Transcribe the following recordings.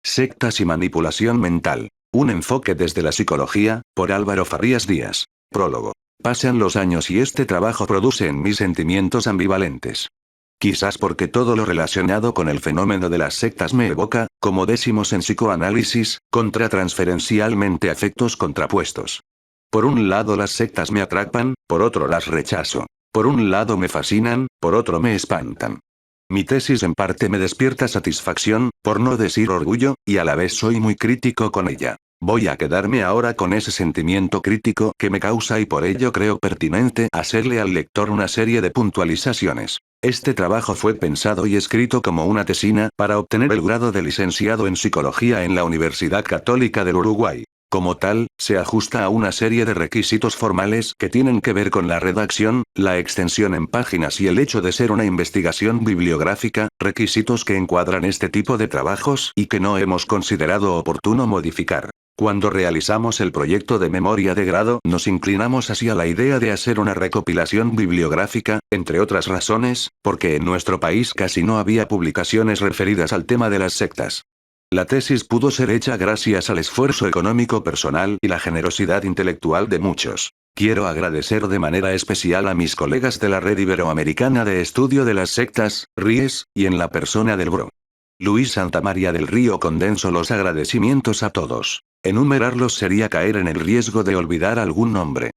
Sectas y manipulación mental. Un enfoque desde la psicología, por Álvaro Farías Díaz. Prólogo. Pasan los años y este trabajo produce en mí sentimientos ambivalentes. Quizás porque todo lo relacionado con el fenómeno de las sectas me evoca, como decimos en psicoanálisis, contratransferencialmente afectos contrapuestos. Por un lado las sectas me atrapan, por otro las rechazo. Por un lado me fascinan, por otro me espantan. Mi tesis en parte me despierta satisfacción, por no decir orgullo, y a la vez soy muy crítico con ella. Voy a quedarme ahora con ese sentimiento crítico que me causa y por ello creo pertinente hacerle al lector una serie de puntualizaciones. Este trabajo fue pensado y escrito como una tesina para obtener el grado de licenciado en psicología en la Universidad Católica del Uruguay. Como tal, se ajusta a una serie de requisitos formales que tienen que ver con la redacción, la extensión en páginas y el hecho de ser una investigación bibliográfica, requisitos que encuadran este tipo de trabajos y que no hemos considerado oportuno modificar. Cuando realizamos el proyecto de memoria de grado nos inclinamos hacia la idea de hacer una recopilación bibliográfica, entre otras razones, porque en nuestro país casi no había publicaciones referidas al tema de las sectas. La tesis pudo ser hecha gracias al esfuerzo económico personal y la generosidad intelectual de muchos. Quiero agradecer de manera especial a mis colegas de la Red Iberoamericana de Estudio de las Sectas, RIES, y en la persona del Bro. Luis Santamaría del Río. Condenso los agradecimientos a todos. Enumerarlos sería caer en el riesgo de olvidar algún nombre.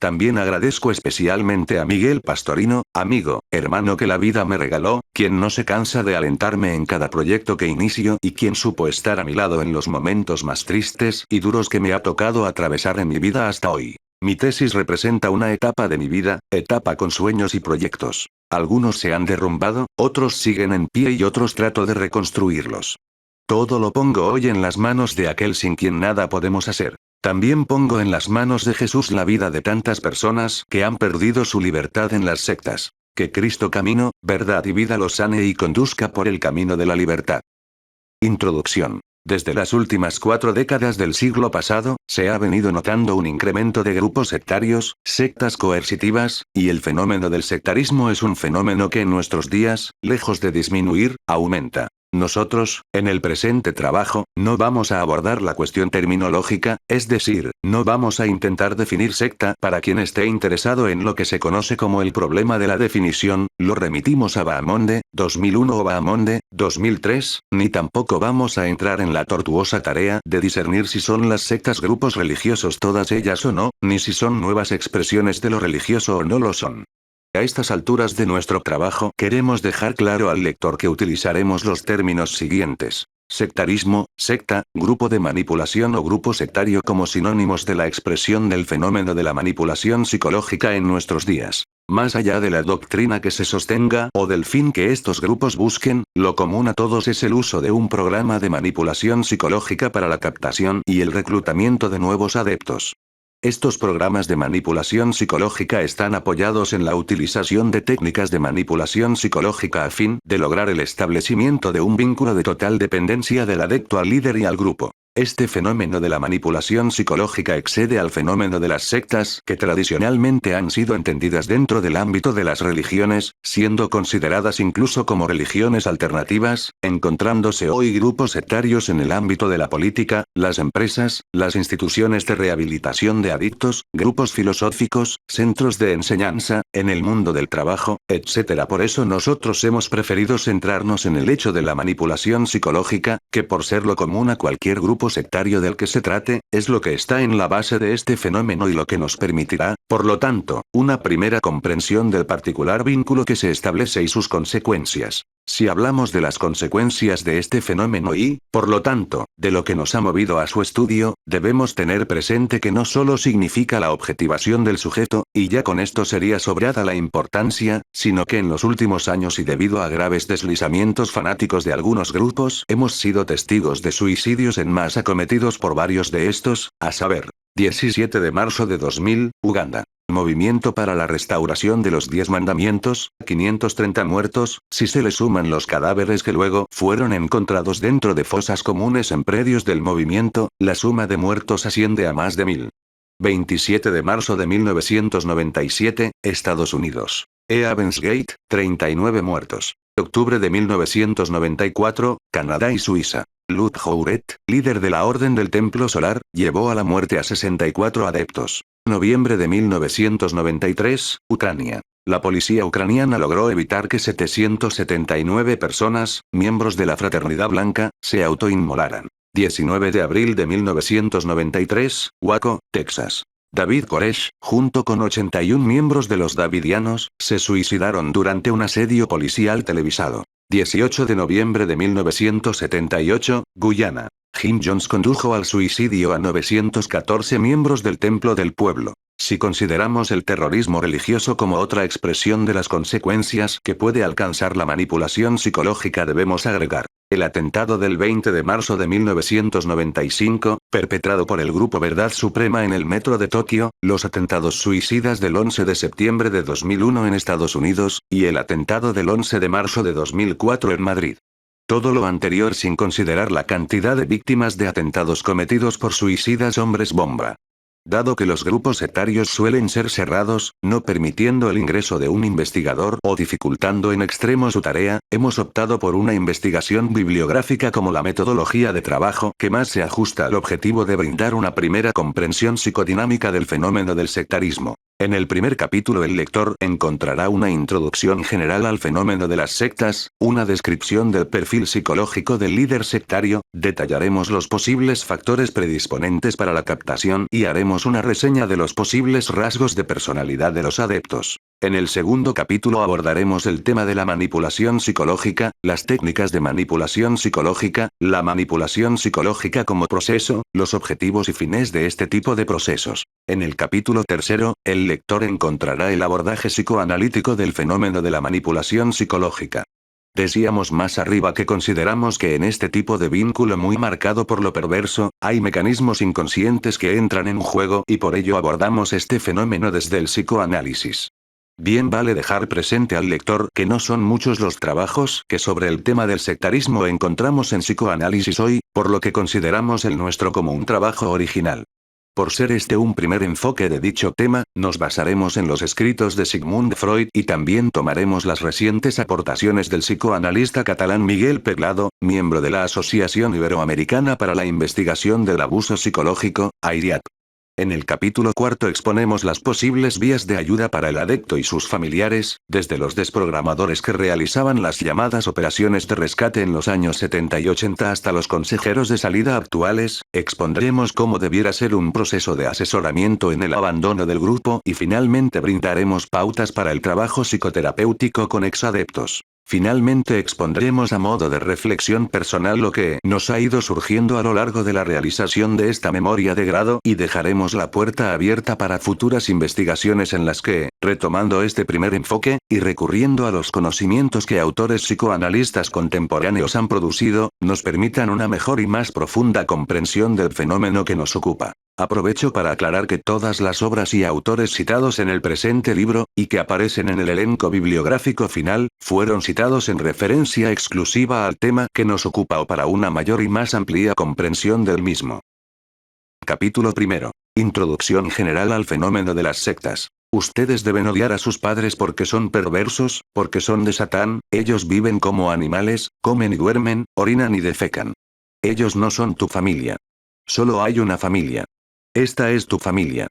También agradezco especialmente a Miguel Pastorino, amigo, hermano que la vida me regaló, quien no se cansa de alentarme en cada proyecto que inicio y quien supo estar a mi lado en los momentos más tristes y duros que me ha tocado atravesar en mi vida hasta hoy. Mi tesis representa una etapa de mi vida, etapa con sueños y proyectos. Algunos se han derrumbado, otros siguen en pie y otros trato de reconstruirlos. Todo lo pongo hoy en las manos de aquel sin quien nada podemos hacer. También pongo en las manos de Jesús la vida de tantas personas que han perdido su libertad en las sectas. Que Cristo camino, verdad y vida los sane y conduzca por el camino de la libertad. Introducción. Desde las últimas 4 décadas del siglo pasado, se ha venido notando un incremento de grupos sectarios, sectas coercitivas, y el fenómeno del sectarismo es un fenómeno que en nuestros días, lejos de disminuir, aumenta. Nosotros, en el presente trabajo, no vamos a abordar la cuestión terminológica, es decir, no vamos a intentar definir secta para quien esté interesado en lo que se conoce como el problema de la definición, lo remitimos a Bahamonde, 2001 o Bahamonde, 2003, ni tampoco vamos a entrar en la tortuosa tarea de discernir si son las sectas grupos religiosos todas ellas o no, ni si son nuevas expresiones de lo religioso o no lo son. A estas alturas de nuestro trabajo queremos dejar claro al lector que utilizaremos los términos siguientes. Sectarismo, secta, grupo de manipulación o grupo sectario como sinónimos de la expresión del fenómeno de la manipulación psicológica en nuestros días. Más allá de la doctrina que se sostenga o del fin que estos grupos busquen, lo común a todos es el uso de un programa de manipulación psicológica para la captación y el reclutamiento de nuevos adeptos. Estos programas de manipulación psicológica están apoyados en la utilización de técnicas de manipulación psicológica a fin de lograr el establecimiento de un vínculo de total dependencia del adepto al líder y al grupo. Este fenómeno de la manipulación psicológica excede al fenómeno de las sectas que tradicionalmente han sido entendidas dentro del ámbito de las religiones, siendo consideradas incluso como religiones alternativas, encontrándose hoy grupos sectarios en el ámbito de la política, las empresas, las instituciones de rehabilitación de adictos, grupos filosóficos, centros de enseñanza, en el mundo del trabajo, etc. Por eso nosotros hemos preferido centrarnos en el hecho de la manipulación psicológica, que por ser lo común a cualquier grupo sectario del que se trate, es lo que está en la base de este fenómeno y lo que nos permitirá, por lo tanto, una primera comprensión del particular vínculo que se establece y sus consecuencias. Si hablamos de las consecuencias de este fenómeno y, por lo tanto, de lo que nos ha movido a su estudio, debemos tener presente que no solo significa la objetivación del sujeto, y ya con esto sería sobrada la importancia, sino que en los últimos años y debido a graves deslizamientos fanáticos de algunos grupos, hemos sido testigos de suicidios en masa cometidos por varios de estos, a saber, 17 de marzo de 2000, Uganda. Movimiento para la restauración de los 10 mandamientos, 530 muertos, si se le suman los cadáveres que luego fueron encontrados dentro de fosas comunes en predios del movimiento, la suma de muertos asciende a más de 1000. 27 de marzo de 1997, Estados Unidos. Evansgate, 39 muertos. Octubre de 1994, Canadá y Suiza. Lud Jouret, líder de la Orden del Templo Solar, llevó a la muerte a 64 adeptos. Noviembre de 1993, Ucrania. La policía ucraniana logró evitar que 779 personas, miembros de la Fraternidad Blanca, se autoinmolaran. 19 de abril de 1993, Waco, Texas. David Koresh, junto con 81 miembros de los Davidianos, se suicidaron durante un asedio policial televisado. 18 de noviembre de 1978, Guyana. Jim Jones condujo al suicidio a 914 miembros del Templo del Pueblo. Si consideramos el terrorismo religioso como otra expresión de las consecuencias que puede alcanzar la manipulación psicológica, debemos agregar el atentado del 20 de marzo de 1995, perpetrado por el Grupo Verdad Suprema en el metro de Tokio, los atentados suicidas del 11 de septiembre de 2001 en Estados Unidos, y el atentado del 11 de marzo de 2004 en Madrid. Todo lo anterior sin considerar la cantidad de víctimas de atentados cometidos por suicidas hombres bomba. Dado que los grupos sectarios suelen ser cerrados, no permitiendo el ingreso de un investigador o dificultando en extremo su tarea, hemos optado por una investigación bibliográfica como la metodología de trabajo que más se ajusta al objetivo de brindar una primera comprensión psicodinámica del fenómeno del sectarismo. En el primer capítulo el lector encontrará una introducción general al fenómeno de las sectas, una descripción del perfil psicológico del líder sectario, detallaremos los posibles factores predisponentes para la captación y haremos una reseña de los posibles rasgos de personalidad de los adeptos. En el segundo capítulo abordaremos el tema de la manipulación psicológica, las técnicas de manipulación psicológica, la manipulación psicológica como proceso, los objetivos y fines de este tipo de procesos. En el capítulo tercero, el lector encontrará el abordaje psicoanalítico del fenómeno de la manipulación psicológica. Decíamos más arriba que consideramos que en este tipo de vínculo muy marcado por lo perverso, hay mecanismos inconscientes que entran en juego y por ello abordamos este fenómeno desde el psicoanálisis. Bien vale dejar presente al lector que no son muchos los trabajos que sobre el tema del sectarismo encontramos en psicoanálisis hoy, por lo que consideramos el nuestro como un trabajo original. Por ser este un primer enfoque de dicho tema, nos basaremos en los escritos de Sigmund Freud y también tomaremos las recientes aportaciones del psicoanalista catalán Miguel Peglado, miembro de la Asociación Iberoamericana para la Investigación del Abuso Psicológico, AIRIAP. En el capítulo cuarto exponemos las posibles vías de ayuda para el adepto y sus familiares, desde los desprogramadores que realizaban las llamadas operaciones de rescate en los años 70 y 80 hasta los consejeros de salida actuales, expondremos cómo debiera ser un proceso de asesoramiento en el abandono del grupo y finalmente brindaremos pautas para el trabajo psicoterapéutico con exadeptos. Finalmente expondremos a modo de reflexión personal lo que nos ha ido surgiendo a lo largo de la realización de esta memoria de grado y dejaremos la puerta abierta para futuras investigaciones en las que, retomando este primer enfoque, y recurriendo a los conocimientos que autores psicoanalistas contemporáneos han producido, nos permitan una mejor y más profunda comprensión del fenómeno que nos ocupa. Aprovecho para aclarar que todas las obras y autores citados en el presente libro, y que aparecen en el elenco bibliográfico final, fueron citados en referencia exclusiva al tema que nos ocupa o para una mayor y más amplia comprensión del mismo. Capítulo primero. Introducción general al fenómeno de las sectas. Ustedes deben odiar a sus padres porque son perversos, porque son de Satán, ellos viven como animales, comen y duermen, orinan y defecan. Ellos no son tu familia. Solo hay una familia. Esta es tu familia.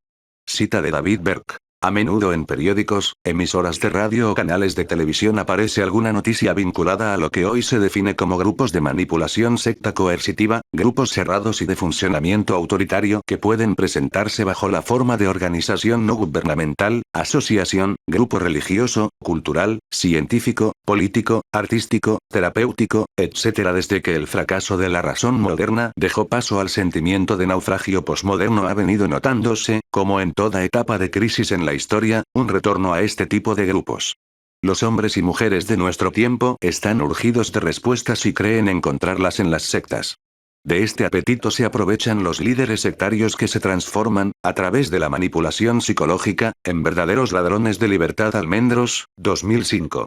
Cita de David Berk. A menudo en periódicos, emisoras de radio o canales de televisión aparece alguna noticia vinculada a lo que hoy se define como grupos de manipulación secta coercitiva, grupos cerrados y de funcionamiento autoritario que pueden presentarse bajo la forma de organización no gubernamental, asociación, grupo religioso, cultural, científico, político, artístico, terapéutico, etc. Desde que el fracaso de la razón moderna dejó paso al sentimiento de naufragio posmoderno ha venido notándose, como en toda etapa de crisis en la historia, un retorno a este tipo de grupos. Los hombres y mujeres de nuestro tiempo están urgidos de respuestas y creen encontrarlas en las sectas. De este apetito se aprovechan los líderes sectarios que se transforman, a través de la manipulación psicológica, en verdaderos ladrones de libertad. Almendros, 2005.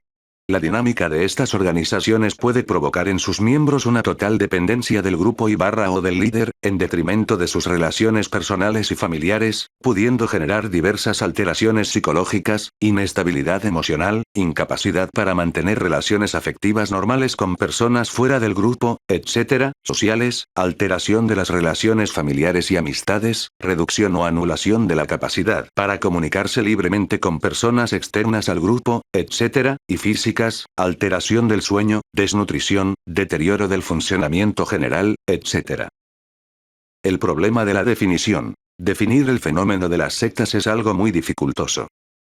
La dinámica de estas organizaciones puede provocar en sus miembros una total dependencia del grupo o del líder, en detrimento de sus relaciones personales y familiares, pudiendo generar diversas alteraciones psicológicas, inestabilidad emocional, incapacidad para mantener relaciones afectivas normales con personas fuera del grupo, etc., sociales, alteración de las relaciones familiares y amistades, reducción o anulación de la capacidad para comunicarse libremente con personas externas al grupo, etc., y física, alteración del sueño, desnutrición, deterioro del funcionamiento general, etc. El problema de la definición. Definir el fenómeno de las sectas es algo muy dificultoso.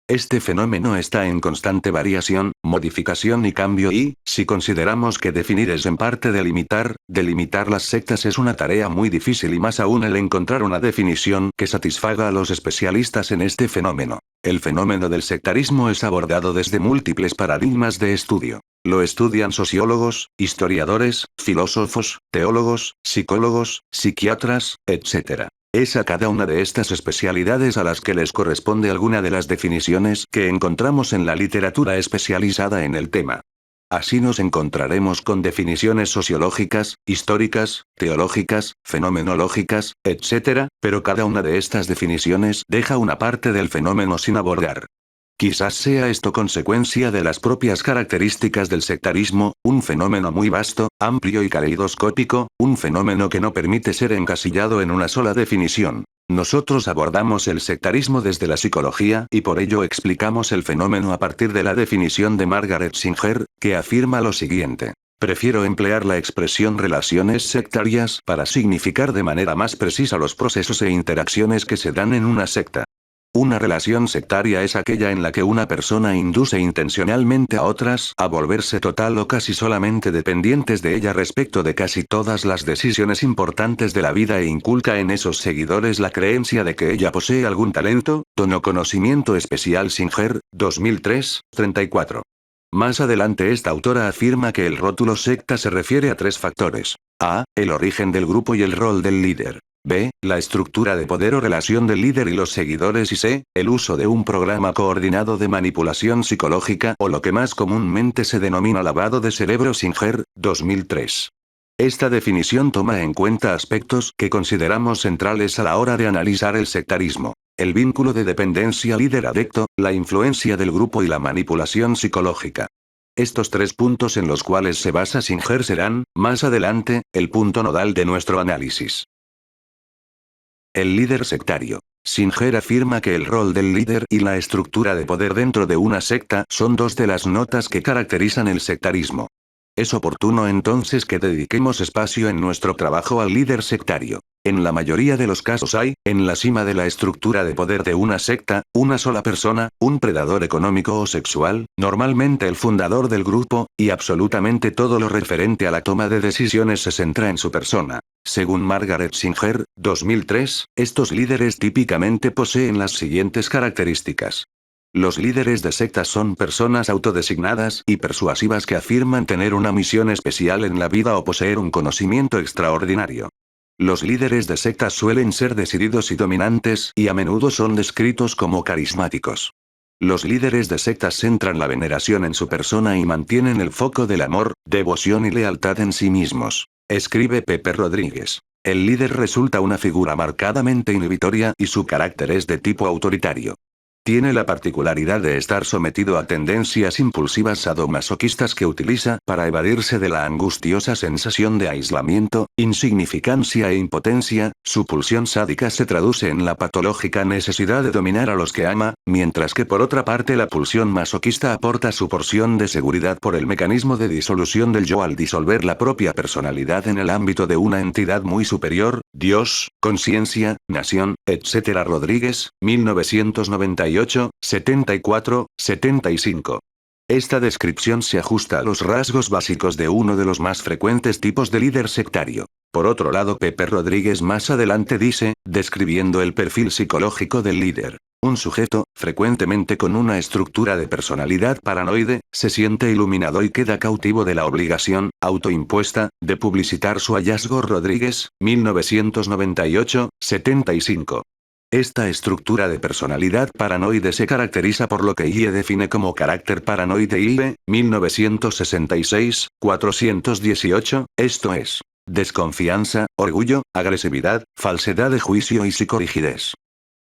Este fenómeno está en constante variación, modificación y cambio y, si consideramos que definir es en parte delimitar las sectas es una tarea muy difícil y más aún el encontrar una definición que satisfaga a los especialistas en este fenómeno. El fenómeno del sectarismo es abordado desde múltiples paradigmas de estudio. Lo estudian sociólogos, historiadores, filósofos, teólogos, psicólogos, psiquiatras, etc. Es a cada una de estas especialidades a las que les corresponde alguna de las definiciones que encontramos en la literatura especializada en el tema. Así nos encontraremos con definiciones sociológicas, históricas, teológicas, fenomenológicas, etc., pero cada una de estas definiciones deja una parte del fenómeno sin abordar. Quizás sea esto consecuencia de las propias características del sectarismo, un fenómeno muy vasto, amplio y caleidoscópico, un fenómeno que no permite ser encasillado en una sola definición. Nosotros abordamos el sectarismo desde la psicología y por ello explicamos el fenómeno a partir de la definición de Margaret Singer, que afirma lo siguiente. Prefiero emplear la expresión relaciones sectarias para significar de manera más precisa los procesos e interacciones que se dan en una secta. Una relación sectaria es aquella en la que una persona induce intencionalmente a otras a volverse total o casi solamente dependientes de ella respecto de casi todas las decisiones importantes de la vida e inculca en esos seguidores la creencia de que ella posee algún talento, don o conocimiento especial. Singer, 2003, 34. Más adelante esta autora afirma que el rótulo secta se refiere a tres factores. A. El origen del grupo y el rol del líder. B. La estructura de poder o relación del líder y los seguidores y C. El uso de un programa coordinado de manipulación psicológica o lo que más comúnmente se denomina lavado de cerebro. Singer, 2003. Esta definición toma en cuenta aspectos que consideramos centrales a la hora de analizar el sectarismo. El vínculo de dependencia líder-adepto, la influencia del grupo y la manipulación psicológica. Estos tres puntos en los cuales se basa Singer serán, más adelante, el punto nodal de nuestro análisis. El líder sectario. Singer afirma que el rol del líder y la estructura de poder dentro de una secta son dos de las notas que caracterizan el sectarismo. Es oportuno entonces que dediquemos espacio en nuestro trabajo al líder sectario. En la mayoría de los casos hay, en la cima de la estructura de poder de una secta, una sola persona, un predador económico o sexual, normalmente el fundador del grupo, y absolutamente todo lo referente a la toma de decisiones se centra en su persona. Según Margaret Singer, 2003, estos líderes típicamente poseen las siguientes características. Los líderes de sectas son personas autodesignadas y persuasivas que afirman tener una misión especial en la vida o poseer un conocimiento extraordinario. Los líderes de sectas suelen ser decididos y dominantes y a menudo son descritos como carismáticos. Los líderes de sectas centran la veneración en su persona y mantienen el foco del amor, devoción y lealtad en sí mismos. Escribe Pepe Rodríguez. El líder resulta una figura marcadamente inhibitoria y su carácter es de tipo autoritario. Tiene la particularidad de estar sometido a tendencias impulsivas sadomasoquistas que utiliza para evadirse de la angustiosa sensación de aislamiento, insignificancia e impotencia. Su pulsión sádica se traduce en la patológica necesidad de dominar a los que ama, mientras que por otra parte la pulsión masoquista aporta su porción de seguridad por el mecanismo de disolución del yo al disolver la propia personalidad en el ámbito de una entidad muy superior, Dios, conciencia, nación, etc. Rodríguez, 1998. 74, 75. Esta descripción se ajusta a los rasgos básicos de uno de los más frecuentes tipos de líder sectario. Por otro lado, Pepe Rodríguez más adelante dice, describiendo el perfil psicológico del líder. Un sujeto, frecuentemente con una estructura de personalidad paranoide, se siente iluminado y queda cautivo de la obligación, autoimpuesta, de publicitar su hallazgo. Rodríguez, 1998, 75. Esta estructura de personalidad paranoide se caracteriza por lo que IE define como carácter paranoide IE, 1966, 418, esto es, desconfianza, orgullo, agresividad, falsedad de juicio y psicorrigidez.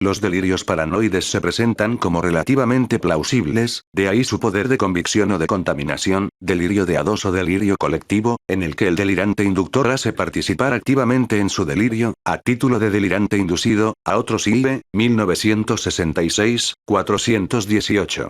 Los delirios paranoides se presentan como relativamente plausibles, de ahí su poder de convicción o de contaminación, delirio de a dos o delirio colectivo, en el que el delirante inductor hace participar activamente en su delirio, a título de delirante inducido, a otros IE, 1966, 418.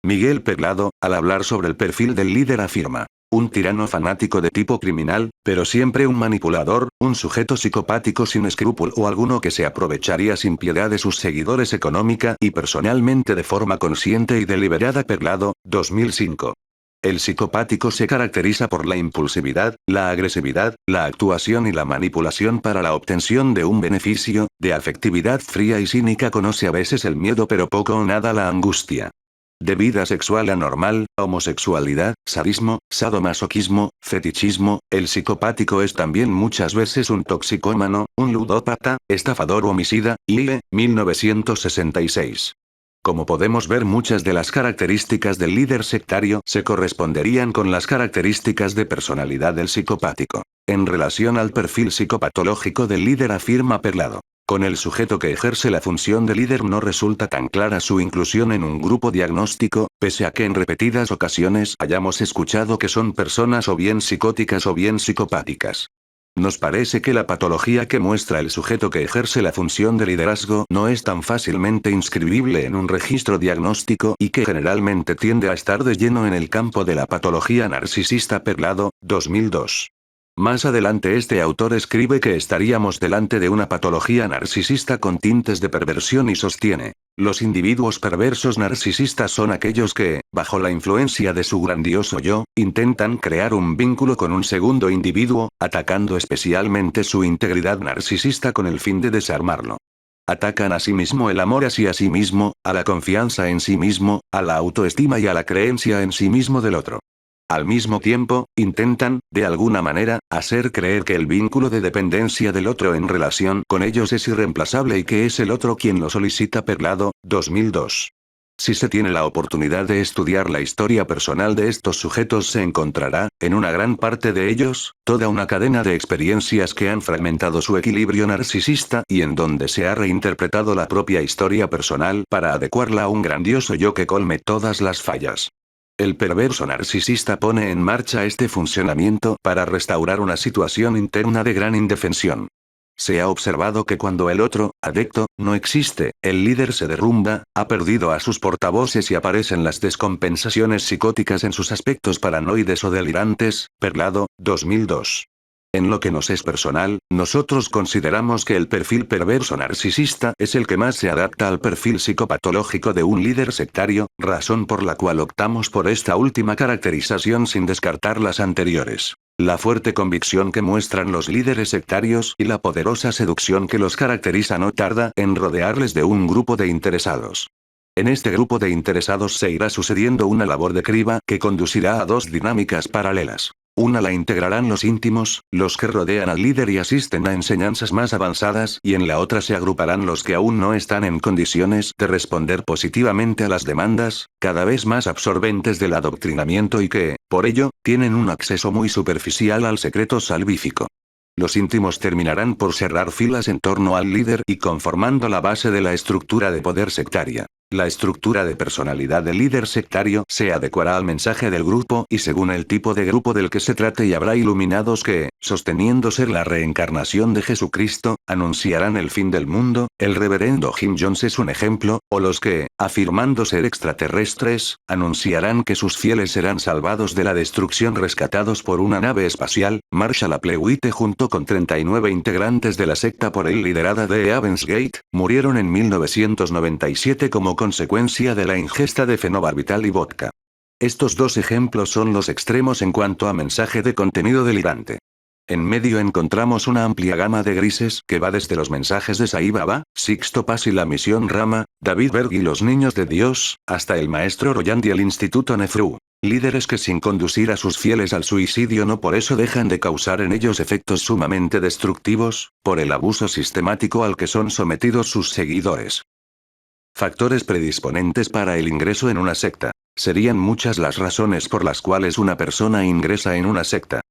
Miguel Peglado, al hablar sobre el perfil del líder afirma. Un tirano fanático de tipo criminal, pero siempre un manipulador, un sujeto psicopático sin escrúpulo o alguno que se aprovecharía sin piedad de sus seguidores económica y personalmente de forma consciente y deliberada. Peglado, 2005. El psicopático se caracteriza por la impulsividad, la agresividad, la actuación y la manipulación para la obtención de un beneficio, de afectividad fría y cínica conoce a veces el miedo pero poco o nada la angustia. De vida sexual anormal, homosexualidad, sadismo, sadomasoquismo, fetichismo, el psicopático es también muchas veces un toxicómano, un ludópata, estafador o homicida, IE, 1966. Como podemos ver, muchas de las características del líder sectario se corresponderían con las características de personalidad del psicopático. En relación al perfil psicopatológico del líder afirma Peglado. Con el sujeto que ejerce la función de líder no resulta tan clara su inclusión en un grupo diagnóstico, pese a que en repetidas ocasiones hayamos escuchado que son personas o bien psicóticas o bien psicopáticas. Nos parece que la patología que muestra el sujeto que ejerce la función de liderazgo no es tan fácilmente inscribible en un registro diagnóstico y que generalmente tiende a estar de lleno en el campo de la patología narcisista. Peglado, 2002. Más adelante este autor escribe que estaríamos delante de una patología narcisista con tintes de perversión y sostiene. Los individuos perversos narcisistas son aquellos que, bajo la influencia de su grandioso yo, intentan crear un vínculo con un segundo individuo, atacando especialmente su integridad narcisista con el fin de desarmarlo. Atacan a sí mismo el amor hacia sí mismo, a la confianza en sí mismo, a la autoestima y a la creencia en sí mismo del otro. Al mismo tiempo, intentan, de alguna manera, hacer creer que el vínculo de dependencia del otro en relación con ellos es irreemplazable y que es el otro quien lo solicita. Peglado, 2002. Si se tiene la oportunidad de estudiar la historia personal de estos sujetos se encontrará, en una gran parte de ellos, toda una cadena de experiencias que han fragmentado su equilibrio narcisista y en donde se ha reinterpretado la propia historia personal para adecuarla a un grandioso yo que colme todas las fallas. El perverso narcisista pone en marcha este funcionamiento para restaurar una situación interna de gran indefensión. Se ha observado que cuando el otro, adecto, no existe, el líder se derrumba, ha perdido a sus portavoces y aparecen las descompensaciones psicóticas en sus aspectos paranoides o delirantes. Peglado, 2002. En lo que nos es personal, nosotros consideramos que el perfil perverso narcisista es el que más se adapta al perfil psicopatológico de un líder sectario, razón por la cual optamos por esta última caracterización sin descartar las anteriores. La fuerte convicción que muestran los líderes sectarios y la poderosa seducción que los caracteriza no tarda en rodearles de un grupo de interesados. En este grupo de interesados se irá sucediendo una labor de criba que conducirá a dos dinámicas paralelas. Una la integrarán los íntimos, los que rodean al líder y asisten a enseñanzas más avanzadas, y en la otra se agruparán los que aún no están en condiciones de responder positivamente a las demandas, cada vez más absorbentes del adoctrinamiento y que, por ello, tienen un acceso muy superficial al secreto salvífico. Los íntimos terminarán por cerrar filas en torno al líder y conformando la base de la estructura de poder sectaria. La estructura de personalidad del líder sectario se adecuará al mensaje del grupo y según el tipo de grupo del que se trate y habrá iluminados que, sosteniendo ser la reencarnación de Jesucristo, anunciarán el fin del mundo, el reverendo Jim Jones es un ejemplo, o los que, afirmando ser extraterrestres, anunciarán que sus fieles serán salvados de la destrucción rescatados por una nave espacial. Marshall Applewhite junto con 39 integrantes de la secta por él liderada de Heaven's Gate, murieron en 1997 como consecuencia de la ingesta de fenobarbital y vodka. Estos dos ejemplos son los extremos en cuanto a mensaje de contenido delirante. En medio encontramos una amplia gama de grises que va desde los mensajes de Sai Baba, Sixto Paz y la Misión Rama, David Berg y los Niños de Dios, hasta el Maestro Roland y el Instituto Nefru. Líderes que sin conducir a sus fieles al suicidio no por eso dejan de causar en ellos efectos sumamente destructivos, por el abuso sistemático al que son sometidos sus seguidores. Factores predisponentes para el ingreso en una secta. Serían muchas las razones por las cuales una persona ingresa en una secta.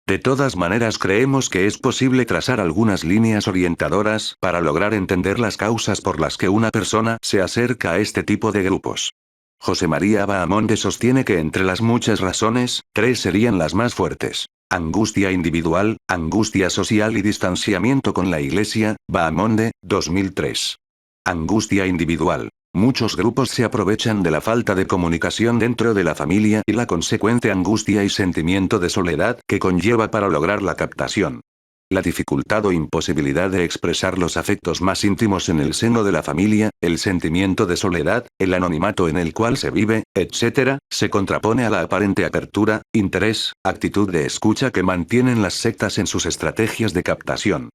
De todas maneras creemos que es posible trazar algunas líneas orientadoras para lograr entender las causas por las que una persona se acerca a este tipo de grupos. José María Bahamonde sostiene que entre las muchas razones, 3 serían las más fuertes. Angustia individual, angustia social y distanciamiento con la Iglesia, Bahamonde, 2003. Angustia individual. Muchos grupos se aprovechan de la falta de comunicación dentro de la familia y la consecuente angustia y sentimiento de soledad que conlleva para lograr la captación. La dificultad o imposibilidad de expresar los afectos más íntimos en el seno de la familia, el sentimiento de soledad, el anonimato en el cual se vive, etc., se contrapone a la aparente apertura, interés, actitud de escucha que mantienen las sectas en sus estrategias de captación.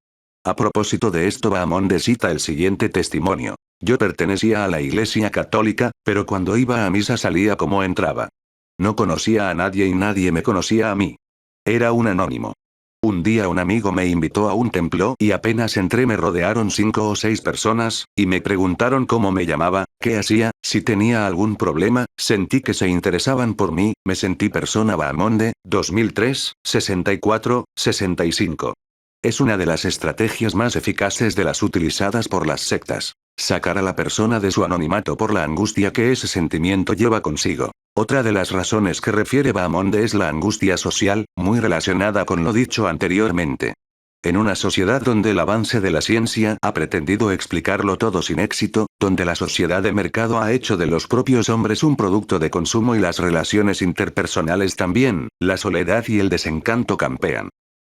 A propósito de esto, Bahamonde cita el siguiente testimonio. Yo pertenecía a la Iglesia Católica, pero cuando iba a misa salía como entraba. No conocía a nadie y nadie me conocía a mí. Era un anónimo. Un día un amigo me invitó a un templo y apenas entré me rodearon 5 o 6 personas, y me preguntaron cómo me llamaba, qué hacía, si tenía algún problema, sentí que se interesaban por mí, me sentí persona. Bahamonde, 2003, 64, 65. Es una de las estrategias más eficaces de las utilizadas por las sectas. Sacar a la persona de su anonimato por la angustia que ese sentimiento lleva consigo. Otra de las razones que refiere Bahamonde es la angustia social, muy relacionada con lo dicho anteriormente. En una sociedad donde el avance de la ciencia ha pretendido explicarlo todo sin éxito, donde la sociedad de mercado ha hecho de los propios hombres un producto de consumo y las relaciones interpersonales también, la soledad y el desencanto campean.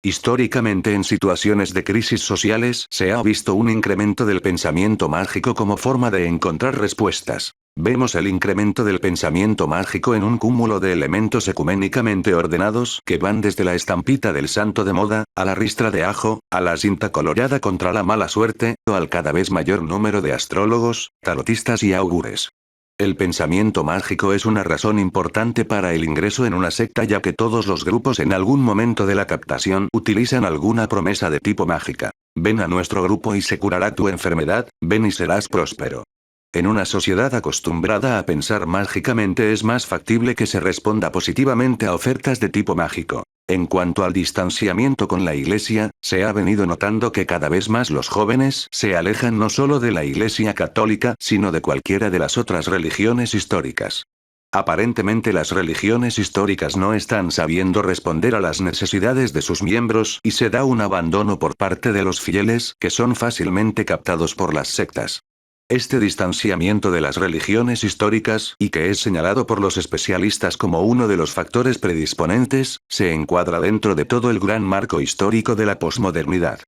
Históricamente en situaciones de crisis sociales se ha visto un incremento del pensamiento mágico como forma de encontrar respuestas. Vemos el incremento del pensamiento mágico en un cúmulo de elementos ecuménicamente ordenados que van desde la estampita del santo de moda, a la ristra de ajo, a la cinta coloreada contra la mala suerte, o al cada vez mayor número de astrólogos, tarotistas y augures. El pensamiento mágico es una razón importante para el ingreso en una secta, ya que todos los grupos en algún momento de la captación utilizan alguna promesa de tipo mágica. Ven a nuestro grupo y se curará tu enfermedad, ven y serás próspero. En una sociedad acostumbrada a pensar mágicamente es más factible que se responda positivamente a ofertas de tipo mágico. En cuanto al distanciamiento con la Iglesia, se ha venido notando que cada vez más los jóvenes se alejan no solo de la Iglesia Católica, sino de cualquiera de las otras religiones históricas. Aparentemente las religiones históricas no están sabiendo responder a las necesidades de sus miembros y se da un abandono por parte de los fieles que son fácilmente captados por las sectas. Este distanciamiento de las religiones históricas, y que es señalado por los especialistas como uno de los factores predisponentes, se encuadra dentro de todo el gran marco histórico de la posmodernidad.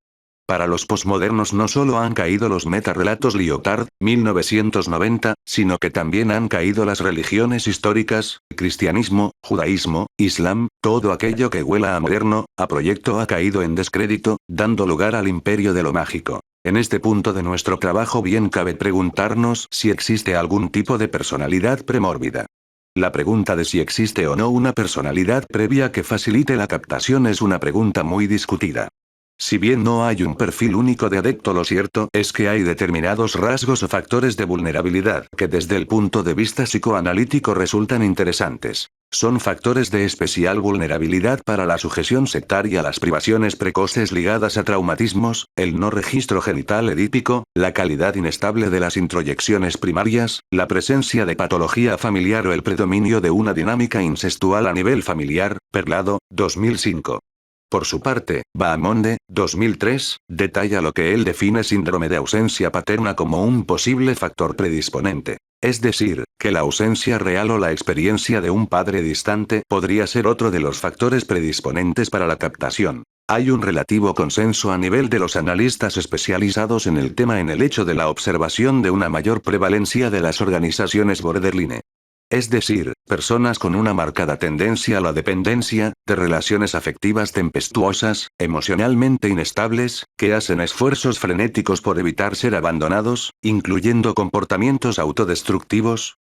Para los posmodernos no solo han caído los metarrelatos Lyotard, 1990, sino que también han caído las religiones históricas, cristianismo, judaísmo, islam, todo aquello que huela a moderno, a proyecto ha caído en descrédito, dando lugar al imperio de lo mágico. En este punto de nuestro trabajo bien cabe preguntarnos si existe algún tipo de personalidad premórbida. La pregunta de si existe o no una personalidad previa que facilite la captación es una pregunta muy discutida. Si bien no hay un perfil único de adepto, lo cierto es que hay determinados rasgos o factores de vulnerabilidad que desde el punto de vista psicoanalítico resultan interesantes. Son factores de especial vulnerabilidad para la sujeción sectaria, las privaciones precoces ligadas a traumatismos, el no registro genital edípico, la calidad inestable de las introyecciones primarias, la presencia de patología familiar o el predominio de una dinámica incestual a nivel familiar. Perlado, 2005. Por su parte, Bahamonde, 2003, detalla lo que él define síndrome de ausencia paterna como un posible factor predisponente. Es decir, que la ausencia real o la experiencia de un padre distante podría ser otro de los factores predisponentes para la captación. Hay un relativo consenso a nivel de los analistas especializados en el tema en el hecho de la observación de una mayor prevalencia de las organizaciones borderline. es decir, personas con una marcada tendencia a la dependencia, de relaciones afectivas tempestuosas, emocionalmente inestables, que hacen esfuerzos frenéticos por evitar ser abandonados, incluyendo comportamientos autodestructivos.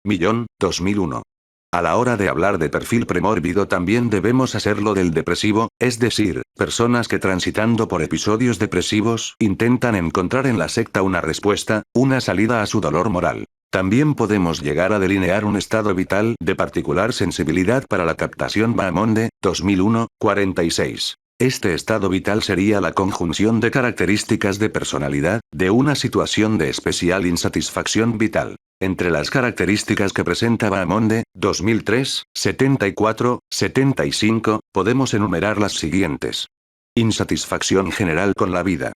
2001. A la hora de hablar de perfil premórbido también debemos hacerlo del depresivo, es decir, personas que transitando por episodios depresivos intentan encontrar en la secta una respuesta, una salida a su dolor moral. También podemos llegar a delinear un estado vital de particular sensibilidad para la captación Bahamonde, 2001, 46. Este estado vital sería la conjunción de características de personalidad, de una situación de especial insatisfacción vital. Entre las características que presenta Bahamonde, 2003, 74, 75, podemos enumerar las siguientes. Insatisfacción general con la vida.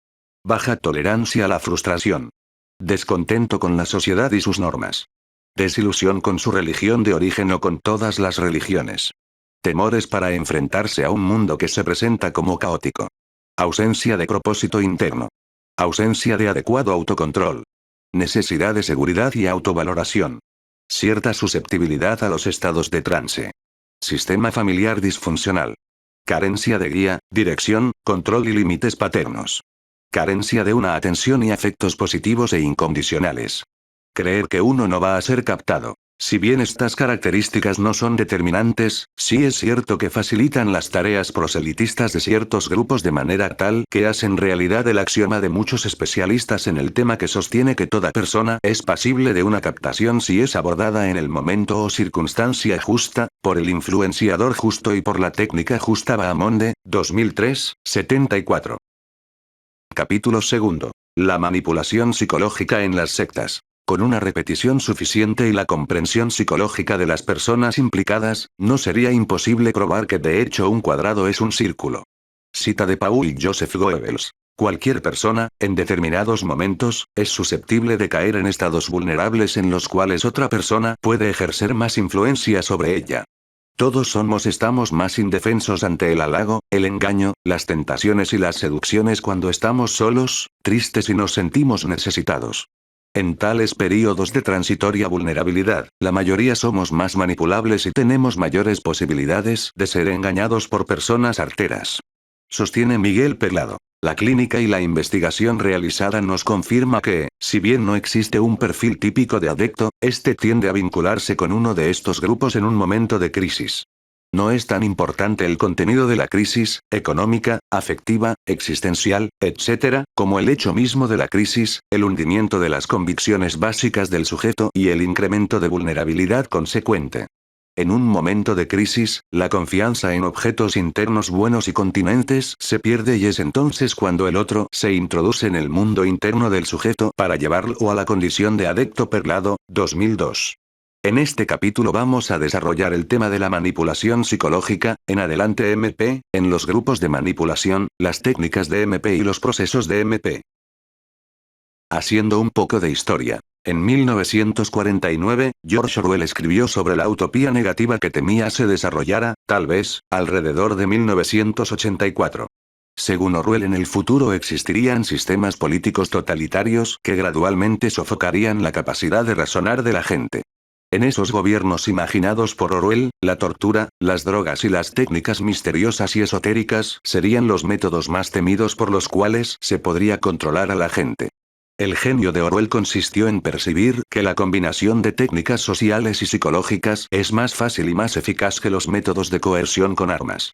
Baja tolerancia a la frustración. Descontento con la sociedad y sus normas. Desilusión con su religión de origen o con todas las religiones. Temores para enfrentarse a un mundo que se presenta como caótico. Ausencia de propósito interno. Ausencia de adecuado autocontrol. Necesidad de seguridad y autovaloración. Cierta susceptibilidad a los estados de trance. Sistema familiar disfuncional. Carencia de guía, dirección, control y límites paternos. Carencia de una atención y afectos positivos e incondicionales. Creer que uno no va a ser captado. Si bien estas características no son determinantes, sí es cierto que facilitan las tareas proselitistas de ciertos grupos de manera tal que hacen realidad el axioma de muchos especialistas en el tema que sostiene que toda persona es pasible de una captación si es abordada en el momento o circunstancia justa, por el influenciador justo y por la técnica justa. Bahamonde, 2003, 74. Capítulo 2. La manipulación psicológica en las sectas. Con una repetición suficiente y la comprensión psicológica de las personas implicadas, no sería imposible probar que de hecho un cuadrado es un círculo. Cita de Paul Joseph Goebbels. Cualquier persona, en determinados momentos, es susceptible de caer en estados vulnerables en los cuales otra persona puede ejercer más influencia sobre ella. Todos estamos más indefensos ante el halago, el engaño, las tentaciones y las seducciones cuando estamos solos, tristes y nos sentimos necesitados. En tales períodos de transitoria vulnerabilidad, la mayoría somos más manipulables y tenemos mayores posibilidades de ser engañados por personas arteras. Sostiene Miguel Pelado. La clínica y la investigación realizada nos confirma que, si bien no existe un perfil típico de adicto, este tiende a vincularse con uno de estos grupos en un momento de crisis. No es tan importante el contenido de la crisis, económica, afectiva, existencial, etc., como el hecho mismo de la crisis, el hundimiento de las convicciones básicas del sujeto y el incremento de vulnerabilidad consecuente. En un momento de crisis, la confianza en objetos internos buenos y continentes se pierde y es entonces cuando el otro se introduce en el mundo interno del sujeto para llevarlo a la condición de adicto. Pelado, 2002. En este capítulo vamos a desarrollar el tema de la manipulación psicológica, en adelante MP, en los grupos de manipulación, las técnicas de MP y los procesos de MP. Haciendo un poco de historia. En 1949, George Orwell escribió sobre la utopía negativa que temía se desarrollara, tal vez, alrededor de 1984. Según Orwell, en el futuro existirían sistemas políticos totalitarios que gradualmente sofocarían la capacidad de razonar de la gente. En esos gobiernos imaginados por Orwell, la tortura, las drogas y las técnicas misteriosas y esotéricas serían los métodos más temidos por los cuales se podría controlar a la gente. El genio de Orwell consistió en percibir que la combinación de técnicas sociales y psicológicas es más fácil y más eficaz que los métodos de coerción con armas.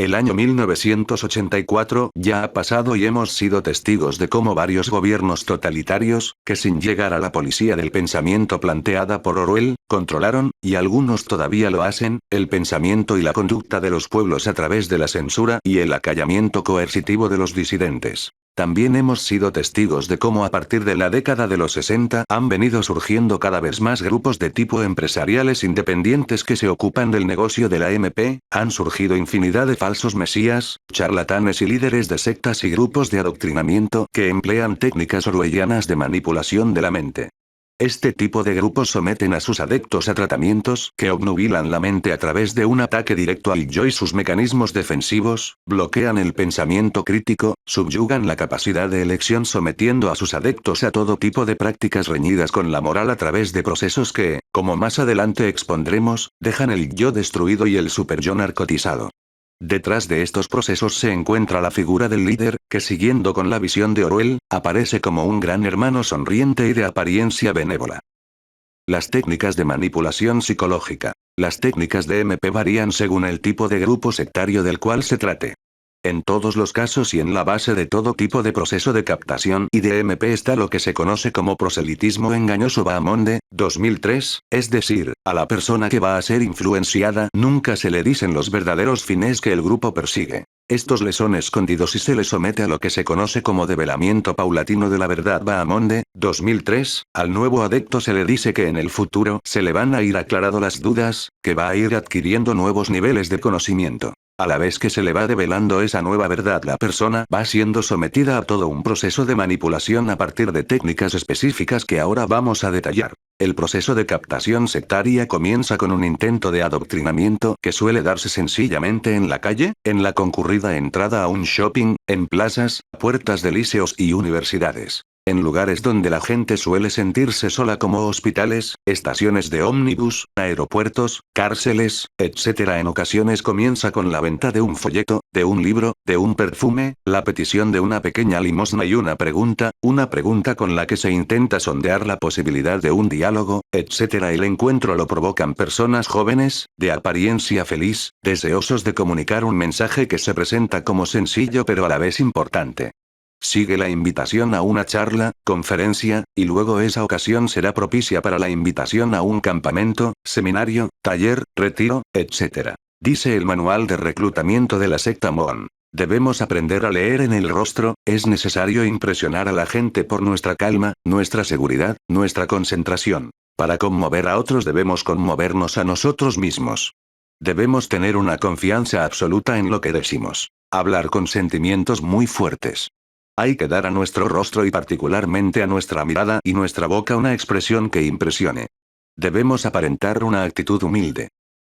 El año 1984 ya ha pasado y hemos sido testigos de cómo varios gobiernos totalitarios, que sin llegar a la policía del pensamiento planteada por Orwell, controlaron, y algunos todavía lo hacen, el pensamiento y la conducta de los pueblos a través de la censura y el acallamiento coercitivo de los disidentes. También hemos sido testigos de cómo a partir de la década de los 60 han venido surgiendo cada vez más grupos de tipo empresariales independientes que se ocupan del negocio de la MP, han surgido infinidad de falsos mesías, charlatanes y líderes de sectas y grupos de adoctrinamiento que emplean técnicas orwellianas de manipulación de la mente. Este tipo de grupos someten a sus adeptos a tratamientos que obnubilan la mente a través de un ataque directo al yo y sus mecanismos defensivos, bloquean el pensamiento crítico, subyugan la capacidad de elección sometiendo a sus adeptos a todo tipo de prácticas reñidas con la moral a través de procesos que, como más adelante expondremos, dejan el yo destruido y el superyo narcotizado. Detrás de estos procesos se encuentra la figura del líder, que siguiendo con la visión de Orwell, aparece como un gran hermano sonriente y de apariencia benévola. Las técnicas de manipulación psicológica. Las técnicas de MP varían según el tipo de grupo sectario del cual se trate. En todos los casos y en la base de todo tipo de proceso de captación y de MP está lo que se conoce como proselitismo engañoso Bahamonde, 2003, es decir, a la persona que va a ser influenciada nunca se le dicen los verdaderos fines que el grupo persigue. Estos le son escondidos y se le somete a lo que se conoce como develamiento paulatino de la verdad Bahamonde, 2003, al nuevo adepto se le dice que en el futuro se le van a ir aclarando las dudas, que va a ir adquiriendo nuevos niveles de conocimiento. A la vez que se le va develando esa nueva verdad, la persona va siendo sometida a todo un proceso de manipulación a partir de técnicas específicas que ahora vamos a detallar. El proceso de captación sectaria comienza con un intento de adoctrinamiento que suele darse sencillamente en la calle, en la concurrida entrada a un shopping, en plazas, puertas de liceos y universidades. En lugares donde la gente suele sentirse sola como hospitales, estaciones de ómnibus, aeropuertos, cárceles, etc. En ocasiones comienza con la venta de un folleto, de un libro, de un perfume, la petición de una pequeña limosna y una pregunta con la que se intenta sondear la posibilidad de un diálogo, etc. El encuentro lo provocan personas jóvenes, de apariencia feliz, deseosos de comunicar un mensaje que se presenta como sencillo pero a la vez importante. Sigue la invitación a una charla, conferencia, y luego esa ocasión será propicia para la invitación a un campamento, seminario, taller, retiro, etc. Dice el manual de reclutamiento de la secta Moon. Debemos aprender a leer en el rostro, es necesario impresionar a la gente por nuestra calma, nuestra seguridad, nuestra concentración. Para conmover a otros debemos conmovernos a nosotros mismos. Debemos tener una confianza absoluta en lo que decimos. Hablar con sentimientos muy fuertes. Hay que dar a nuestro rostro y particularmente a nuestra mirada y nuestra boca una expresión que impresione. Debemos aparentar una actitud humilde.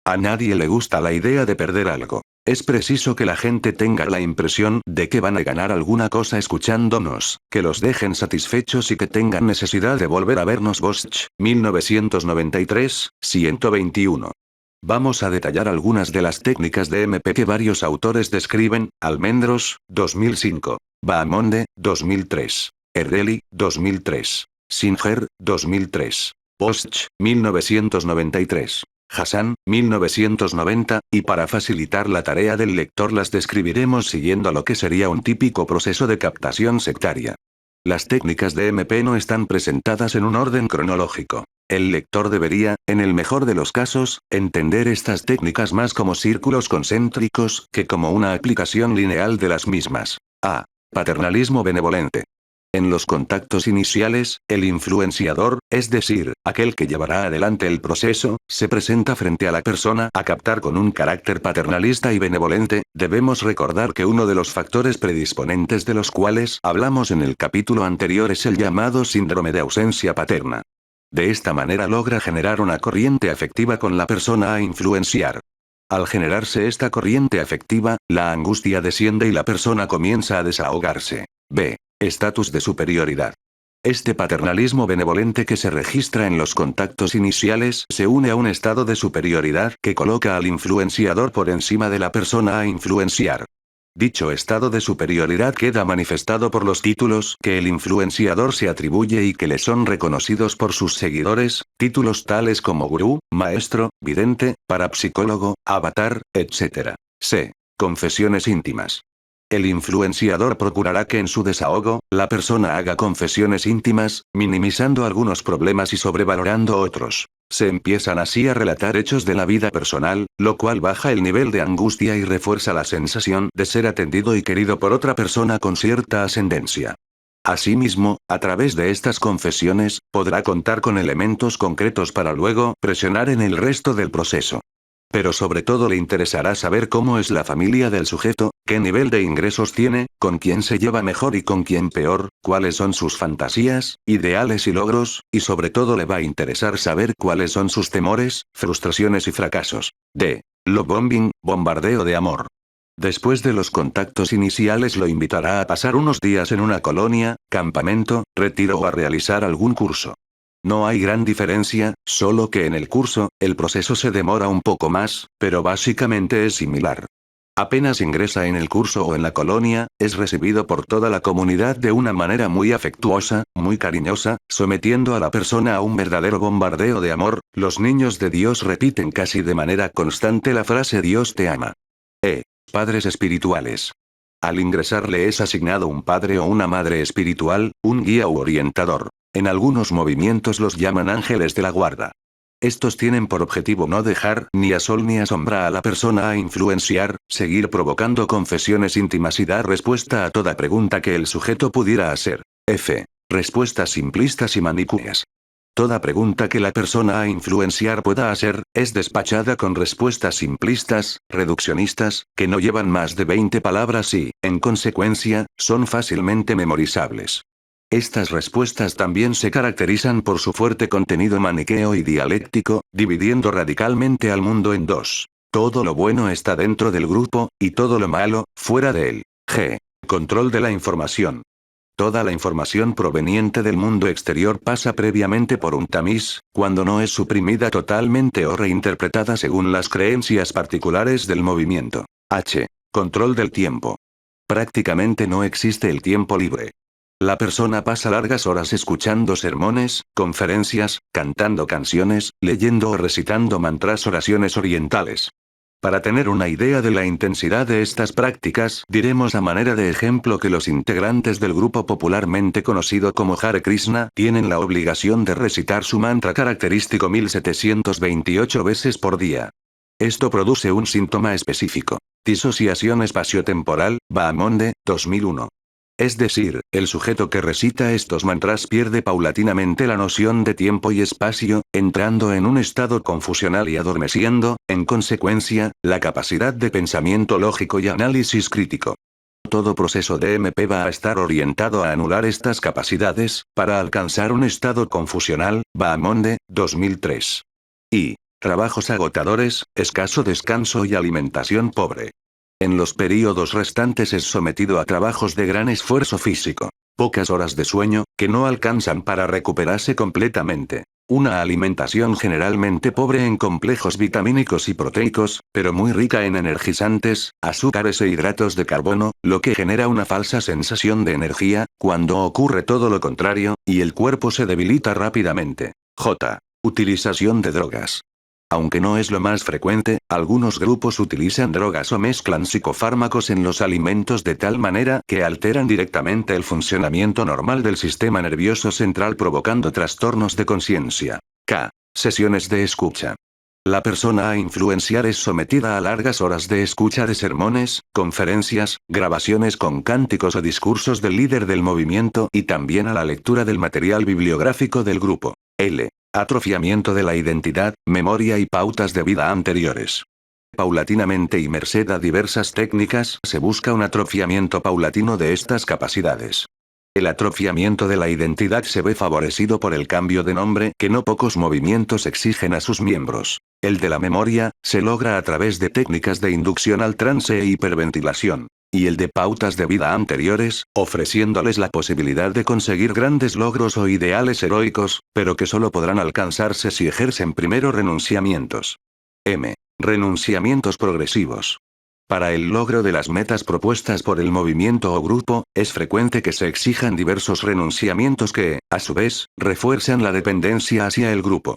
A nadie le gusta la idea de perder algo. Es preciso que la gente tenga la impresión de que van a ganar alguna cosa escuchándonos, que los dejen satisfechos y que tengan necesidad de volver a vernos. Bosch, 1993, 121. Vamos a detallar algunas de las técnicas de MP que varios autores describen: Almendros, 2005. Bahamonde, 2003. Erdely, 2003. Singer, 2003. Bosch, 1993. Hassan, 1990, y para facilitar la tarea del lector las describiremos siguiendo lo que sería un típico proceso de captación sectaria. Las técnicas de MP no están presentadas en un orden cronológico. El lector debería, en el mejor de los casos, entender estas técnicas más como círculos concéntricos que como una aplicación lineal de las mismas. A. Paternalismo benevolente. En los contactos iniciales, el influenciador, es decir, aquel que llevará adelante el proceso, se presenta frente a la persona a captar con un carácter paternalista y benevolente. Debemos recordar que uno de los factores predisponentes de los cuales hablamos en el capítulo anterior es el llamado síndrome de ausencia paterna. De esta manera logra generar una corriente afectiva con la persona a influenciar. Al generarse esta corriente afectiva, la angustia desciende y la persona comienza a desahogarse. B. Estatus de superioridad. Este paternalismo benevolente que se registra en los contactos iniciales se une a un estado de superioridad que coloca al influenciador por encima de la persona a influenciar. Dicho estado de superioridad queda manifestado por los títulos que el influenciador se atribuye y que le son reconocidos por sus seguidores, títulos tales como gurú, maestro, vidente, parapsicólogo, avatar, etc. C. Confesiones íntimas. El influenciador procurará que en su desahogo, la persona haga confesiones íntimas, minimizando algunos problemas y sobrevalorando otros. Se empiezan así a relatar hechos de la vida personal, lo cual baja el nivel de angustia y refuerza la sensación de ser atendido y querido por otra persona con cierta ascendencia. Asimismo, a través de estas confesiones, podrá contar con elementos concretos para luego presionar en el resto del proceso. Pero sobre todo le interesará saber cómo es la familia del sujeto, qué nivel de ingresos tiene, con quién se lleva mejor y con quién peor, cuáles son sus fantasías, ideales y logros, y sobre todo le va a interesar saber cuáles son sus temores, frustraciones y fracasos. D. Love bombing, bombardeo de amor. Después de los contactos iniciales lo invitará a pasar unos días en una colonia, campamento, retiro o a realizar algún curso. No hay gran diferencia, solo que en el curso, el proceso se demora un poco más, pero básicamente es similar. Apenas ingresa en el curso o en la colonia, es recibido por toda la comunidad de una manera muy afectuosa, muy cariñosa, sometiendo a la persona a un verdadero bombardeo de amor. Los niños de Dios repiten casi de manera constante la frase Dios te ama. Padres espirituales. Al ingresar le es asignado un padre o una madre espiritual, un guía u orientador. En algunos movimientos los llaman ángeles de la guarda. Estos tienen por objetivo no dejar ni a sol ni a sombra a la persona a influenciar, seguir provocando confesiones íntimas y dar respuesta a toda pregunta que el sujeto pudiera hacer. Respuestas simplistas y manicueas. Toda pregunta que la persona a influenciar pueda hacer, es despachada con respuestas simplistas, reduccionistas, que no llevan más de 20 palabras y, en consecuencia, son fácilmente memorizables. Estas respuestas también se caracterizan por su fuerte contenido maniqueo y dialéctico, dividiendo radicalmente al mundo en dos. Todo lo bueno está dentro del grupo, y todo lo malo, fuera de él. Control de la información. Toda la información proveniente del mundo exterior pasa previamente por un tamiz, cuando no es suprimida totalmente o reinterpretada según las creencias particulares del movimiento. Control del tiempo. Prácticamente no existe el tiempo libre. La persona pasa largas horas escuchando sermones, conferencias, cantando canciones, leyendo o recitando mantras, oraciones orientales. Para tener una idea de la intensidad de estas prácticas, diremos a manera de ejemplo que los integrantes del grupo popularmente conocido como Hare Krishna tienen la obligación de recitar su mantra característico 1728 veces por día. Esto produce un síntoma específico. Disociación espaciotemporal, Bahamonde, 2001. Es decir, el sujeto que recita estos mantras pierde paulatinamente la noción de tiempo y espacio, entrando en un estado confusional y adormeciendo, en consecuencia, la capacidad de pensamiento lógico y análisis crítico. Todo proceso de MP va a estar orientado a anular estas capacidades, para alcanzar un estado confusional, Bahamonde, 2003. Trabajos agotadores, escaso descanso y alimentación pobre. En los períodos restantes es sometido a trabajos de gran esfuerzo físico. Pocas horas de sueño, que no alcanzan para recuperarse completamente. Una alimentación generalmente pobre en complejos vitamínicos y proteicos, pero muy rica en energizantes, azúcares e hidratos de carbono, lo que genera una falsa sensación de energía, cuando ocurre todo lo contrario, y el cuerpo se debilita rápidamente. Utilización de drogas. Aunque no es lo más frecuente, algunos grupos utilizan drogas o mezclan psicofármacos en los alimentos de tal manera que alteran directamente el funcionamiento normal del sistema nervioso central provocando trastornos de conciencia. Sesiones de escucha. La persona a influenciar es sometida a largas horas de escucha de sermones, conferencias, grabaciones con cánticos o discursos del líder del movimiento y también a la lectura del material bibliográfico del grupo. Atrofiamiento de la identidad, memoria y pautas de vida anteriores. Paulatinamente y merced a diversas técnicas se busca un atrofiamiento paulatino de estas capacidades. El atrofiamiento de la identidad se ve favorecido por el cambio de nombre que no pocos movimientos exigen a sus miembros. El de la memoria, se logra a través de técnicas de inducción al trance e hiperventilación. Y el de pautas de vida anteriores, ofreciéndoles la posibilidad de conseguir grandes logros o ideales heroicos, pero que solo podrán alcanzarse si ejercen primero renunciamientos. Renunciamientos progresivos. Para el logro de las metas propuestas por el movimiento o grupo, es frecuente que se exijan diversos renunciamientos que, a su vez, refuerzan la dependencia hacia el grupo.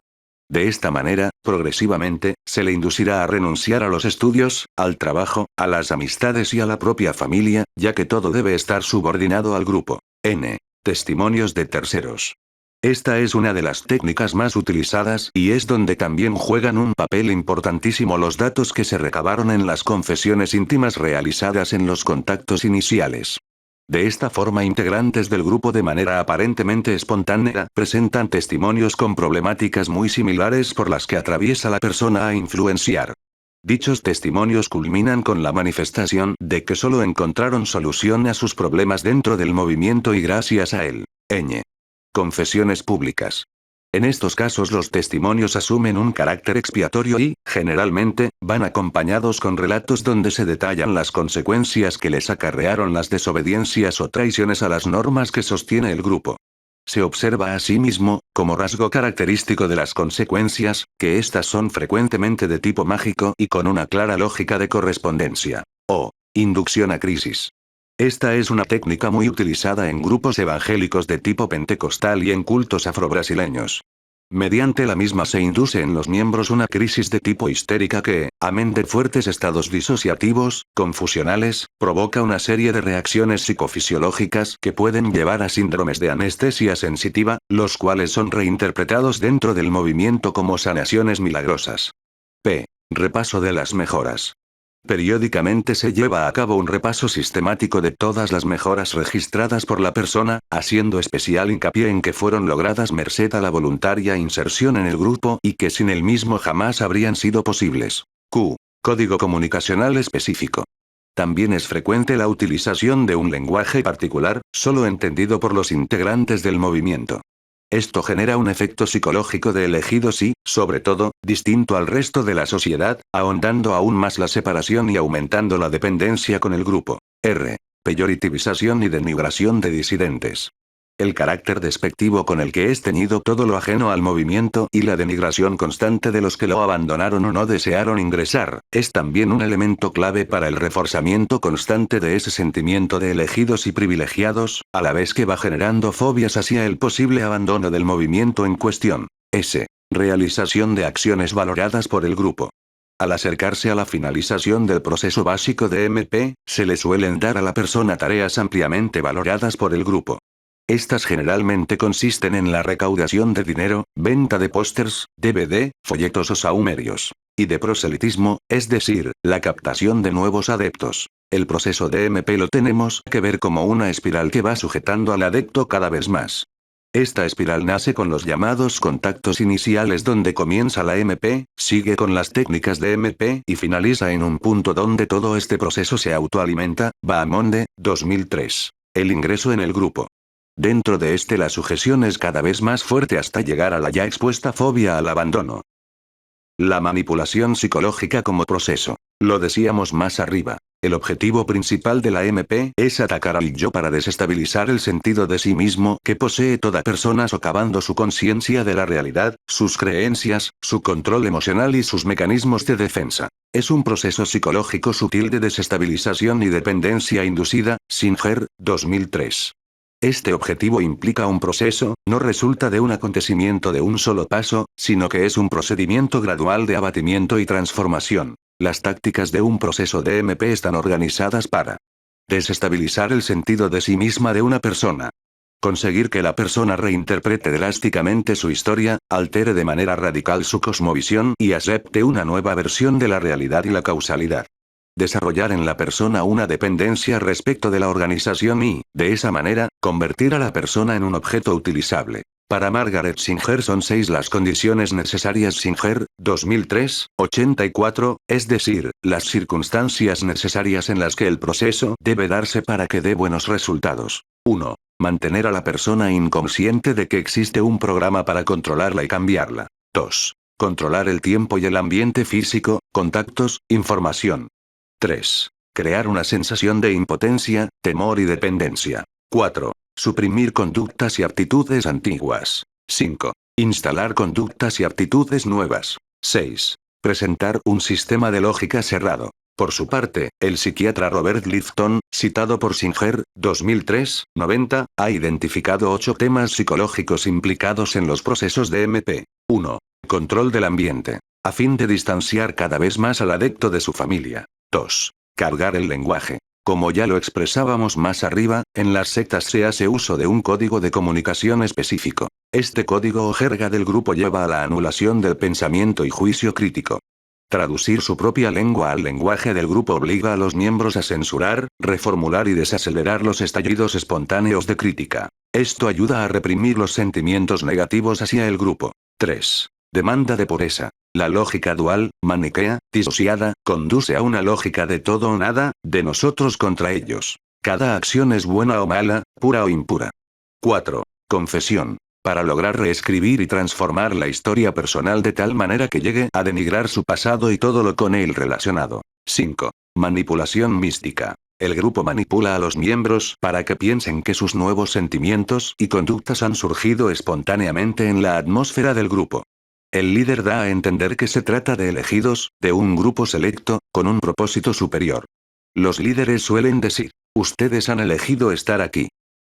De esta manera, progresivamente, se le inducirá a renunciar a los estudios, al trabajo, a las amistades y a la propia familia, ya que todo debe estar subordinado al grupo. Testimonios de terceros. Esta es una de las técnicas más utilizadas y es donde también juegan un papel importantísimo los datos que se recabaron en las confesiones íntimas realizadas en los contactos iniciales. De esta forma, integrantes del grupo de manera aparentemente espontánea presentan testimonios con problemáticas muy similares por las que atraviesa la persona a influenciar. Dichos testimonios culminan con la manifestación de que solo encontraron solución a sus problemas dentro del movimiento y gracias a él. Confesiones públicas. En estos casos los testimonios asumen un carácter expiatorio y, generalmente, van acompañados con relatos donde se detallan las consecuencias que les acarrearon las desobediencias o traiciones a las normas que sostiene el grupo. Se observa asimismo, como rasgo característico de las consecuencias, que éstas son frecuentemente de tipo mágico y con una clara lógica de correspondencia. O inducción a crisis. Esta es una técnica muy utilizada en grupos evangélicos de tipo pentecostal y en cultos afrobrasileños. Mediante la misma se induce en los miembros una crisis de tipo histérica que, amén de fuertes estados disociativos, confusionales, provoca una serie de reacciones psicofisiológicas que pueden llevar a síndromes de anestesia sensitiva, los cuales son reinterpretados dentro del movimiento como sanaciones milagrosas. Repaso de las mejoras. Periódicamente se lleva a cabo un repaso sistemático de todas las mejoras registradas por la persona, haciendo especial hincapié en que fueron logradas merced a la voluntaria inserción en el grupo y que sin el mismo jamás habrían sido posibles. Código comunicacional específico. También es frecuente la utilización de un lenguaje particular, solo entendido por los integrantes del movimiento. Esto genera un efecto psicológico de elegidos y, sobre todo, distinto al resto de la sociedad, ahondando aún más la separación y aumentando la dependencia con el grupo. Peyoritivización y denigración de disidentes. El carácter despectivo con el que es teñido todo lo ajeno al movimiento y la denigración constante de los que lo abandonaron o no desearon ingresar, es también un elemento clave para el reforzamiento constante de ese sentimiento de elegidos y privilegiados, a la vez que va generando fobias hacia el posible abandono del movimiento en cuestión. Realización de acciones valoradas por el grupo. Al acercarse a la finalización del proceso básico de MP, se le suelen dar a la persona tareas ampliamente valoradas por el grupo. Estas generalmente consisten en la recaudación de dinero, venta de pósters, DVD, folletos o sahumerios. Y de proselitismo, es decir, la captación de nuevos adeptos. El proceso de MP lo tenemos que ver como una espiral que va sujetando al adepto cada vez más. Esta espiral nace con los llamados contactos iniciales donde comienza la MP, sigue con las técnicas de MP y finaliza en un punto donde todo este proceso se autoalimenta. Bahamonde, 2003. El ingreso en el grupo. Dentro de la sujeción es cada vez más fuerte hasta llegar a la ya expuesta fobia al abandono. La manipulación psicológica como proceso. Lo decíamos más arriba. El objetivo principal de la MP es atacar al yo para desestabilizar el sentido de sí mismo que posee toda persona socavando su conciencia de la realidad, sus creencias, su control emocional y sus mecanismos de defensa. Es un proceso psicológico sutil de desestabilización y dependencia inducida. Singer, 2003. Este objetivo implica un proceso, no resulta de un acontecimiento de un solo paso, sino que es un procedimiento gradual de abatimiento y transformación. Las tácticas de un proceso de MP están organizadas para desestabilizar el sentido de sí misma de una persona. Conseguir que la persona reinterprete drásticamente su historia, altere de manera radical su cosmovisión y acepte una nueva versión de la realidad y la causalidad. Desarrollar en la persona una dependencia respecto de la organización y, de esa manera, convertir a la persona en un objeto utilizable. Para Margaret Singer son 6 las condiciones necesarias. Singer, 2003, 84, es decir, las circunstancias necesarias en las que el proceso debe darse para que dé buenos resultados. 1. Mantener a la persona inconsciente de que existe un programa para controlarla y cambiarla. 2. Controlar el tiempo y el ambiente físico, contactos, información. 3. Crear una sensación de impotencia, temor y dependencia. 4. Suprimir conductas y actitudes antiguas. 5. Instalar conductas y actitudes nuevas. 6. Presentar un sistema de lógica cerrado. Por su parte, el psiquiatra Robert Lifton, citado por Singer, 2003, 90, ha identificado 8 temas psicológicos implicados en los procesos de MP. 1. Control del ambiente. A fin de distanciar cada vez más al adepto de su familia. 2. Cargar el lenguaje. Como ya lo expresábamos más arriba, en las sectas se hace uso de un código de comunicación específico. Este código o jerga del grupo lleva a la anulación del pensamiento y juicio crítico. Traducir su propia lengua al lenguaje del grupo obliga a los miembros a censurar, reformular y desacelerar los estallidos espontáneos de crítica. Esto ayuda a reprimir los sentimientos negativos hacia el grupo. 3. Demanda de pureza. La lógica dual, maniquea, disociada, conduce a una lógica de todo o nada, de nosotros contra ellos. Cada acción es buena o mala, pura o impura. 4. Confesión. Para lograr reescribir y transformar la historia personal de tal manera que llegue a denigrar su pasado y todo lo con él relacionado. 5. Manipulación mística. El grupo manipula a los miembros para que piensen que sus nuevos sentimientos y conductas han surgido espontáneamente en la atmósfera del grupo. El líder da a entender que se trata de elegidos, de un grupo selecto, con un propósito superior. Los líderes suelen decir, ustedes han elegido estar aquí.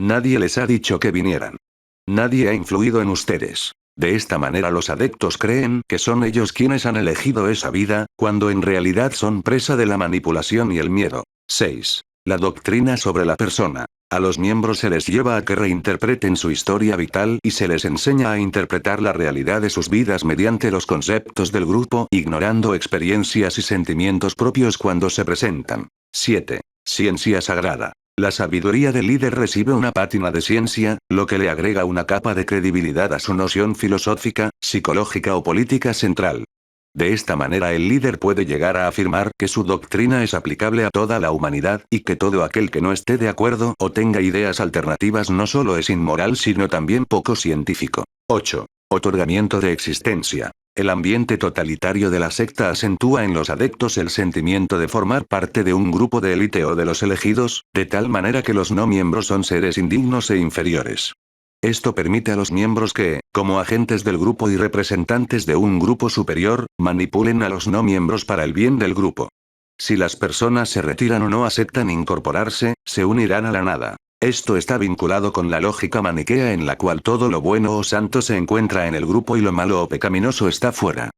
Nadie les ha dicho que vinieran. Nadie ha influido en ustedes. De esta manera los adeptos creen que son ellos quienes han elegido esa vida, cuando en realidad son presa de la manipulación y el miedo. 6. La doctrina sobre la persona. A los miembros se les lleva a que reinterpreten su historia vital y se les enseña a interpretar la realidad de sus vidas mediante los conceptos del grupo, ignorando experiencias y sentimientos propios cuando se presentan. 7. Ciencia sagrada. La sabiduría del líder recibe una pátina de ciencia, lo que le agrega una capa de credibilidad a su noción filosófica, psicológica o política central. De esta manera el líder puede llegar a afirmar que su doctrina es aplicable a toda la humanidad y que todo aquel que no esté de acuerdo o tenga ideas alternativas no solo es inmoral sino también poco científico. 8. Otorgamiento de existencia. El ambiente totalitario de la secta acentúa en los adeptos el sentimiento de formar parte de un grupo de élite o de los elegidos, de tal manera que los no miembros son seres indignos e inferiores. Esto permite a los miembros que, como agentes del grupo y representantes de un grupo superior, manipulen a los no miembros para el bien del grupo. Si las personas se retiran o no aceptan incorporarse, se unirán a la nada. Esto está vinculado con la lógica maniquea en la cual todo lo bueno o santo se encuentra en el grupo y lo malo o pecaminoso está fuera.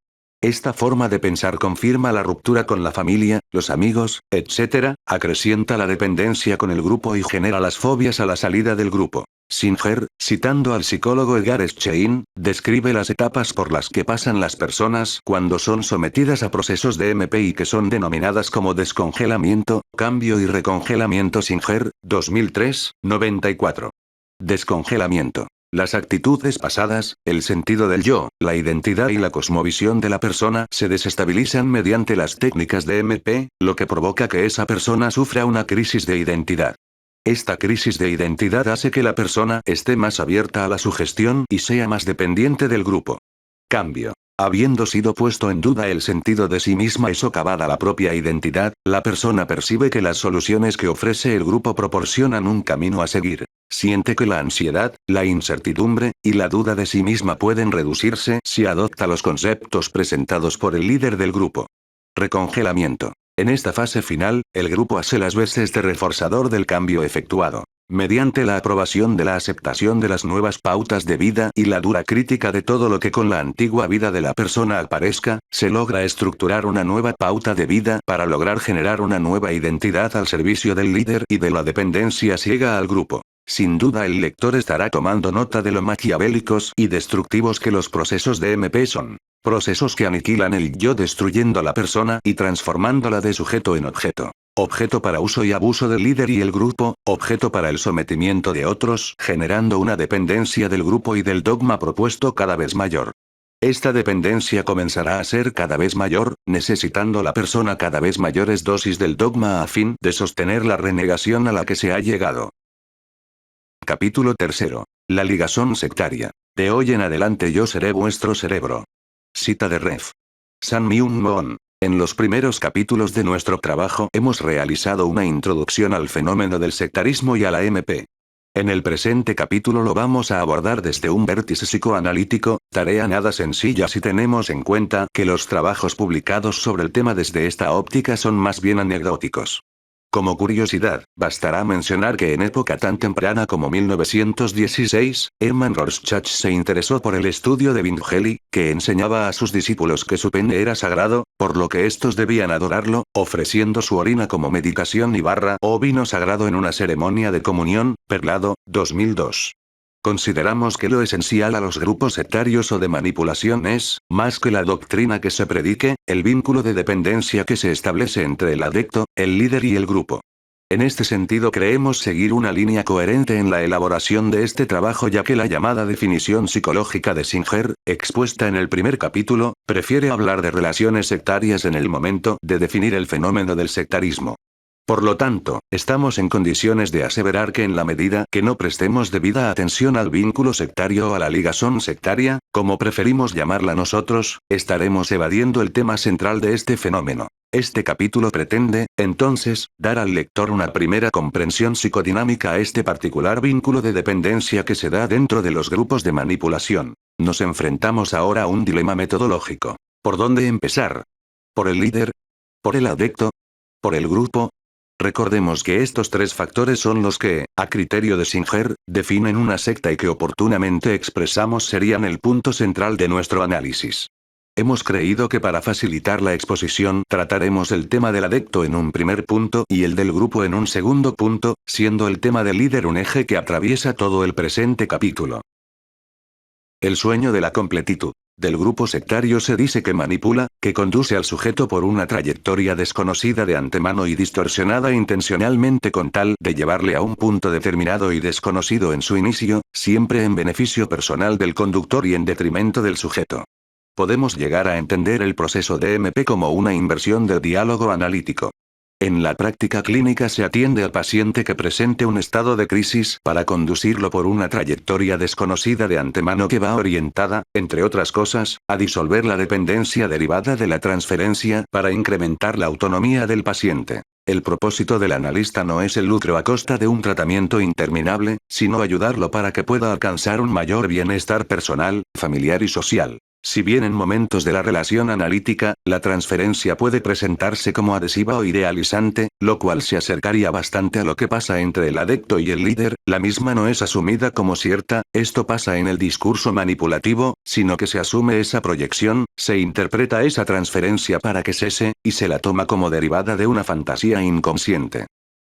Esta forma de pensar confirma la ruptura con la familia, los amigos, etc., acrecienta la dependencia con el grupo y genera las fobias a la salida del grupo. Singer, citando al psicólogo Edgar Schein, describe las etapas por las que pasan las personas cuando son sometidas a procesos de MPI que son denominadas como descongelamiento, cambio y recongelamiento. Singer, 2003, 94. Descongelamiento. Las actitudes pasadas, el sentido del yo, la identidad y la cosmovisión de la persona se desestabilizan mediante las técnicas de MP, lo que provoca que esa persona sufra una crisis de identidad. Esta crisis de identidad hace que la persona esté más abierta a la sugestión y sea más dependiente del grupo. Cambio. Habiendo sido puesto en duda el sentido de sí misma y socavada la propia identidad, la persona percibe que las soluciones que ofrece el grupo proporcionan un camino a seguir. Siente que la ansiedad, la incertidumbre, y la duda de sí misma pueden reducirse si adopta los conceptos presentados por el líder del grupo. Recongelamiento. En esta fase final, el grupo hace las veces de reforzador del cambio efectuado. Mediante la aprobación de la aceptación de las nuevas pautas de vida y la dura crítica de todo lo que con la antigua vida de la persona aparezca, se logra estructurar una nueva pauta de vida para lograr generar una nueva identidad al servicio del líder y de la dependencia ciega al grupo. Sin duda el lector estará tomando nota de lo maquiavélicos y destructivos que los procesos de MP son. Procesos que aniquilan el yo destruyendo a la persona y transformándola de sujeto en objeto. Objeto para uso y abuso del líder y el grupo, objeto para el sometimiento de otros, generando una dependencia del grupo y del dogma propuesto cada vez mayor. Esta dependencia comenzará a ser cada vez mayor, necesitando la persona cada vez mayores dosis del dogma a fin de sostener la renegación a la que se ha llegado. Capítulo 3. La ligazón sectaria. De hoy en adelante yo seré vuestro cerebro. Cita de Rev. San Myung-moon. En los primeros capítulos de nuestro trabajo hemos realizado una introducción al fenómeno del sectarismo y a la MP. En el presente capítulo lo vamos a abordar desde un vértice psicoanalítico, tarea nada sencilla si tenemos en cuenta que los trabajos publicados sobre el tema desde esta óptica son más bien anecdóticos. Como curiosidad, bastará mencionar que en época tan temprana como 1916, Hermann Rorschach se interesó por el estudio de Bindgeli, que enseñaba a sus discípulos que su pene era sagrado, por lo que estos debían adorarlo, ofreciendo su orina como medicación y barra o vino sagrado en una ceremonia de comunión. Perlado, 2002. Consideramos que lo esencial a los grupos sectarios o de manipulación es, más que la doctrina que se predique, el vínculo de dependencia que se establece entre el adepto, el líder y el grupo. En este sentido creemos seguir una línea coherente en la elaboración de este trabajo, ya que la llamada definición psicológica de Singer, expuesta en el primer capítulo, prefiere hablar de relaciones sectarias en el momento de definir el fenómeno del sectarismo. Por lo tanto, estamos en condiciones de aseverar que en la medida que no prestemos debida atención al vínculo sectario o a la ligazón sectaria, como preferimos llamarla nosotros, estaremos evadiendo el tema central de este fenómeno. Este capítulo pretende, entonces, dar al lector una primera comprensión psicodinámica a este particular vínculo de dependencia que se da dentro de los grupos de manipulación. Nos enfrentamos ahora a un dilema metodológico. ¿Por dónde empezar? ¿Por el líder? ¿Por el adepto? ¿Por el grupo? Recordemos que estos tres factores son los que, a criterio de Singer, definen una secta y que oportunamente expresamos serían el punto central de nuestro análisis. Hemos creído que para facilitar la exposición trataremos el tema del adepto en un primer punto y el del grupo en un segundo punto, siendo el tema del líder un eje que atraviesa todo el presente capítulo. El sueño de la completitud. Del grupo sectario se dice que manipula, que conduce al sujeto por una trayectoria desconocida de antemano y distorsionada intencionalmente con tal de llevarle a un punto determinado y desconocido en su inicio, siempre en beneficio personal del conductor y en detrimento del sujeto. Podemos llegar a entender el proceso de DMP como una inversión del diálogo analítico. En la práctica clínica se atiende al paciente que presente un estado de crisis para conducirlo por una trayectoria desconocida de antemano que va orientada, entre otras cosas, a disolver la dependencia derivada de la transferencia para incrementar la autonomía del paciente. El propósito del analista no es el lucro a costa de un tratamiento interminable, sino ayudarlo para que pueda alcanzar un mayor bienestar personal, familiar y social. Si bien en momentos de la relación analítica, la transferencia puede presentarse como adhesiva o idealizante, lo cual se acercaría bastante a lo que pasa entre el adepto y el líder, la misma no es asumida como cierta, esto pasa en el discurso manipulativo, sino que se asume esa proyección, se interpreta esa transferencia para que cese, y se la toma como derivada de una fantasía inconsciente.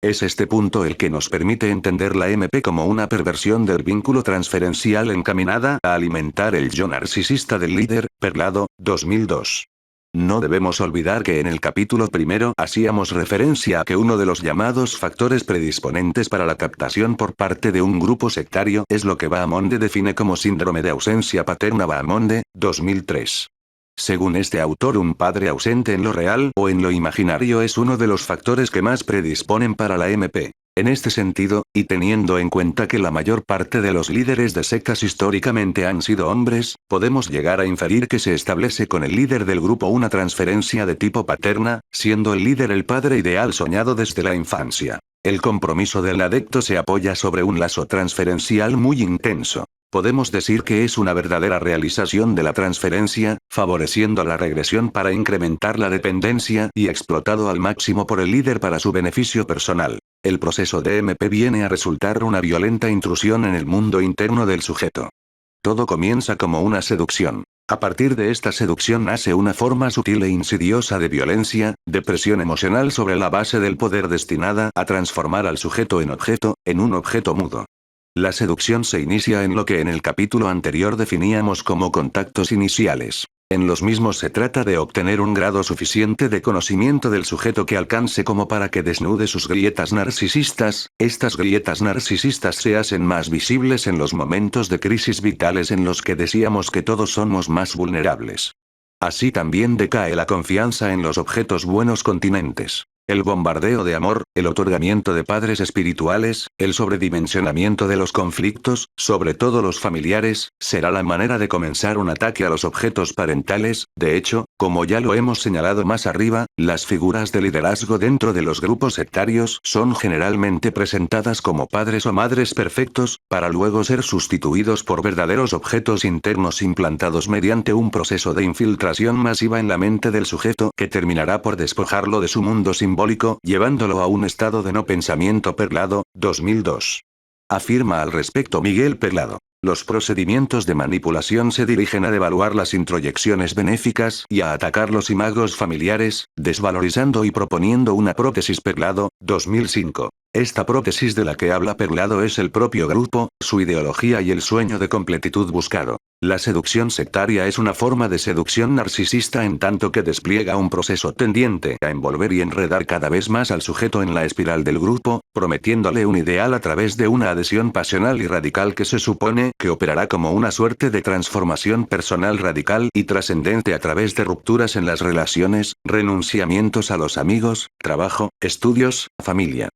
Es este punto el que nos permite entender la MP como una perversión del vínculo transferencial encaminada a alimentar el yo narcisista del líder, Perlado, 2002. No debemos olvidar que en el capítulo primero hacíamos referencia a que uno de los llamados factores predisponentes para la captación por parte de un grupo sectario es lo que Bahamonde define como síndrome de ausencia paterna. Bahamonde, 2003. Según este autor, un padre ausente en lo real o en lo imaginario es uno de los factores que más predisponen para la MP. En este sentido, y teniendo en cuenta que la mayor parte de los líderes de sectas históricamente han sido hombres, podemos llegar a inferir que se establece con el líder del grupo una transferencia de tipo paterna, siendo el líder el padre ideal soñado desde la infancia. El compromiso del adepto se apoya sobre un lazo transferencial muy intenso. Podemos decir que es una verdadera realización de la transferencia, favoreciendo la regresión para incrementar la dependencia y explotado al máximo por el líder para su beneficio personal. El proceso de MP viene a resultar una violenta intrusión en el mundo interno del sujeto. Todo comienza como una seducción. A partir de esta seducción nace una forma sutil e insidiosa de violencia, de presión emocional sobre la base del poder destinada a transformar al sujeto en un objeto mudo. La seducción se inicia en lo que en el capítulo anterior definíamos como contactos iniciales. En los mismos se trata de obtener un grado suficiente de conocimiento del sujeto que alcance como para que desnude sus grietas narcisistas. Estas grietas narcisistas se hacen más visibles en los momentos de crisis vitales en los que decíamos que todos somos más vulnerables. Así también decae la confianza en los objetos buenos continentes. El bombardeo de amor, el otorgamiento de padres espirituales, el sobredimensionamiento de los conflictos, sobre todo los familiares, será la manera de comenzar un ataque a los objetos parentales. De hecho, como ya lo hemos señalado más arriba, las figuras de liderazgo dentro de los grupos sectarios son generalmente presentadas como padres o madres perfectos, para luego ser sustituidos por verdaderos objetos internos implantados mediante un proceso de infiltración masiva en la mente del sujeto que terminará por despojarlo de su mundo simbólico, llevándolo a un estado de no pensamiento. Perlado, 2002. Afirma al respecto Miguel Perlado. Los procedimientos de manipulación se dirigen a devaluar las introyecciones benéficas y a atacar los imagos familiares, desvalorizando y proponiendo una prótesis. Perlado, 2005. Esta prótesis de la que habla Perlado es el propio grupo, su ideología y el sueño de completitud buscado. La seducción sectaria es una forma de seducción narcisista en tanto que despliega un proceso tendiente a envolver y enredar cada vez más al sujeto en la espiral del grupo, prometiéndole un ideal a través de una adhesión pasional y radical que se supone que operará como una suerte de transformación personal radical y trascendente a través de rupturas en las relaciones, renunciamientos a los amigos, trabajo, estudios, familia.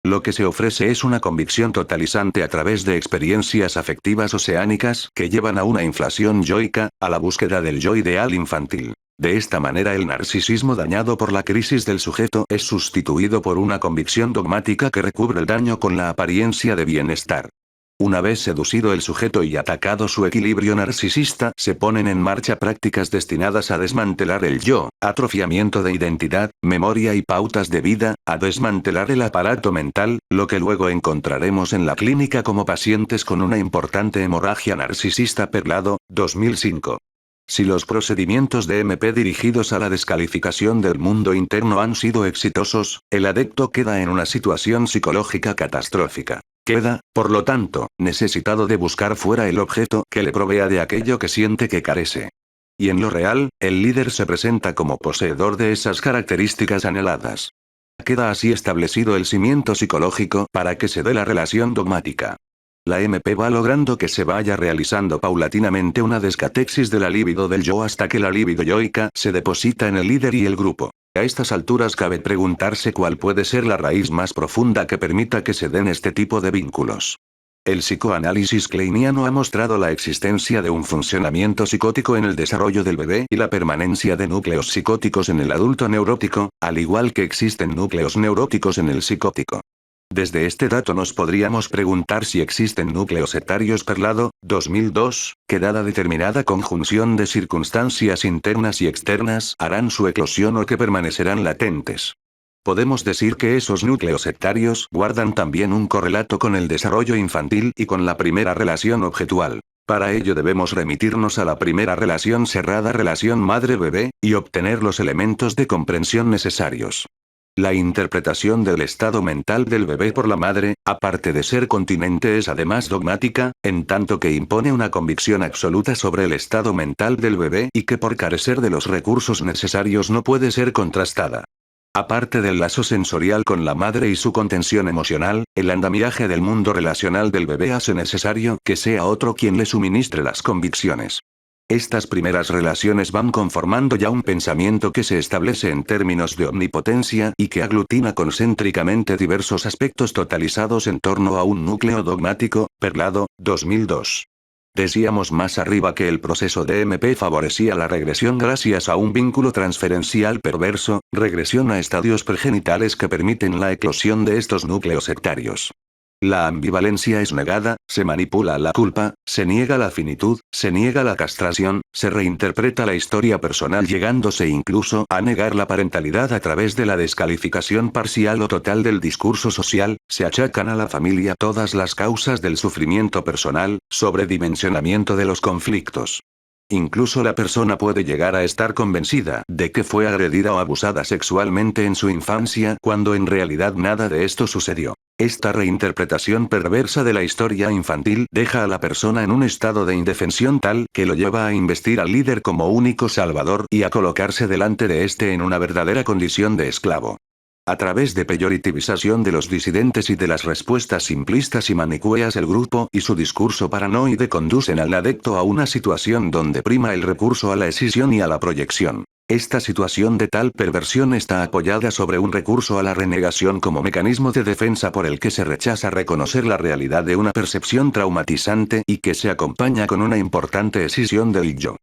Lo que se ofrece es una convicción totalizante a través de experiencias afectivas oceánicas que llevan a una inflación yoica, a la búsqueda del yo ideal infantil. De esta manera el narcisismo dañado por la crisis del sujeto es sustituido por una convicción dogmática que recubre el daño con la apariencia de bienestar. Una vez seducido el sujeto y atacado su equilibrio narcisista, se ponen en marcha prácticas destinadas a desmantelar el yo, atrofiamiento de identidad, memoria y pautas de vida, a desmantelar el aparato mental, lo que luego encontraremos en la clínica como pacientes con una importante hemorragia narcisista. Perlado, 2005. Si los procedimientos de MP dirigidos a la descalificación del mundo interno han sido exitosos, el adepto queda en una situación psicológica catastrófica. Queda, por lo tanto, necesitado de buscar fuera el objeto que le provea de aquello que siente que carece. Y en lo real, el líder se presenta como poseedor de esas características anheladas. Queda así establecido el cimiento psicológico para que se dé la relación dogmática. La MP va logrando que se vaya realizando paulatinamente una descatexis de la libido del yo hasta que la libido yoica se deposita en el líder y el grupo. A estas alturas cabe preguntarse cuál puede ser la raíz más profunda que permita que se den este tipo de vínculos. El psicoanálisis kleiniano ha mostrado la existencia de un funcionamiento psicótico en el desarrollo del bebé y la permanencia de núcleos psicóticos en el adulto neurótico, al igual que existen núcleos neuróticos en el psicótico. Desde este dato nos podríamos preguntar si existen núcleos sectarios. Perlado, 2002, que dada determinada conjunción de circunstancias internas y externas harán su eclosión o que permanecerán latentes. Podemos decir que esos núcleos sectarios guardan también un correlato con el desarrollo infantil y con la primera relación objetual. Para ello debemos remitirnos a la primera relación cerrada, relación madre-bebé, y obtener los elementos de comprensión necesarios. La interpretación del estado mental del bebé por la madre, aparte de ser continente, es además dogmática, en tanto que impone una convicción absoluta sobre el estado mental del bebé y que por carecer de los recursos necesarios no puede ser contrastada. Aparte del lazo sensorial con la madre y su contención emocional, el andamiaje del mundo relacional del bebé hace necesario que sea otro quien le suministre las convicciones. Estas primeras relaciones van conformando ya un pensamiento que se establece en términos de omnipotencia y que aglutina concéntricamente diversos aspectos totalizados en torno a un núcleo dogmático. Perlado, 2002. Decíamos más arriba que el proceso de MP favorecía la regresión gracias a un vínculo transferencial perverso, regresión a estadios pregenitales que permiten la eclosión de estos núcleos sectarios. La ambivalencia es negada, se manipula la culpa, se niega la finitud, se niega la castración, se reinterpreta la historia personal llegándose incluso a negar la parentalidad a través de la descalificación parcial o total del discurso social, se achacan a la familia todas las causas del sufrimiento personal, sobredimensionamiento de los conflictos. Incluso la persona puede llegar a estar convencida de que fue agredida o abusada sexualmente en su infancia cuando en realidad nada de esto sucedió. Esta reinterpretación perversa de la historia infantil deja a la persona en un estado de indefensión tal que lo lleva a investir al líder como único salvador y a colocarse delante de éste en una verdadera condición de esclavo. A través de peyoritivización de los disidentes y de las respuestas simplistas y manicueas, el grupo y su discurso paranoide conducen al adepto a una situación donde prima el recurso a la escisión y a la proyección. Esta situación de tal perversión está apoyada sobre un recurso a la renegación como mecanismo de defensa por el que se rechaza reconocer la realidad de una percepción traumatizante y que se acompaña con una importante escisión del yo.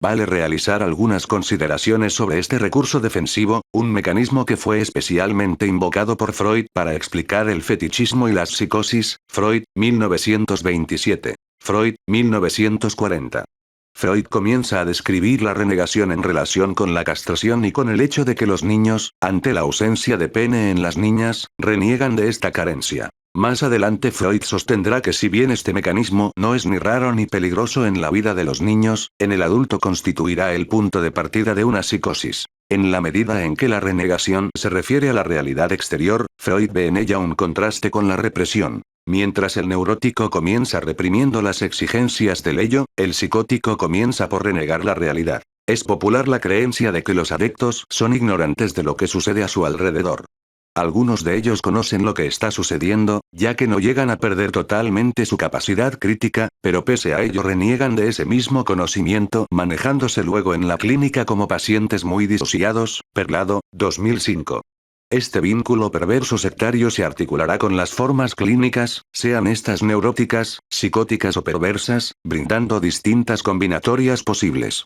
Vale realizar algunas consideraciones sobre este recurso defensivo, un mecanismo que fue especialmente invocado por Freud para explicar el fetichismo y las psicosis. Freud, 1927. Freud, 1940. Freud comienza a describir la renegación en relación con la castración y con el hecho de que los niños, ante la ausencia de pene en las niñas, reniegan de esta carencia. Más adelante Freud sostendrá que si bien este mecanismo no es ni raro ni peligroso en la vida de los niños, en el adulto constituirá el punto de partida de una psicosis. En la medida en que la renegación se refiere a la realidad exterior, Freud ve en ella un contraste con la represión. Mientras el neurótico comienza reprimiendo las exigencias del ello, el psicótico comienza por renegar la realidad. Es popular la creencia de que los adictos son ignorantes de lo que sucede a su alrededor. Algunos de ellos conocen lo que está sucediendo, ya que no llegan a perder totalmente su capacidad crítica, pero pese a ello reniegan de ese mismo conocimiento, manejándose luego en la clínica como pacientes muy disociados. Perlado, 2005. Este vínculo perverso sectario se articulará con las formas clínicas, sean estas neuróticas, psicóticas o perversas, brindando distintas combinatorias posibles.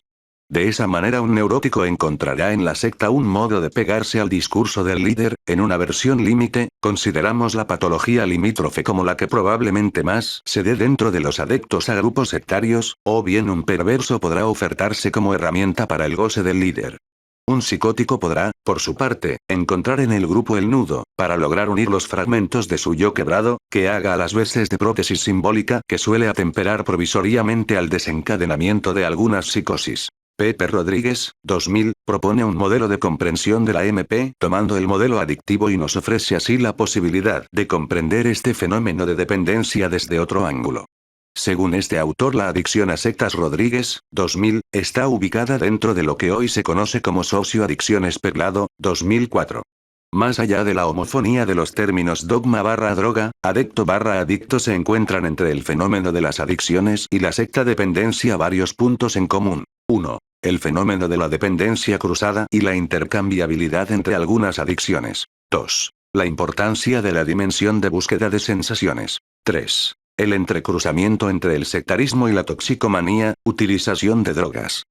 De esa manera un neurótico encontrará en la secta un modo de pegarse al discurso del líder. En una versión límite, consideramos la patología limítrofe como la que probablemente más se dé dentro de los adeptos a grupos sectarios, o bien un perverso podrá ofertarse como herramienta para el goce del líder. Un psicótico podrá, por su parte, encontrar en el grupo el nudo, para lograr unir los fragmentos de su yo quebrado, que haga a las veces de prótesis simbólica que suele atemperar provisoriamente al desencadenamiento de algunas psicosis. Pepe Rodríguez, 2000, propone un modelo de comprensión de la MP, tomando el modelo adictivo y nos ofrece así la posibilidad de comprender este fenómeno de dependencia desde otro ángulo. Según este autor, la adicción a sectas Rodríguez, 2000, está ubicada dentro de lo que hoy se conoce como socioadicciones. Perlado, 2004. Más allá de la homofonía de los términos dogma/droga, adecto/adicto, se encuentran entre el fenómeno de las adicciones y la secta dependencia varios puntos en común. 1. El fenómeno de la dependencia cruzada y la intercambiabilidad entre algunas adicciones. 2. La importancia de la dimensión de búsqueda de sensaciones. 3. El entrecruzamiento entre el sectarismo y la toxicomanía, utilización de drogas.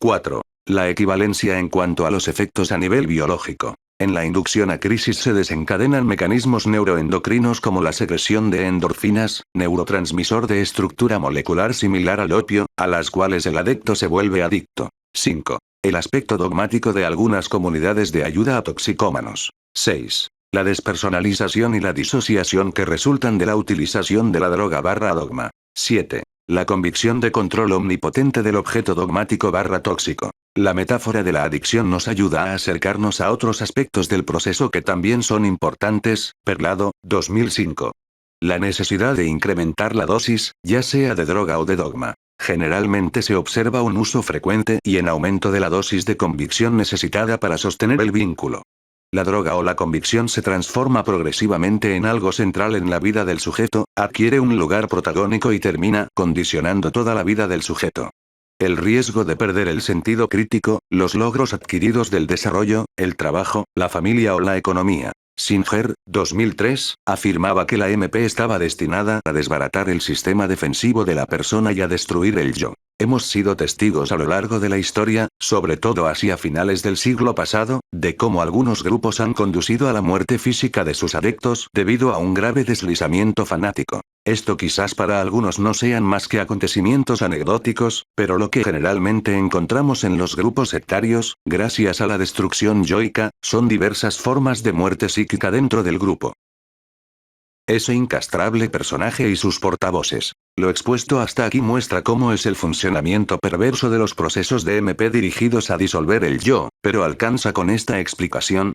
4. La equivalencia en cuanto a los efectos a nivel biológico. En la inducción a crisis se desencadenan mecanismos neuroendocrinos como la secreción de endorfinas, neurotransmisor de estructura molecular similar al opio, a las cuales el adicto se vuelve adicto. 5. El aspecto dogmático de algunas comunidades de ayuda a toxicómanos. 6. La despersonalización y la disociación que resultan de la utilización de la droga/dogma. 7. La convicción de control omnipotente del objeto dogmático/tóxico. La metáfora de la adicción nos ayuda a acercarnos a otros aspectos del proceso que también son importantes. Perlado, 2005. La necesidad de incrementar la dosis, ya sea de droga o de dogma. Generalmente se observa un uso frecuente y en aumento de la dosis de convicción necesitada para sostener el vínculo. La droga o la convicción se transforma progresivamente en algo central en la vida del sujeto, adquiere un lugar protagónico y termina condicionando toda la vida del sujeto. El riesgo de perder el sentido crítico, los logros adquiridos del desarrollo, el trabajo, la familia o la economía. Singer, 2003, afirmaba que la MP estaba destinada a desbaratar el sistema defensivo de la persona y a destruir el yo. Hemos sido testigos a lo largo de la historia, sobre todo hacia finales del siglo pasado, de cómo algunos grupos han conducido a la muerte física de sus adeptos debido a un grave deslizamiento fanático. Esto quizás para algunos no sean más que acontecimientos anecdóticos, pero lo que generalmente encontramos en los grupos sectarios, gracias a la destrucción yoica, son diversas formas de muerte psíquica dentro del grupo. Ese incastrable personaje y sus portavoces. Lo expuesto hasta aquí muestra cómo es el funcionamiento perverso de los procesos de MP dirigidos a disolver el yo, pero ¿alcanza con esta explicación?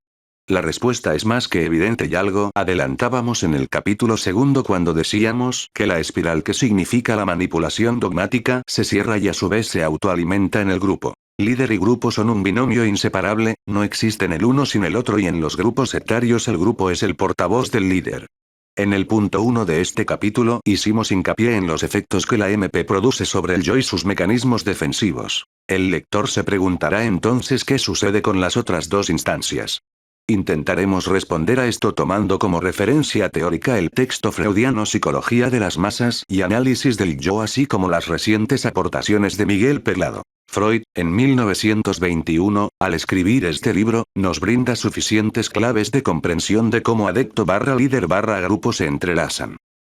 La respuesta es más que evidente y algo adelantábamos en el capítulo segundo cuando decíamos que la espiral que significa la manipulación dogmática se cierra y a su vez se autoalimenta en el grupo. Líder y grupo son un binomio inseparable, no existen el uno sin el otro y en los grupos sectarios el grupo es el portavoz del líder. En el punto 1 de este capítulo hicimos hincapié en los efectos que la MP produce sobre el yo y sus mecanismos defensivos. El lector se preguntará entonces qué sucede con las otras dos instancias. Intentaremos responder a esto tomando como referencia teórica el texto freudiano Psicología de las masas y análisis del yo, así como las recientes aportaciones de Miguel Perlado. Freud, en 1921, al escribir este libro, nos brinda suficientes claves de comprensión de cómo adecto/líder/grupo se entrelazan.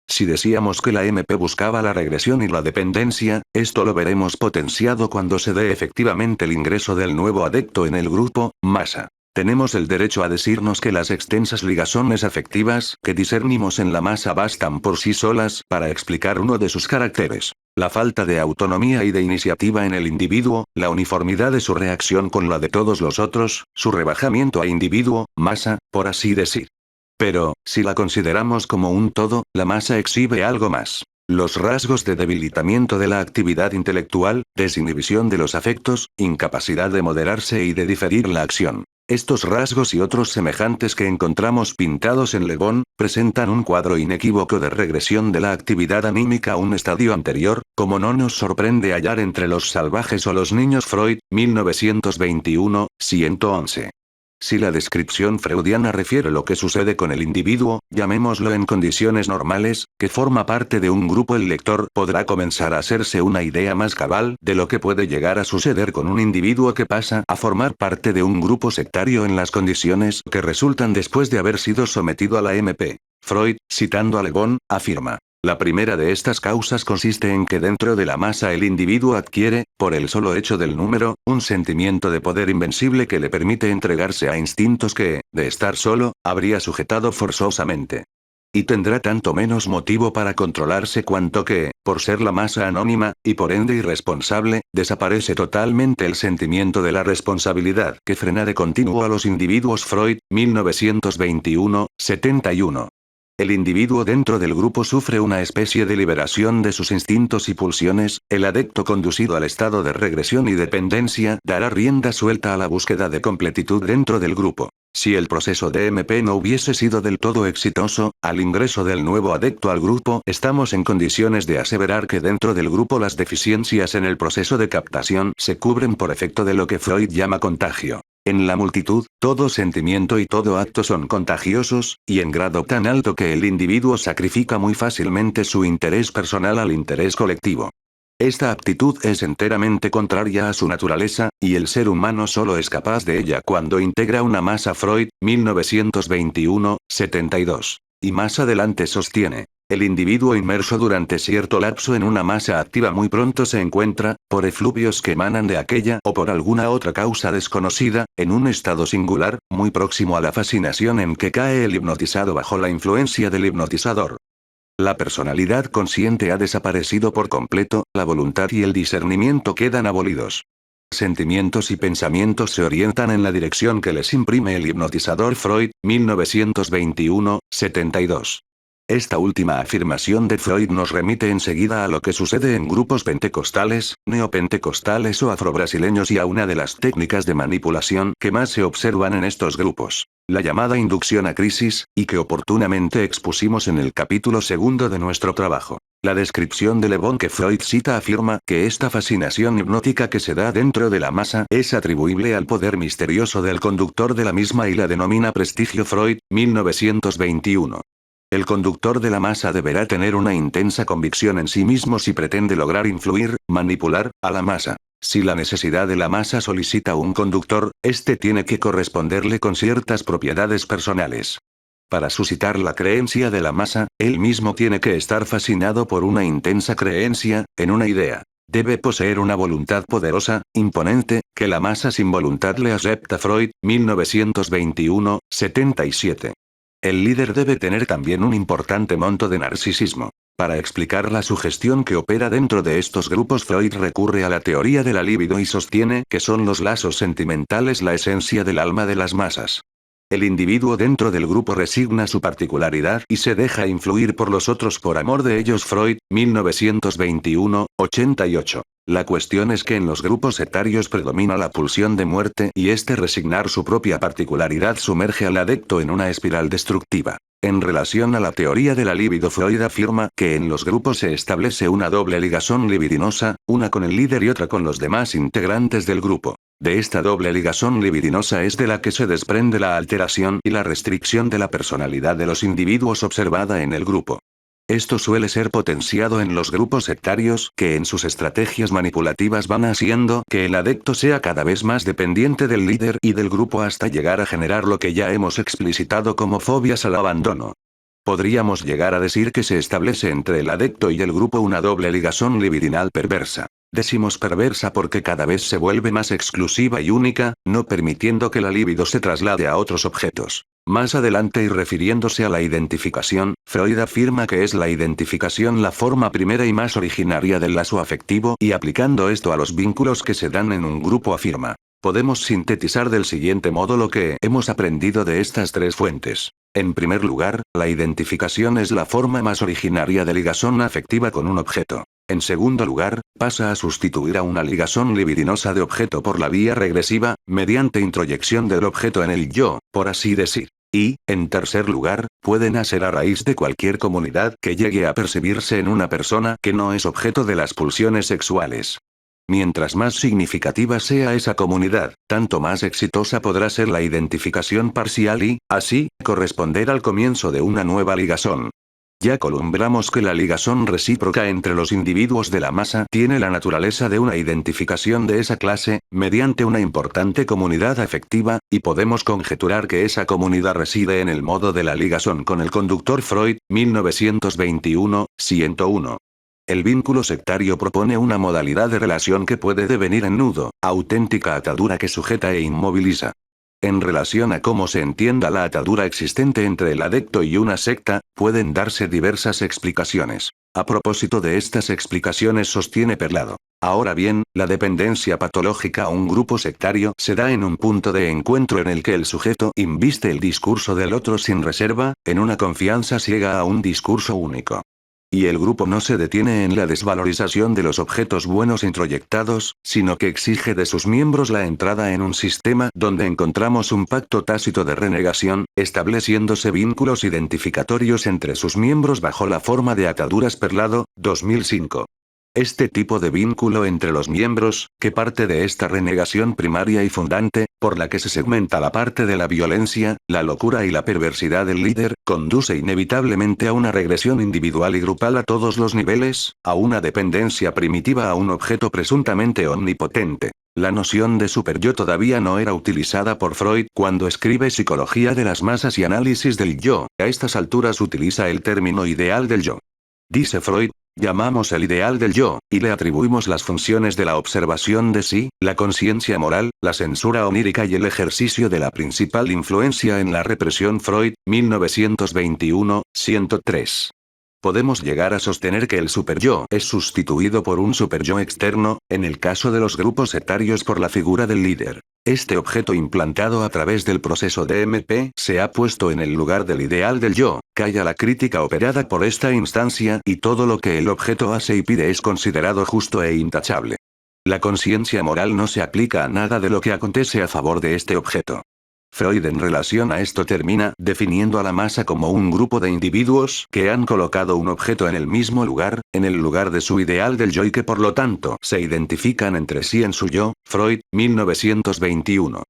Si decíamos que la MP buscaba la regresión y la dependencia, esto lo veremos potenciado cuando se dé efectivamente el ingreso del nuevo adecto en el grupo, masa. Tenemos el derecho a decirnos que las extensas ligazones afectivas que discernimos en la masa bastan por sí solas para explicar uno de sus caracteres: la falta de autonomía y de iniciativa en el individuo, la uniformidad de su reacción con la de todos los otros, su rebajamiento a individuo, masa, por así decir. Pero, si la consideramos como un todo, la masa exhibe algo más. Los rasgos de debilitamiento de la actividad intelectual, desinhibición de los afectos, incapacidad de moderarse y de diferir la acción. Estos rasgos y otros semejantes que encontramos pintados en Le Bon, presentan un cuadro inequívoco de regresión de la actividad anímica a un estadio anterior, como no nos sorprende hallar entre los salvajes o los niños. Freud, 1921, 111. Si la descripción freudiana refiere lo que sucede con el individuo, llamémoslo en condiciones normales, que forma parte de un grupo, el lector podrá comenzar a hacerse una idea más cabal de lo que puede llegar a suceder con un individuo que pasa a formar parte de un grupo sectario en las condiciones que resultan después de haber sido sometido a la MP. Freud, citando a Le Bon, afirma: la primera de estas causas consiste en que dentro de la masa el individuo adquiere, por el solo hecho del número, un sentimiento de poder invencible que le permite entregarse a instintos que, de estar solo, habría sujetado forzosamente. Y tendrá tanto menos motivo para controlarse cuanto que, por ser la masa anónima, y por ende irresponsable, desaparece totalmente el sentimiento de la responsabilidad que frena de continuo a los individuos. Freud, 1921, 71. El individuo dentro del grupo sufre una especie de liberación de sus instintos y pulsiones. El adepto conducido al estado de regresión y dependencia dará rienda suelta a la búsqueda de completitud dentro del grupo. Si el proceso de MP no hubiese sido del todo exitoso, al ingreso del nuevo adepto al grupo estamos en condiciones de aseverar que dentro del grupo las deficiencias en el proceso de captación se cubren por efecto de lo que Freud llama contagio. En la multitud, todo sentimiento y todo acto son contagiosos, y en grado tan alto que el individuo sacrifica muy fácilmente su interés personal al interés colectivo. Esta aptitud es enteramente contraria a su naturaleza, y el ser humano solo es capaz de ella cuando integra una masa. Freud, 1921, 72. Y más adelante sostiene: el individuo inmerso durante cierto lapso en una masa activa muy pronto se encuentra, por efluvios que emanan de aquella o por alguna otra causa desconocida, en un estado singular, muy próximo a la fascinación en que cae el hipnotizado bajo la influencia del hipnotizador. La personalidad consciente ha desaparecido por completo, la voluntad y el discernimiento quedan abolidos. Sentimientos y pensamientos se orientan en la dirección que les imprime el hipnotizador. Freud, 1921, 72. Esta última afirmación de Freud nos remite enseguida a lo que sucede en grupos pentecostales, neopentecostales o afrobrasileños y a una de las técnicas de manipulación que más se observan en estos grupos, la llamada inducción a crisis, y que oportunamente expusimos en el capítulo 2 de nuestro trabajo. La descripción de Le Bon que Freud cita afirma que esta fascinación hipnótica que se da dentro de la masa es atribuible al poder misterioso del conductor de la misma y la denomina prestigio. Freud, 1921. El conductor de la masa deberá tener una intensa convicción en sí mismo si pretende lograr influir, manipular, a la masa. Si la necesidad de la masa solicita un conductor, éste tiene que corresponderle con ciertas propiedades personales. Para suscitar la creencia de la masa, él mismo tiene que estar fascinado por una intensa creencia, en una idea. Debe poseer una voluntad poderosa, imponente, que la masa sin voluntad le acepta. Freud, 1921, 77. El líder debe tener también un importante monto de narcisismo. Para explicar la sugestión que opera dentro de estos grupos, Freud recurre a la teoría de la libido y sostiene que son los lazos sentimentales la esencia del alma de las masas. El individuo dentro del grupo resigna su particularidad y se deja influir por los otros por amor de ellos. Freud, 1921, 88. La cuestión es que en los grupos sectarios predomina la pulsión de muerte y este resignar su propia particularidad sumerge al adepto en una espiral destructiva. En relación a la teoría de la libido, Freud afirma que en los grupos se establece una doble ligazón libidinosa, una con el líder y otra con los demás integrantes del grupo. De esta doble ligazón libidinosa es de la que se desprende la alteración y la restricción de la personalidad de los individuos observada en el grupo. Esto suele ser potenciado en los grupos sectarios, que en sus estrategias manipulativas van haciendo que el adepto sea cada vez más dependiente del líder y del grupo hasta llegar a generar lo que ya hemos explicitado como fobias al abandono. Podríamos llegar a decir que se establece entre el adepto y el grupo una doble ligazón libidinal perversa. Decimos perversa porque cada vez se vuelve más exclusiva y única, no permitiendo que la libido se traslade a otros objetos. Más adelante y refiriéndose a la identificación, Freud afirma que es la identificación la forma primera y más originaria del lazo afectivo y aplicando esto a los vínculos que se dan en un grupo afirma. Podemos sintetizar del siguiente modo lo que hemos aprendido de estas tres fuentes. En primer lugar, la identificación es la forma más originaria de ligazón afectiva con un objeto. En segundo lugar, pasa a sustituir a una ligazón libidinosa de objeto por la vía regresiva, mediante introyección del objeto en el yo, por así decir. Y, en tercer lugar, puede nacer a raíz de cualquier comunidad que llegue a percibirse en una persona que no es objeto de las pulsiones sexuales. Mientras más significativa sea esa comunidad, tanto más exitosa podrá ser la identificación parcial y, así, corresponder al comienzo de una nueva ligazón. Ya columbramos que la ligazón recíproca entre los individuos de la masa tiene la naturaleza de una identificación de esa clase, mediante una importante comunidad afectiva, y podemos conjeturar que esa comunidad reside en el modo de la ligazón con el conductor Freud, 1921, 101. El vínculo sectario propone una modalidad de relación que puede devenir en nudo, auténtica atadura que sujeta e inmoviliza. En relación a cómo se entienda la atadura existente entre el adepto y una secta, pueden darse diversas explicaciones. A propósito de estas explicaciones sostiene Perlado. Ahora bien, la dependencia patológica a un grupo sectario se da en un punto de encuentro en el que el sujeto inviste el discurso del otro sin reserva, en una confianza ciega a un discurso único. Y el grupo no se detiene en la desvalorización de los objetos buenos introyectados, sino que exige de sus miembros la entrada en un sistema donde encontramos un pacto tácito de renegación, estableciéndose vínculos identificatorios entre sus miembros bajo la forma de ataduras. Perlado, 2005. Este tipo de vínculo entre los miembros, que parte de esta renegación primaria y fundante, por la que se segmenta la parte de la violencia, la locura y la perversidad del líder, conduce inevitablemente a una regresión individual y grupal a todos los niveles, a una dependencia primitiva a un objeto presuntamente omnipotente. La noción de superyo todavía no era utilizada por Freud cuando escribe Psicología de las masas y análisis del yo. A estas alturas utiliza el término ideal del yo. Dice Freud, llamamos el ideal del yo, y le atribuimos las funciones de la observación de sí, la conciencia moral, la censura onírica y el ejercicio de la principal influencia en la represión. Freud, 1921, 103. Podemos llegar a sostener que el superyo es sustituido por un superyo externo, en el caso de los grupos sectarios por la figura del líder. Este objeto implantado a través del proceso de MP se ha puesto en el lugar del ideal del yo, calla la crítica operada por esta instancia y todo lo que el objeto hace y pide es considerado justo e intachable. La conciencia moral no se aplica a nada de lo que acontece a favor de este objeto. Freud en relación a esto termina definiendo a la masa como un grupo de individuos que han colocado un objeto en el mismo lugar, en el lugar de su ideal del yo y que por lo tanto se identifican entre sí en su yo. Freud, 1921.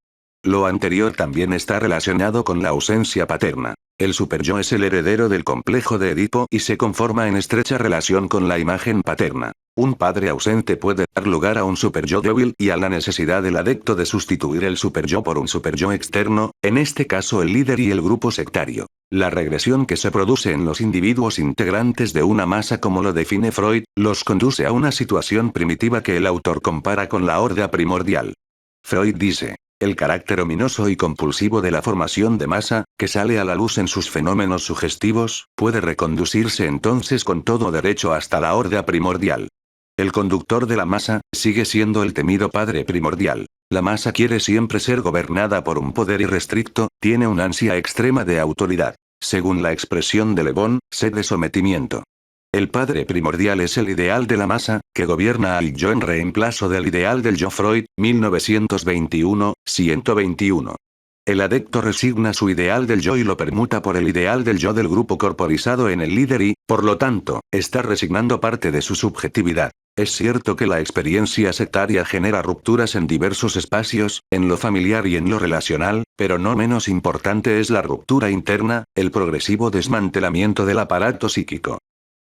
Lo anterior también está relacionado con la ausencia paterna. El superyo es el heredero del complejo de Edipo y se conforma en estrecha relación con la imagen paterna. Un padre ausente puede dar lugar a un superyo débil y a la necesidad del adepto de sustituir el superyo por un superyo externo, en este caso el líder y el grupo sectario. La regresión que se produce en los individuos integrantes de una masa, como lo define Freud, los conduce a una situación primitiva que el autor compara con la horda primordial. Freud dice, el carácter ominoso y compulsivo de la formación de masa, que sale a la luz en sus fenómenos sugestivos, puede reconducirse entonces con todo derecho hasta la horda primordial. El conductor de la masa sigue siendo el temido padre primordial. La masa quiere siempre ser gobernada por un poder irrestricto, tiene una ansia extrema de autoridad. Según la expresión de Le Bon, sed de sometimiento. El padre primordial es el ideal de la masa, que gobierna al yo en reemplazo del ideal del yo. Freud, 1921, 121. El adepto resigna su ideal del yo y lo permuta por el ideal del yo del grupo corporizado en el líder y, por lo tanto, está resignando parte de su subjetividad. Es cierto que la experiencia sectaria genera rupturas en diversos espacios, en lo familiar y en lo relacional, pero no menos importante es la ruptura interna, el progresivo desmantelamiento del aparato psíquico.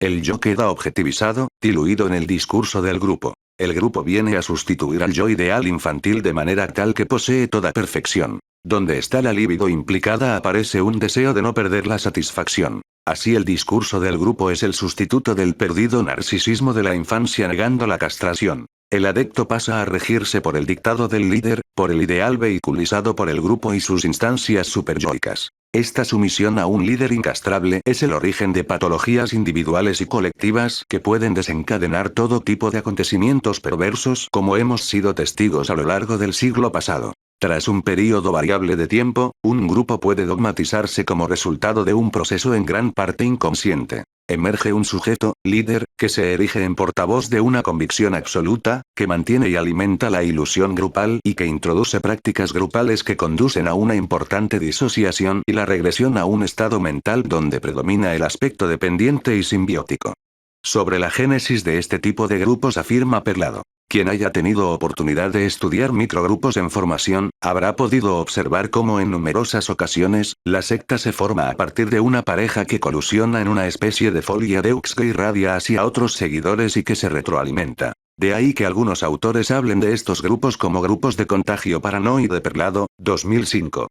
El yo queda objetivizado, diluido en el discurso del grupo. El grupo viene a sustituir al yo ideal infantil de manera tal que posee toda perfección. Donde está la libido implicada aparece un deseo de no perder la satisfacción. Así el discurso del grupo es el sustituto del perdido narcisismo de la infancia negando la castración. El adicto pasa a regirse por el dictado del líder, por el ideal vehiculizado por el grupo y sus instancias superyoicas. Esta sumisión a un líder incastrable es el origen de patologías individuales y colectivas que pueden desencadenar todo tipo de acontecimientos perversos como hemos sido testigos a lo largo del siglo pasado. Tras un período variable de tiempo, un grupo puede dogmatizarse como resultado de un proceso en gran parte inconsciente. Emerge un sujeto, líder, que se erige en portavoz de una convicción absoluta, que mantiene y alimenta la ilusión grupal y que introduce prácticas grupales que conducen a una importante disociación y la regresión a un estado mental donde predomina el aspecto dependiente y simbiótico. Sobre la génesis de este tipo de grupos afirma Perlado. Quien haya tenido oportunidad de estudiar microgrupos en formación, habrá podido observar cómo en numerosas ocasiones, la secta se forma a partir de una pareja que colusiona en una especie de folia deux que irradia hacia otros seguidores y que se retroalimenta. De ahí que algunos autores hablen de estos grupos como grupos de contagio paranoide. Perlado, 2005.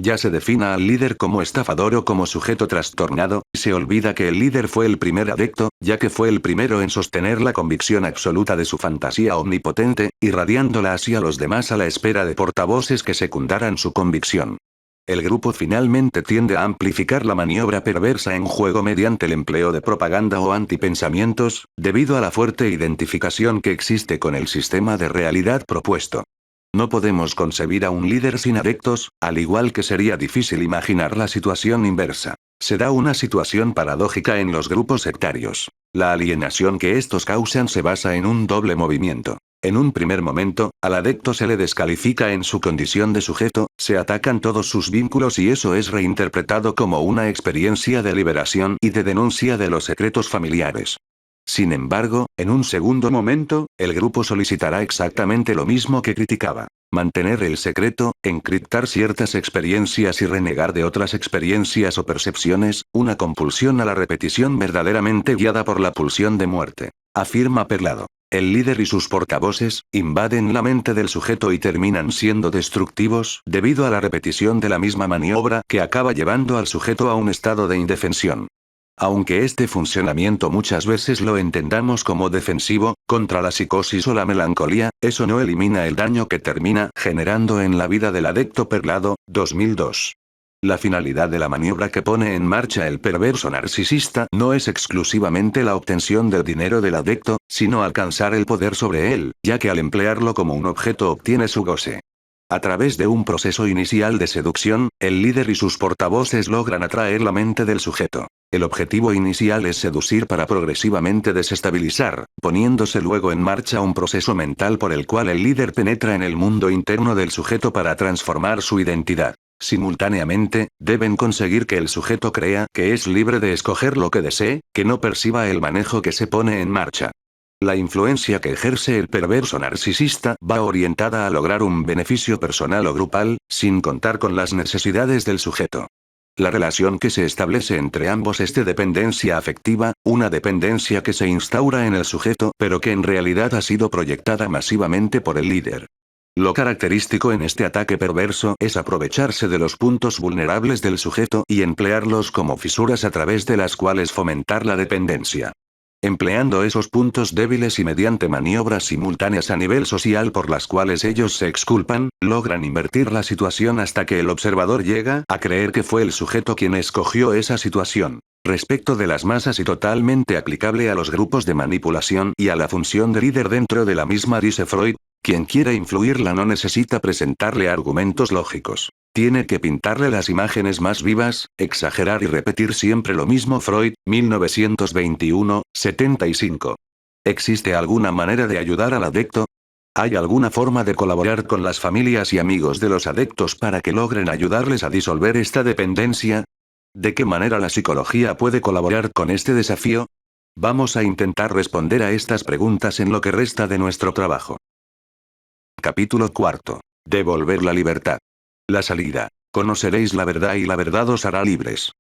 Ya se defina al líder como estafador o como sujeto trastornado, y se olvida que el líder fue el primer adepto, ya que fue el primero en sostener la convicción absoluta de su fantasía omnipotente, irradiándola hacia los demás a la espera de portavoces que secundaran su convicción. El grupo finalmente tiende a amplificar la maniobra perversa en juego mediante el empleo de propaganda o antipensamientos, debido a la fuerte identificación que existe con el sistema de realidad propuesto. No podemos concebir a un líder sin adeptos, al igual que sería difícil imaginar la situación inversa. Se da una situación paradójica en los grupos sectarios. La alienación que estos causan se basa en un doble movimiento. En un primer momento, al adepto se le descalifica en su condición de sujeto, se atacan todos sus vínculos y eso es reinterpretado como una experiencia de liberación y de denuncia de los secretos familiares. Sin embargo, en un segundo momento, el grupo solicitará exactamente lo mismo que criticaba. Mantener el secreto, encriptar ciertas experiencias y renegar de otras experiencias o percepciones, una compulsión a la repetición verdaderamente guiada por la pulsión de muerte. Afirma Perlado. El líder y sus portavoces, invaden la mente del sujeto y terminan siendo destructivos debido a la repetición de la misma maniobra que acaba llevando al sujeto a un estado de indefensión. Aunque este funcionamiento muchas veces lo entendamos como defensivo, contra la psicosis o la melancolía, eso no elimina el daño que termina generando en la vida del adepto. Perlado, 2002. La finalidad de la maniobra que pone en marcha el perverso narcisista no es exclusivamente la obtención del dinero del adepto, sino alcanzar el poder sobre él, ya que al emplearlo como un objeto obtiene su goce. A través de un proceso inicial de seducción, el líder y sus portavoces logran atraer la mente del sujeto. El objetivo inicial es seducir para progresivamente desestabilizar, poniéndose luego en marcha un proceso mental por el cual el líder penetra en el mundo interno del sujeto para transformar su identidad. Simultáneamente, deben conseguir que el sujeto crea que es libre de escoger lo que desee, que no perciba el manejo que se pone en marcha. La influencia que ejerce el perverso narcisista va orientada a lograr un beneficio personal o grupal, sin contar con las necesidades del sujeto. La relación que se establece entre ambos es de dependencia afectiva, una dependencia que se instaura en el sujeto pero que en realidad ha sido proyectada masivamente por el líder. Lo característico en este ataque perverso es aprovecharse de los puntos vulnerables del sujeto y emplearlos como fisuras a través de las cuales fomentar la dependencia. Empleando esos puntos débiles y mediante maniobras simultáneas a nivel social por las cuales ellos se exculpan, logran invertir la situación hasta que el observador llega a creer que fue el sujeto quien escogió esa situación. Respecto de las masas y totalmente aplicable a los grupos de manipulación y a la función de líder dentro de la misma, dice Freud, quien quiera influirla no necesita presentarle argumentos lógicos. Tiene que pintarle las imágenes más vivas, exagerar y repetir siempre lo mismo. Freud, 1921, 75. ¿Existe alguna manera de ayudar al adecto? ¿Hay alguna forma de colaborar con las familias y amigos de los adectos para que logren ayudarles a disolver esta dependencia? ¿De qué manera la psicología puede colaborar con este desafío? Vamos a intentar responder a estas preguntas en lo que resta de nuestro trabajo. Capítulo 4. Devolver la libertad. La salida. Conoceréis la verdad y la verdad os hará libres.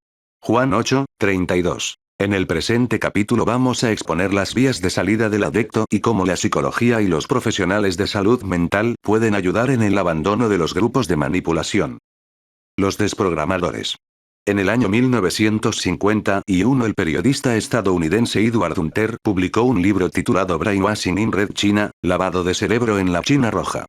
Juan 8, 32. En el presente capítulo vamos a exponer las vías de salida del adecto y cómo la psicología y los profesionales de salud mental pueden ayudar en el abandono de los grupos de manipulación. Los desprogramadores. En el año 1951 el periodista estadounidense Edward Hunter publicó un libro titulado Brainwashing in Red China, lavado de cerebro en la China roja.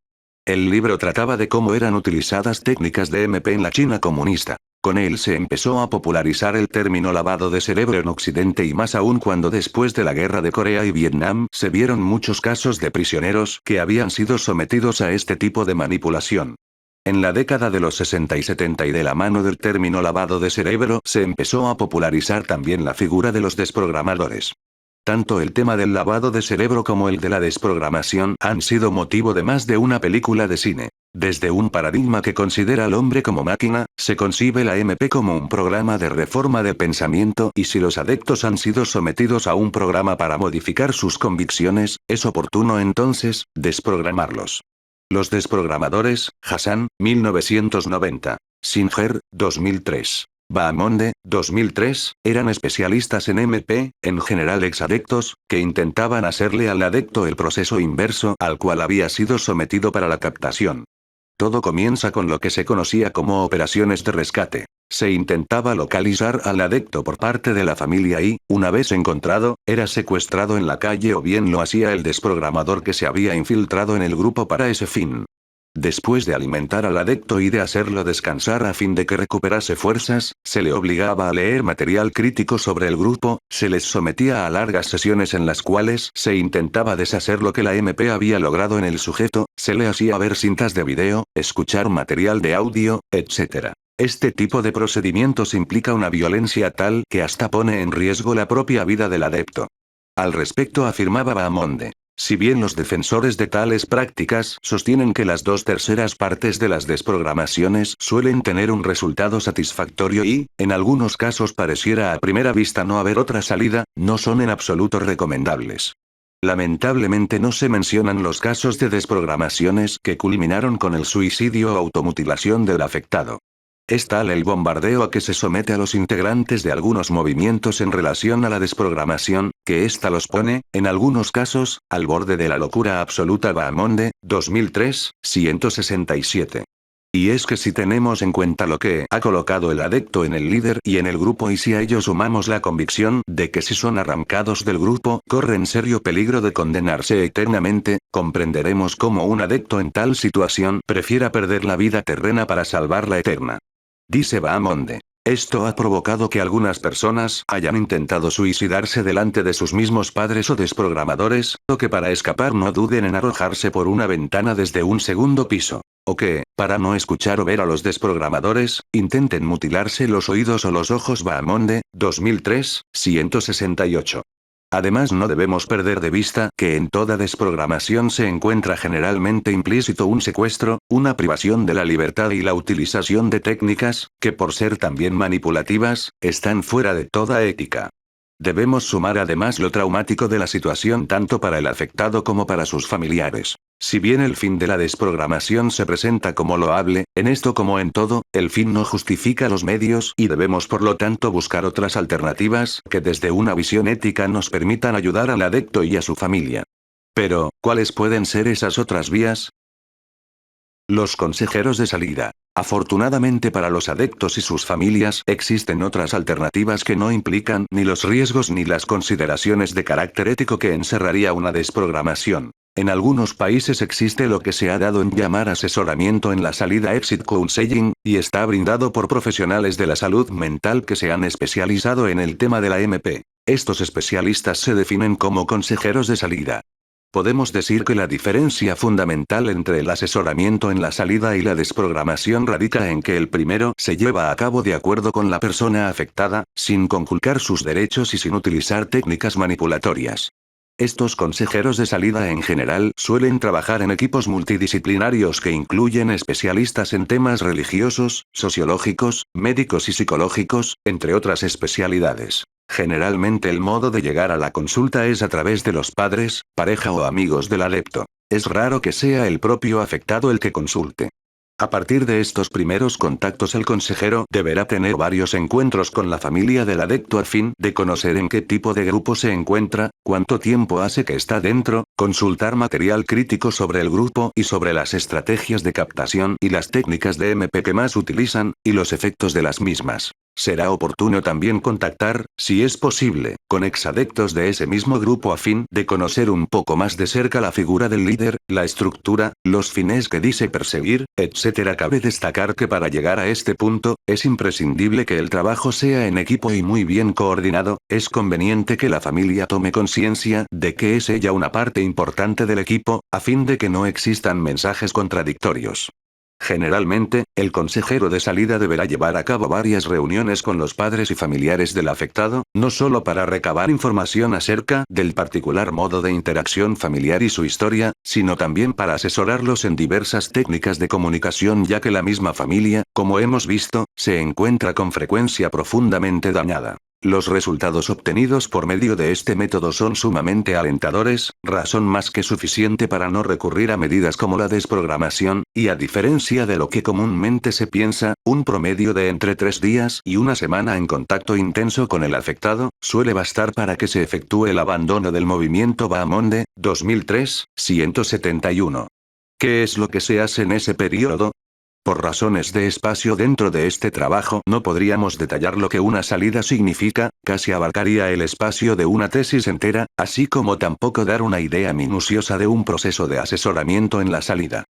El libro trataba de cómo eran utilizadas técnicas de MP en la China comunista. Con él se empezó a popularizar el término lavado de cerebro en Occidente y más aún cuando después de la guerra de Corea y Vietnam se vieron muchos casos de prisioneros que habían sido sometidos a este tipo de manipulación. En la década de los 60 y 70 y de la mano del término lavado de cerebro se empezó a popularizar también la figura de los desprogramadores. Tanto el tema del lavado de cerebro como el de la desprogramación han sido motivo de más de una película de cine. Desde un paradigma que considera al hombre como máquina, se concibe la MP como un programa de reforma del pensamiento y si los adeptos han sido sometidos a un programa para modificar sus convicciones, es oportuno entonces, desprogramarlos. Los desprogramadores, Hassan, 1990. Singer, 2003. Bahamonde, 2003, eran especialistas en MP, en general exadeptos, que intentaban hacerle al adepto el proceso inverso al cual había sido sometido para la captación. Todo comienza con lo que se conocía como operaciones de rescate. Se intentaba localizar al adepto por parte de la familia y, una vez encontrado, era secuestrado en la calle o bien lo hacía el desprogramador que se había infiltrado en el grupo para ese fin. Después de alimentar al adepto y de hacerlo descansar a fin de que recuperase fuerzas, se le obligaba a leer material crítico sobre el grupo, se les sometía a largas sesiones en las cuales se intentaba deshacer lo que la MP había logrado en el sujeto, se le hacía ver cintas de video, escuchar material de audio, etc. Este tipo de procedimientos implica una violencia tal que hasta pone en riesgo la propia vida del adepto. Al respecto afirmaba Bahamonde. Si bien los defensores de tales prácticas sostienen que las 2/3 partes de las desprogramaciones suelen tener un resultado satisfactorio y, en algunos casos pareciera a primera vista no haber otra salida, no son en absoluto recomendables. Lamentablemente no se mencionan los casos de desprogramaciones que culminaron con el suicidio o automutilación del afectado. Es tal el bombardeo a que se somete a los integrantes de algunos movimientos en relación a la desprogramación, que ésta los pone, en algunos casos, al borde de la locura absoluta. Bahamonde, 2003, 167. Y es que si tenemos en cuenta lo que ha colocado el adepto en el líder y en el grupo y si a ello sumamos la convicción de que si son arrancados del grupo corren serio peligro de condenarse eternamente, comprenderemos cómo un adepto en tal situación prefiera perder la vida terrena para salvar la eterna. Dice Bahamonde. Esto ha provocado que algunas personas hayan intentado suicidarse delante de sus mismos padres o desprogramadores, o que para escapar no duden en arrojarse por una ventana desde un segundo piso. O que, para no escuchar o ver a los desprogramadores, intenten mutilarse los oídos o los ojos. Bahamonde, 2003, 168. Además no debemos perder de vista que en toda desprogramación se encuentra generalmente implícito un secuestro, una privación de la libertad y la utilización de técnicas, que por ser también manipulativas, están fuera de toda ética. Debemos sumar además lo traumático de la situación tanto para el afectado como para sus familiares. Si bien el fin de la desprogramación se presenta como loable, en esto como en todo, el fin no justifica los medios y debemos por lo tanto buscar otras alternativas que desde una visión ética nos permitan ayudar al adepto y a su familia. Pero, ¿cuáles pueden ser esas otras vías? Los consejeros de salida. Afortunadamente para los adeptos y sus familias existen otras alternativas que no implican ni los riesgos ni las consideraciones de carácter ético que encerraría una desprogramación. En algunos países existe lo que se ha dado en llamar asesoramiento en la salida exit counseling, y está brindado por profesionales de la salud mental que se han especializado en el tema de la MP. Estos especialistas se definen como consejeros de salida. Podemos decir que la diferencia fundamental entre el asesoramiento en la salida y la desprogramación radica en que el primero se lleva a cabo de acuerdo con la persona afectada, sin conculcar sus derechos y sin utilizar técnicas manipulatorias. Estos consejeros de salida en general suelen trabajar en equipos multidisciplinarios que incluyen especialistas en temas religiosos, sociológicos, médicos y psicológicos, entre otras especialidades. Generalmente el modo de llegar a la consulta es a través de los padres, pareja o amigos del adepto. Es raro que sea el propio afectado el que consulte. A partir de estos primeros contactos el consejero deberá tener varios encuentros con la familia del adepto a fin de conocer en qué tipo de grupo se encuentra, cuánto tiempo hace que está dentro, consultar material crítico sobre el grupo y sobre las estrategias de captación y las técnicas de MP que más utilizan, y los efectos de las mismas. Será oportuno también contactar, si es posible, con exadeptos de ese mismo grupo a fin de conocer un poco más de cerca la figura del líder, la estructura, los fines que dice perseguir, etc. Cabe destacar que para llegar a este punto, es imprescindible que el trabajo sea en equipo y muy bien coordinado. Es conveniente que la familia tome conciencia de que es ella una parte importante del equipo, a fin de que no existan mensajes contradictorios. Generalmente, el consejero de salida deberá llevar a cabo varias reuniones con los padres y familiares del afectado, no solo para recabar información acerca del particular modo de interacción familiar y su historia, sino también para asesorarlos en diversas técnicas de comunicación, ya que la misma familia, como hemos visto, se encuentra con frecuencia profundamente dañada. Los resultados obtenidos por medio de este método son sumamente alentadores, razón más que suficiente para no recurrir a medidas como la desprogramación, y a diferencia de lo que comúnmente se piensa, un promedio de entre 3 días y una semana en contacto intenso con el afectado, suele bastar para que se efectúe el abandono del movimiento Bahamonde, 2003, 171. ¿Qué es lo que se hace en ese periodo? Por razones de espacio dentro de este trabajo no podríamos detallar lo que una salida significa, casi abarcaría el espacio de una tesis entera, así como tampoco dar una idea minuciosa de un proceso de asesoramiento en la salida.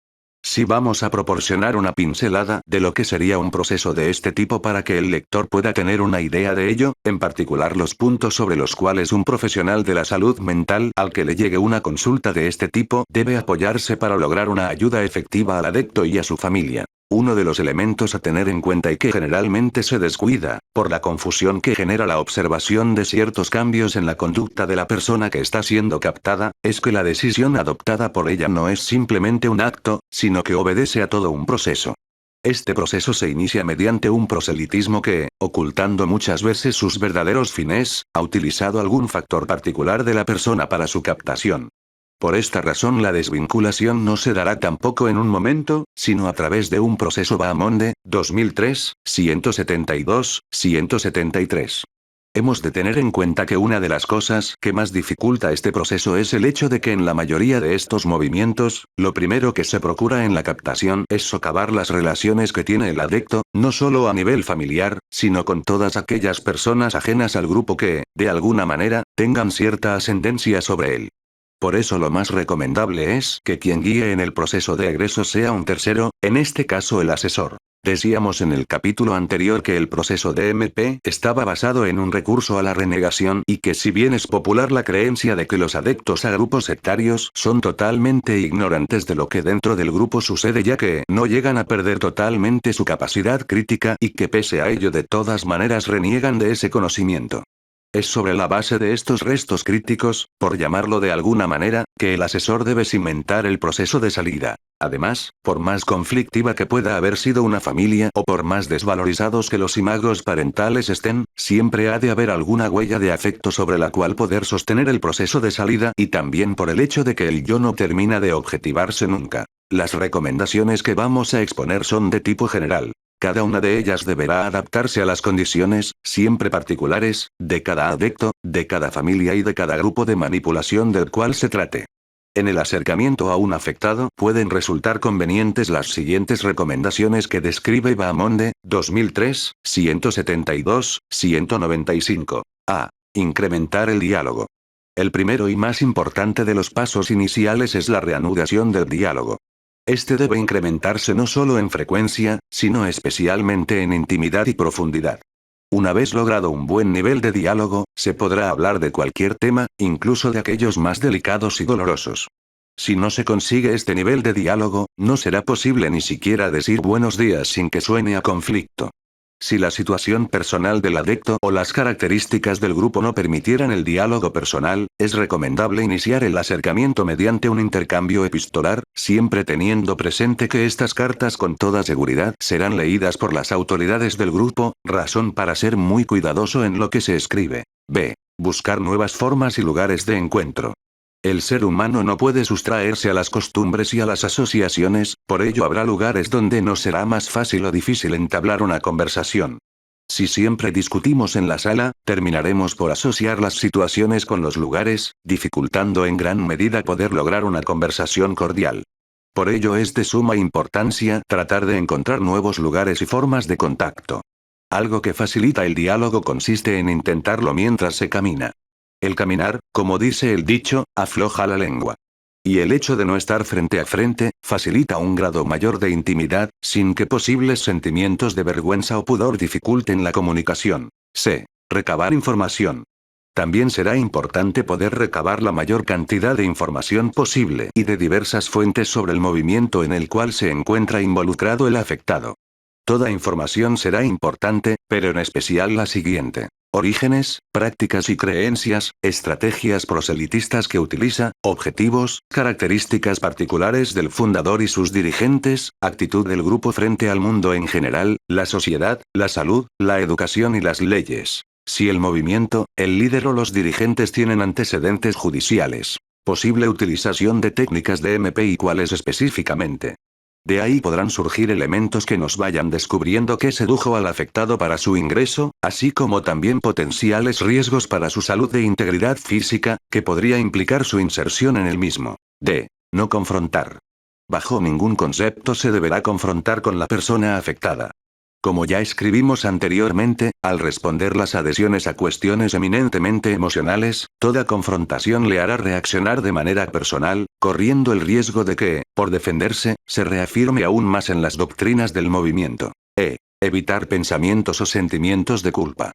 Si vamos a proporcionar una pincelada de lo que sería un proceso de este tipo para que el lector pueda tener una idea de ello, en particular los puntos sobre los cuales un profesional de la salud mental al que le llegue una consulta de este tipo debe apoyarse para lograr una ayuda efectiva al adicto y a su familia. Uno de los elementos a tener en cuenta y que generalmente se descuida, por la confusión que genera la observación de ciertos cambios en la conducta de la persona que está siendo captada, es que la decisión adoptada por ella no es simplemente un acto, sino que obedece a todo un proceso. Este proceso se inicia mediante un proselitismo que, ocultando muchas veces sus verdaderos fines, ha utilizado algún factor particular de la persona para su captación. Por esta razón la desvinculación no se dará tampoco en un momento, sino a través de un proceso Bahamonde, 2003, 172, 173. Hemos de tener en cuenta que una de las cosas que más dificulta este proceso es el hecho de que en la mayoría de estos movimientos, lo primero que se procura en la captación es socavar las relaciones que tiene el adicto, no solo a nivel familiar, sino con todas aquellas personas ajenas al grupo que, de alguna manera, tengan cierta ascendencia sobre él. Por eso lo más recomendable es que quien guíe en el proceso de egreso sea un tercero, en este caso el asesor. Decíamos en el capítulo anterior que el proceso de MP estaba basado en un recurso a la renegación y que si bien es popular la creencia de que los adeptos a grupos sectarios son totalmente ignorantes de lo que dentro del grupo sucede ya que no llegan a perder totalmente su capacidad crítica y que pese a ello de todas maneras reniegan de ese conocimiento. Es sobre la base de estos restos críticos, por llamarlo de alguna manera, que el asesor debe cimentar el proceso de salida. Además, por más conflictiva que pueda haber sido una familia o por más desvalorizados que los imagos parentales estén, siempre ha de haber alguna huella de afecto sobre la cual poder sostener el proceso de salida y también por el hecho de que el yo no termina de objetivarse nunca. Las recomendaciones que vamos a exponer son de tipo general. Cada una de ellas deberá adaptarse a las condiciones, siempre particulares, de cada adicto, de cada familia y de cada grupo de manipulación del cual se trate. En el acercamiento a un afectado pueden resultar convenientes las siguientes recomendaciones que describe Bahamonde, 2003, 172, 195. A. Incrementar el diálogo. El primero y más importante de los pasos iniciales es la reanudación del diálogo. Este debe incrementarse no solo en frecuencia, sino especialmente en intimidad y profundidad. Una vez logrado un buen nivel de diálogo, se podrá hablar de cualquier tema, incluso de aquellos más delicados y dolorosos. Si no se consigue este nivel de diálogo, no será posible ni siquiera decir buenos días sin que suene a conflicto. Si la situación personal del adicto o las características del grupo no permitieran el diálogo personal, es recomendable iniciar el acercamiento mediante un intercambio epistolar, siempre teniendo presente que estas cartas con toda seguridad serán leídas por las autoridades del grupo, razón para ser muy cuidadoso en lo que se escribe. B. Buscar nuevas formas y lugares de encuentro. El ser humano no puede sustraerse a las costumbres y a las asociaciones, por ello habrá lugares donde nos será más fácil o difícil entablar una conversación. Si siempre discutimos en la sala, terminaremos por asociar las situaciones con los lugares, dificultando en gran medida poder lograr una conversación cordial. Por ello es de suma importancia tratar de encontrar nuevos lugares y formas de contacto. Algo que facilita el diálogo consiste en intentarlo mientras se camina. El caminar, como dice el dicho, afloja la lengua. Y el hecho de no estar frente a frente, facilita un grado mayor de intimidad, sin que posibles sentimientos de vergüenza o pudor dificulten la comunicación. C. Recabar información. También será importante poder recabar la mayor cantidad de información posible y de diversas fuentes sobre el movimiento en el cual se encuentra involucrado el afectado. Toda información será importante, pero en especial la siguiente: orígenes, prácticas y creencias, estrategias proselitistas que utiliza, objetivos, características particulares del fundador y sus dirigentes, actitud del grupo frente al mundo en general, la sociedad, la salud, la educación y las leyes. Si el movimiento, el líder o los dirigentes tienen antecedentes judiciales. Posible utilización de técnicas de MP y cuáles específicamente. De ahí podrán surgir elementos que nos vayan descubriendo qué sedujo al afectado para su ingreso, así como también potenciales riesgos para su salud e integridad física, que podría implicar su inserción en el mismo. D. No confrontar. Bajo ningún concepto se deberá confrontar con la persona afectada. Como ya escribimos anteriormente, al responder las adhesiones a cuestiones eminentemente emocionales, toda confrontación le hará reaccionar de manera personal, corriendo el riesgo de que, por defenderse, se reafirme aún más en las doctrinas del movimiento. Evitar pensamientos o sentimientos de culpa.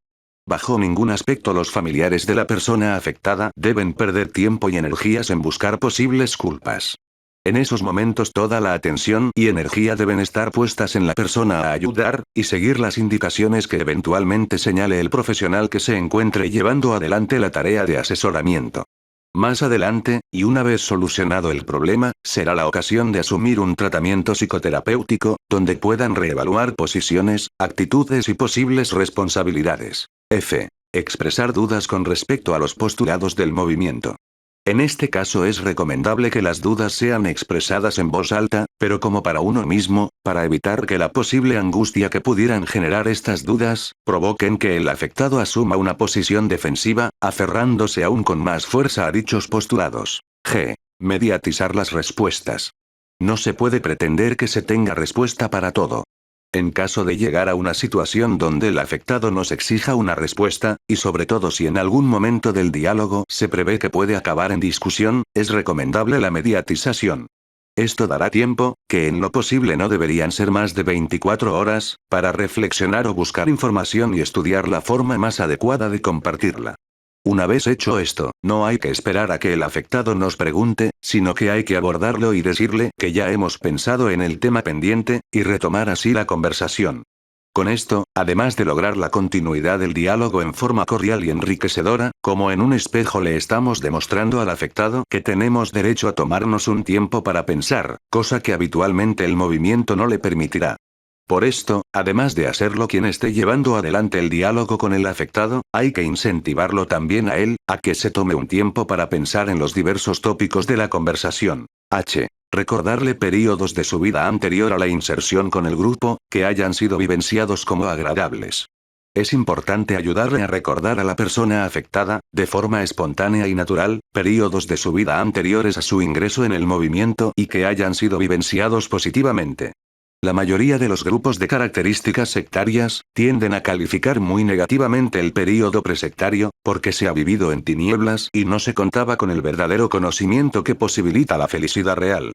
Bajo ningún aspecto los familiares de la persona afectada deben perder tiempo y energías en buscar posibles culpas. En esos momentos toda la atención y energía deben estar puestas en la persona a ayudar, y seguir las indicaciones que eventualmente señale el profesional que se encuentre llevando adelante la tarea de asesoramiento. Más adelante, y una vez solucionado el problema, será la ocasión de asumir un tratamiento psicoterapéutico, donde puedan reevaluar posiciones, actitudes y posibles responsabilidades. F. Expresar dudas con respecto a los postulados del movimiento. En este caso es recomendable que las dudas sean expresadas en voz alta, pero como para uno mismo, para evitar que la posible angustia que pudieran generar estas dudas, provoquen que el afectado asuma una posición defensiva, aferrándose aún con más fuerza a dichos postulados. G. Mediatizar las respuestas. No se puede pretender que se tenga respuesta para todo. En caso de llegar a una situación donde el afectado nos exija una respuesta, y sobre todo si en algún momento del diálogo se prevé que puede acabar en discusión, es recomendable la mediatización. Esto dará tiempo, que en lo posible no deberían ser más de 24 horas, para reflexionar o buscar información y estudiar la forma más adecuada de compartirla. Una vez hecho esto, no hay que esperar a que el afectado nos pregunte, sino que hay que abordarlo y decirle que ya hemos pensado en el tema pendiente, y retomar así la conversación. Con esto, además de lograr la continuidad del diálogo en forma cordial y enriquecedora, como en un espejo le estamos demostrando al afectado que tenemos derecho a tomarnos un tiempo para pensar, cosa que habitualmente el movimiento no le permitirá. Por esto, además de hacerlo quien esté llevando adelante el diálogo con el afectado, hay que incentivarlo también a él, a que se tome un tiempo para pensar en los diversos tópicos de la conversación. H. Recordarle períodos de su vida anterior a la inserción con el grupo, que hayan sido vivenciados como agradables. Es importante ayudarle a recordar a la persona afectada, de forma espontánea y natural, períodos de su vida anteriores a su ingreso en el movimiento y que hayan sido vivenciados positivamente. La mayoría de los grupos de características sectarias, tienden a calificar muy negativamente el período presectario, porque se ha vivido en tinieblas y no se contaba con el verdadero conocimiento que posibilita la felicidad real.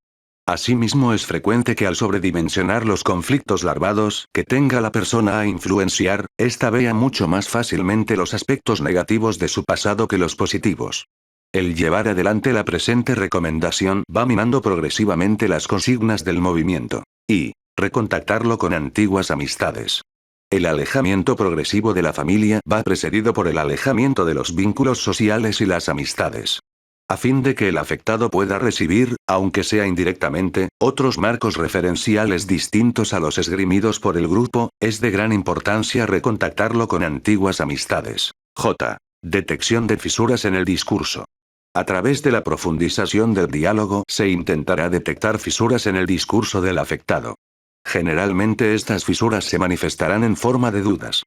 Asimismo es frecuente que al sobredimensionar los conflictos larvados que tenga la persona a influenciar, ésta vea mucho más fácilmente los aspectos negativos de su pasado que los positivos. El llevar adelante la presente recomendación va minando progresivamente las consignas del movimiento. Y recontactarlo con antiguas amistades. El alejamiento progresivo de la familia va precedido por el alejamiento de los vínculos sociales y las amistades. A fin de que el afectado pueda recibir, aunque sea indirectamente, otros marcos referenciales distintos a los esgrimidos por el grupo, es de gran importancia recontactarlo con antiguas amistades. J. Detección de fisuras en el discurso. A través de la profundización del diálogo se intentará detectar fisuras en el discurso del afectado. Generalmente estas fisuras se manifestarán en forma de dudas.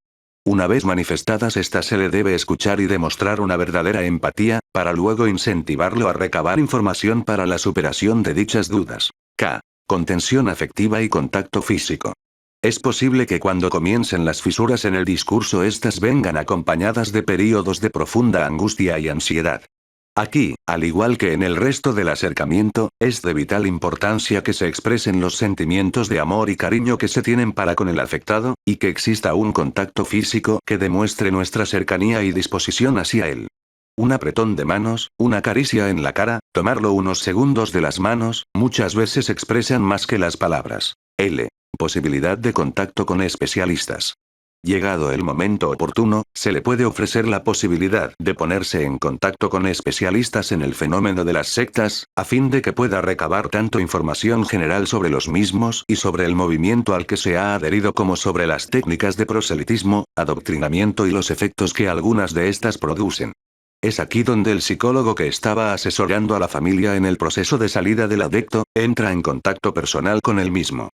Una vez manifestadas estas se le debe escuchar y demostrar una verdadera empatía, para luego incentivarlo a recabar información para la superación de dichas dudas. K. Contención afectiva y contacto físico. Es posible que cuando comiencen las fisuras en el discurso estas vengan acompañadas de períodos de profunda angustia y ansiedad. Aquí, al igual que en el resto del acercamiento, es de vital importancia que se expresen los sentimientos de amor y cariño que se tienen para con el afectado, y que exista un contacto físico que demuestre nuestra cercanía y disposición hacia él. Un apretón de manos, una caricia en la cara, tomarlo unos segundos de las manos, muchas veces expresan más que las palabras. Posibilidad de contacto con especialistas. Llegado el momento oportuno, se le puede ofrecer la posibilidad de ponerse en contacto con especialistas en el fenómeno de las sectas, a fin de que pueda recabar tanto información general sobre los mismos y sobre el movimiento al que se ha adherido como sobre las técnicas de proselitismo, adoctrinamiento y los efectos que algunas de estas producen. Es aquí donde el psicólogo que estaba asesorando a la familia en el proceso de salida del adicto, entra en contacto personal con el mismo.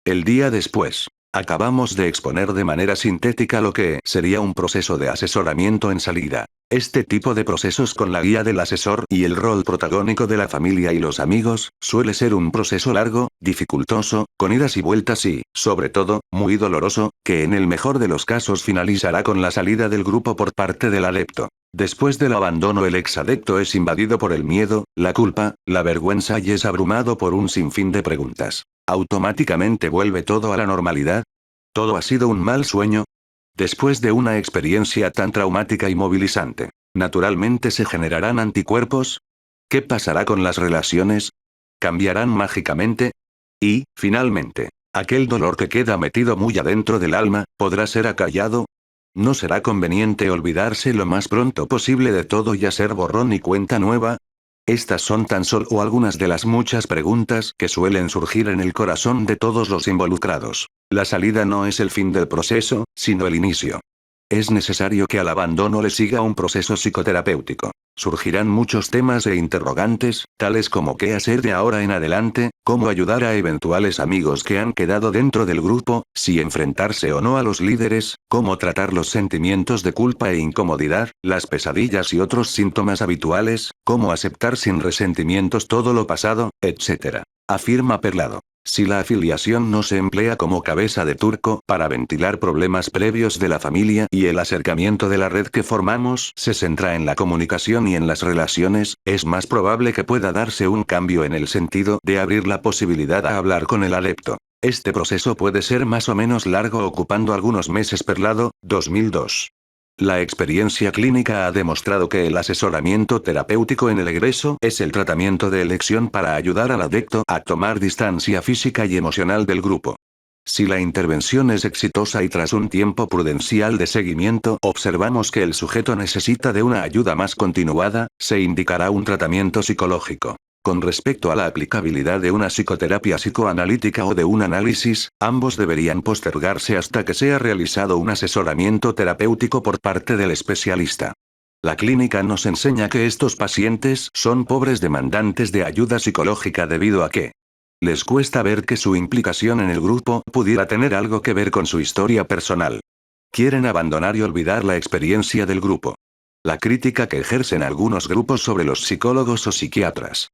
El día después. Acabamos de exponer de manera sintética lo que sería un proceso de asesoramiento en salida. Este tipo de procesos con la guía del asesor y el rol protagónico de la familia y los amigos, suele ser un proceso largo, dificultoso, con idas y vueltas y, sobre todo, muy doloroso, que en el mejor de los casos finalizará con la salida del grupo por parte del adepto. Después del abandono el exadecto es invadido por el miedo, la culpa, la vergüenza y es abrumado por un sinfín de preguntas. ¿Automáticamente vuelve todo a la normalidad? ¿Todo ha sido un mal sueño? Después de una experiencia tan traumática y movilizante, ¿naturalmente se generarán anticuerpos? ¿Qué pasará con las relaciones? ¿Cambiarán mágicamente? Y, finalmente, ¿aquel dolor que queda metido muy adentro del alma, podrá ser acallado? ¿No será conveniente olvidarse lo más pronto posible de todo y hacer borrón y cuenta nueva? Estas son tan solo algunas de las muchas preguntas que suelen surgir en el corazón de todos los involucrados. La salida no es el fin del proceso, sino el inicio. Es necesario que al abandono le siga un proceso psicoterapéutico. Surgirán muchos temas e interrogantes, tales como qué hacer de ahora en adelante, cómo ayudar a eventuales amigos que han quedado dentro del grupo, si enfrentarse o no a los líderes, cómo tratar los sentimientos de culpa e incomodidad, las pesadillas y otros síntomas habituales, cómo aceptar sin resentimientos todo lo pasado, etc. Afirma Perlado. Si la afiliación no se emplea como cabeza de turco para ventilar problemas previos de la familia y el acercamiento de la red que formamos se centra en la comunicación y en las relaciones, es más probable que pueda darse un cambio en el sentido de abrir la posibilidad a hablar con el adepto. Este proceso puede ser más o menos largo ocupando algunos meses. Perlado, 2002. La experiencia clínica ha demostrado que el asesoramiento terapéutico en el egreso es el tratamiento de elección para ayudar al adicto a tomar distancia física y emocional del grupo. Si la intervención es exitosa y tras un tiempo prudencial de seguimiento observamos que el sujeto necesita de una ayuda más continuada, se indicará un tratamiento psicológico. Con respecto a la aplicabilidad de una psicoterapia psicoanalítica o de un análisis, ambos deberían postergarse hasta que sea realizado un asesoramiento terapéutico por parte del especialista. La clínica nos enseña que estos pacientes son pobres demandantes de ayuda psicológica debido a que les cuesta ver que su implicación en el grupo pudiera tener algo que ver con su historia personal. Quieren abandonar y olvidar la experiencia del grupo. La crítica que ejercen algunos grupos sobre los psicólogos o psiquiatras.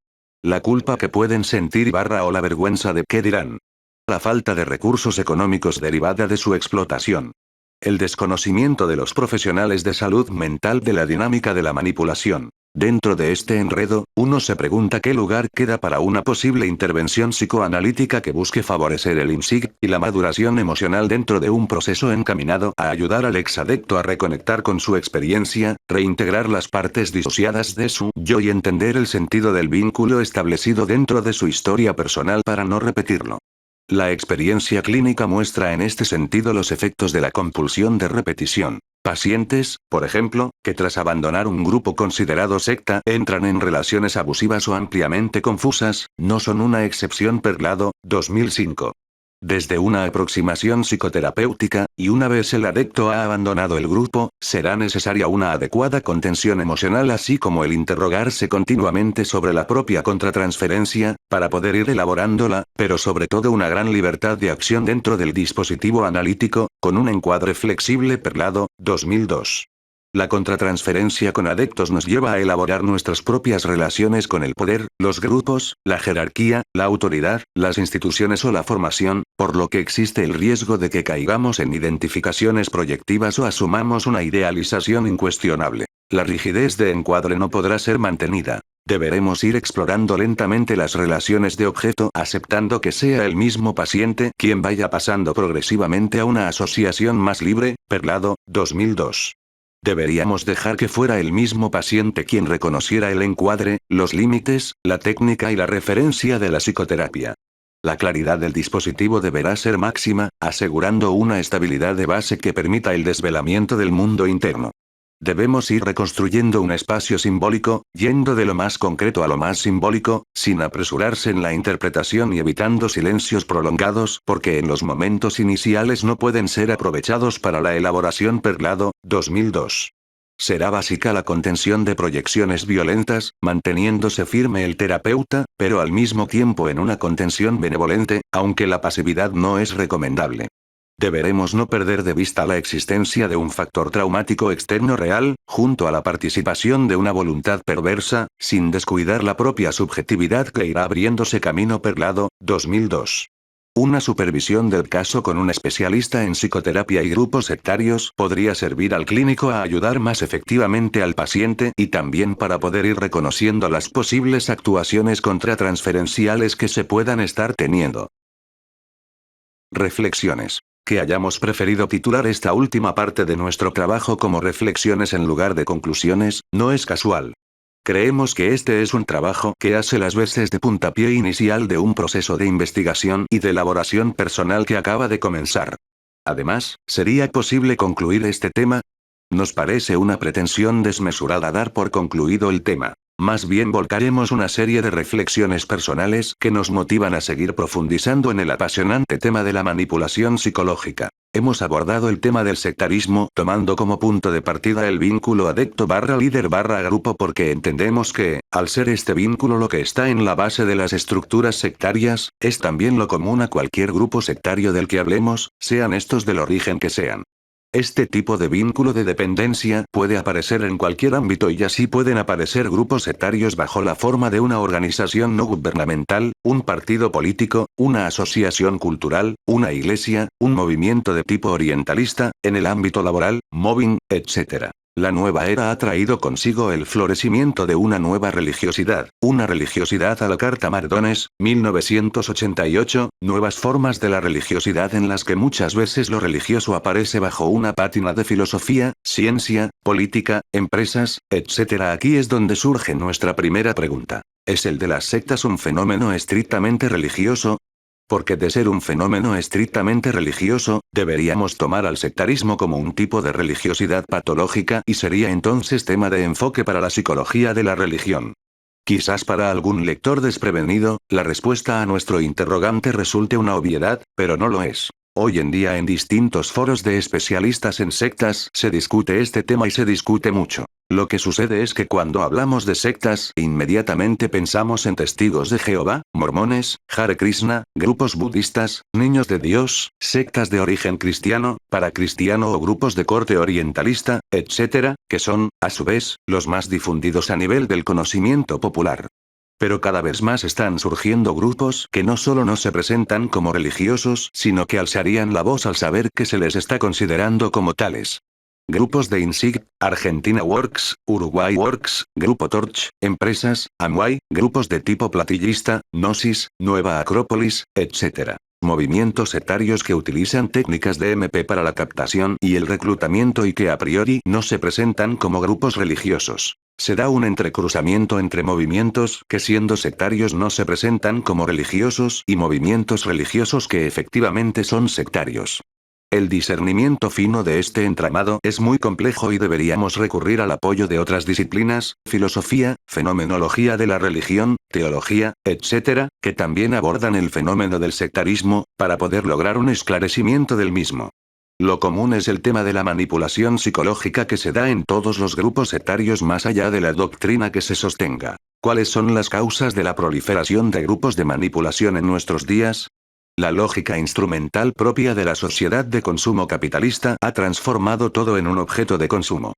La culpa que pueden sentir o la vergüenza de qué dirán. La falta de recursos económicos derivada de su explotación. El desconocimiento de los profesionales de salud mental de la dinámica de la manipulación. Dentro de este enredo, uno se pregunta qué lugar queda para una posible intervención psicoanalítica que busque favorecer el IMSIG y la maduración emocional dentro de un proceso encaminado a ayudar al exadicto a reconectar con su experiencia, reintegrar las partes disociadas de su yo y entender el sentido del vínculo establecido dentro de su historia personal para no repetirlo. La experiencia clínica muestra en este sentido los efectos de la compulsión de repetición. Pacientes, por ejemplo, que tras abandonar un grupo considerado secta entran en relaciones abusivas o ampliamente confusas, no son una excepción. Perlado, 2005. Desde una aproximación psicoterapéutica, y una vez el adicto ha abandonado el grupo, será necesaria una adecuada contención emocional así como el interrogarse continuamente sobre la propia contratransferencia, para poder ir elaborándola, pero sobre todo una gran libertad de acción dentro del dispositivo analítico, con un encuadre flexible. Perlado, 2002. La contratransferencia con adeptos nos lleva a elaborar nuestras propias relaciones con el poder, los grupos, la jerarquía, la autoridad, las instituciones o la formación, por lo que existe el riesgo de que caigamos en identificaciones proyectivas o asumamos una idealización incuestionable. La rigidez de encuadre no podrá ser mantenida. Deberemos ir explorando lentamente las relaciones de objeto, aceptando que sea el mismo paciente quien vaya pasando progresivamente a una asociación más libre. Perlado, 2002. Deberíamos dejar que fuera el mismo paciente quien reconociera el encuadre, los límites, la técnica y la referencia de la psicoterapia. La claridad del dispositivo deberá ser máxima, asegurando una estabilidad de base que permita el desvelamiento del mundo interno. Debemos ir reconstruyendo un espacio simbólico, yendo de lo más concreto a lo más simbólico, sin apresurarse en la interpretación y evitando silencios prolongados, porque en los momentos iniciales no pueden ser aprovechados para la elaboración. Perlado, 2002. Será básica la contención de proyecciones violentas, manteniéndose firme el terapeuta, pero al mismo tiempo en una contención benevolente, aunque la pasividad no es recomendable. Deberemos no perder de vista la existencia de un factor traumático externo real, junto a la participación de una voluntad perversa, sin descuidar la propia subjetividad que irá abriéndose camino. Perlado, 2002. Una supervisión del caso con un especialista en psicoterapia y grupos sectarios podría servir al clínico a ayudar más efectivamente al paciente y también para poder ir reconociendo las posibles actuaciones contratransferenciales que se puedan estar teniendo. Reflexiones. Que hayamos preferido titular esta última parte de nuestro trabajo como reflexiones en lugar de conclusiones, no es casual. Creemos que este es un trabajo que hace las veces de puntapié inicial de un proceso de investigación y de elaboración personal que acaba de comenzar. Además, ¿sería posible concluir este tema? Nos parece una pretensión desmesurada dar por concluido el tema. Más bien volcaremos una serie de reflexiones personales que nos motivan a seguir profundizando en el apasionante tema de la manipulación psicológica. Hemos abordado el tema del sectarismo tomando como punto de partida el vínculo adepto/líder/grupo porque entendemos que, al ser este vínculo lo que está en la base de las estructuras sectarias, es también lo común a cualquier grupo sectario del que hablemos, sean estos del origen que sean. Este tipo de vínculo de dependencia puede aparecer en cualquier ámbito y así pueden aparecer grupos sectarios bajo la forma de una organización no gubernamental, un partido político, una asociación cultural, una iglesia, un movimiento de tipo orientalista, en el ámbito laboral, mobbing, etc. La nueva era ha traído consigo el florecimiento de una nueva religiosidad, una religiosidad a la carta Mardones, 1988, nuevas formas de la religiosidad en las que muchas veces lo religioso aparece bajo una pátina de filosofía, ciencia, política, empresas, etc. Aquí es donde surge nuestra primera pregunta. ¿Es el de las sectas un fenómeno estrictamente religioso? Porque de ser un fenómeno estrictamente religioso, deberíamos tomar al sectarismo como un tipo de religiosidad patológica y sería entonces tema de enfoque para la psicología de la religión. Quizás para algún lector desprevenido, la respuesta a nuestro interrogante resulte una obviedad, pero no lo es. Hoy en día en distintos foros de especialistas en sectas se discute este tema y se discute mucho. Lo que sucede es que cuando hablamos de sectas, inmediatamente pensamos en testigos de Jehová, mormones, Hare Krishna, grupos budistas, niños de Dios, sectas de origen cristiano, paracristiano o grupos de corte orientalista, etc., que son, a su vez, los más difundidos a nivel del conocimiento popular. Pero cada vez más están surgiendo grupos que no solo no se presentan como religiosos, sino que alzarían la voz al saber que se les está considerando como tales. Grupos de INSIG, Argentina Works, Uruguay Works, Grupo Torch, empresas, Amway, grupos de tipo platillista, Gnosis, Nueva Acrópolis, etc. Movimientos sectarios que utilizan técnicas de MP para la captación y el reclutamiento y que a priori no se presentan como grupos religiosos. Se da un entrecruzamiento entre movimientos que siendo sectarios no se presentan como religiosos y movimientos religiosos que efectivamente son sectarios. El discernimiento fino de este entramado es muy complejo y deberíamos recurrir al apoyo de otras disciplinas, filosofía, fenomenología de la religión, teología, etc., que también abordan el fenómeno del sectarismo, para poder lograr un esclarecimiento del mismo. Lo común es el tema de la manipulación psicológica que se da en todos los grupos sectarios más allá de la doctrina que se sostenga. ¿Cuáles son las causas de la proliferación de grupos de manipulación en nuestros días? La lógica instrumental propia de la sociedad de consumo capitalista ha transformado todo en un objeto de consumo.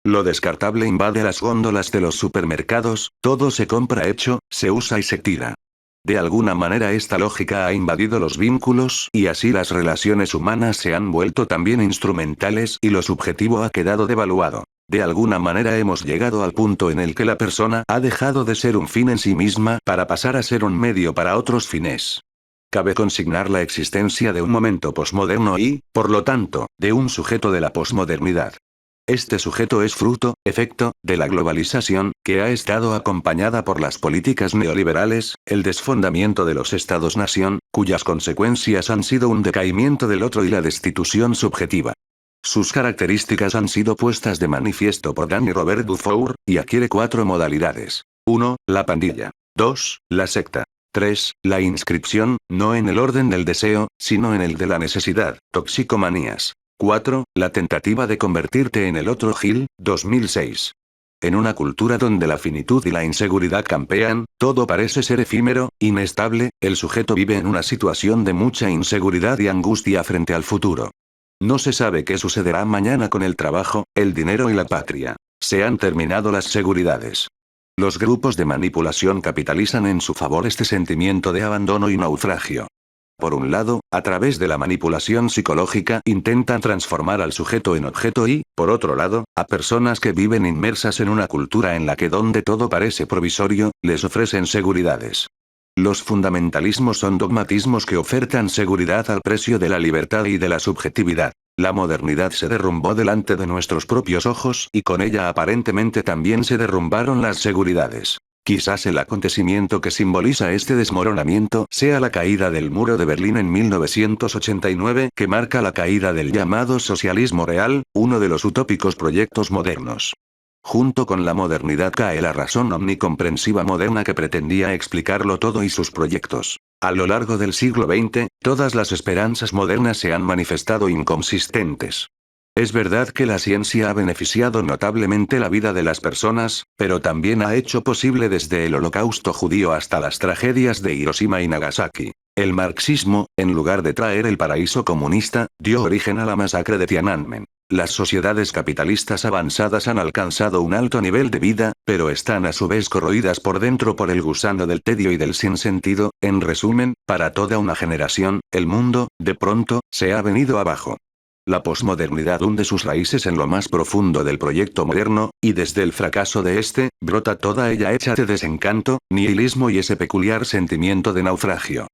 Lo descartable invade las góndolas de los supermercados, todo se compra hecho, se usa y se tira. De alguna manera esta lógica ha invadido los vínculos y así las relaciones humanas se han vuelto también instrumentales y lo subjetivo ha quedado devaluado. De alguna manera hemos llegado al punto en el que la persona ha dejado de ser un fin en sí misma para pasar a ser un medio para otros fines. Cabe consignar la existencia de un momento posmoderno y, por lo tanto, de un sujeto de la posmodernidad. Este sujeto es fruto, efecto, de la globalización, que ha estado acompañada por las políticas neoliberales, el desfondamiento de los estados-nación, cuyas consecuencias han sido un decaimiento del otro y la destitución subjetiva. Sus características han sido puestas de manifiesto por Dan y Robert Dufour, y adquiere 4 modalidades. 1. La pandilla. 2. La secta. 3. La inscripción, no en el orden del deseo, sino en el de la necesidad, toxicomanías. 4. La tentativa de convertirte en el otro Gil, 2006. En una cultura donde la finitud y la inseguridad campean, todo parece ser efímero, inestable, el sujeto vive en una situación de mucha inseguridad y angustia frente al futuro. No se sabe qué sucederá mañana con el trabajo, el dinero y la patria. Se han terminado las seguridades. Los grupos de manipulación capitalizan en su favor este sentimiento de abandono y naufragio. Por un lado, a través de la manipulación psicológica intentan transformar al sujeto en objeto y, por otro lado, a personas que viven inmersas en una cultura en la que donde todo parece provisorio, les ofrecen seguridades. Los fundamentalismos son dogmatismos que ofertan seguridad al precio de la libertad y de la subjetividad. La modernidad se derrumbó delante de nuestros propios ojos y con ella aparentemente también se derrumbaron las seguridades. Quizás el acontecimiento que simboliza este desmoronamiento sea la caída del muro de Berlín en 1989, que marca la caída del llamado socialismo real, uno de los utópicos proyectos modernos. Junto con la modernidad cae la razón omnicomprensiva moderna que pretendía explicarlo todo y sus proyectos. A lo largo del siglo XX, todas las esperanzas modernas se han manifestado inconsistentes. Es verdad que la ciencia ha beneficiado notablemente la vida de las personas, pero también ha hecho posible desde el Holocausto judío hasta las tragedias de Hiroshima y Nagasaki. El marxismo, en lugar de traer el paraíso comunista, dio origen a la masacre de Tiananmen. Las sociedades capitalistas avanzadas han alcanzado un alto nivel de vida, pero están a su vez corroídas por dentro por el gusano del tedio y del sinsentido. En resumen, para toda una generación, el mundo, de pronto, se ha venido abajo. La posmodernidad hunde sus raíces en lo más profundo del proyecto moderno, y desde el fracaso de este, brota toda ella hecha de desencanto, nihilismo y ese peculiar sentimiento de naufragio.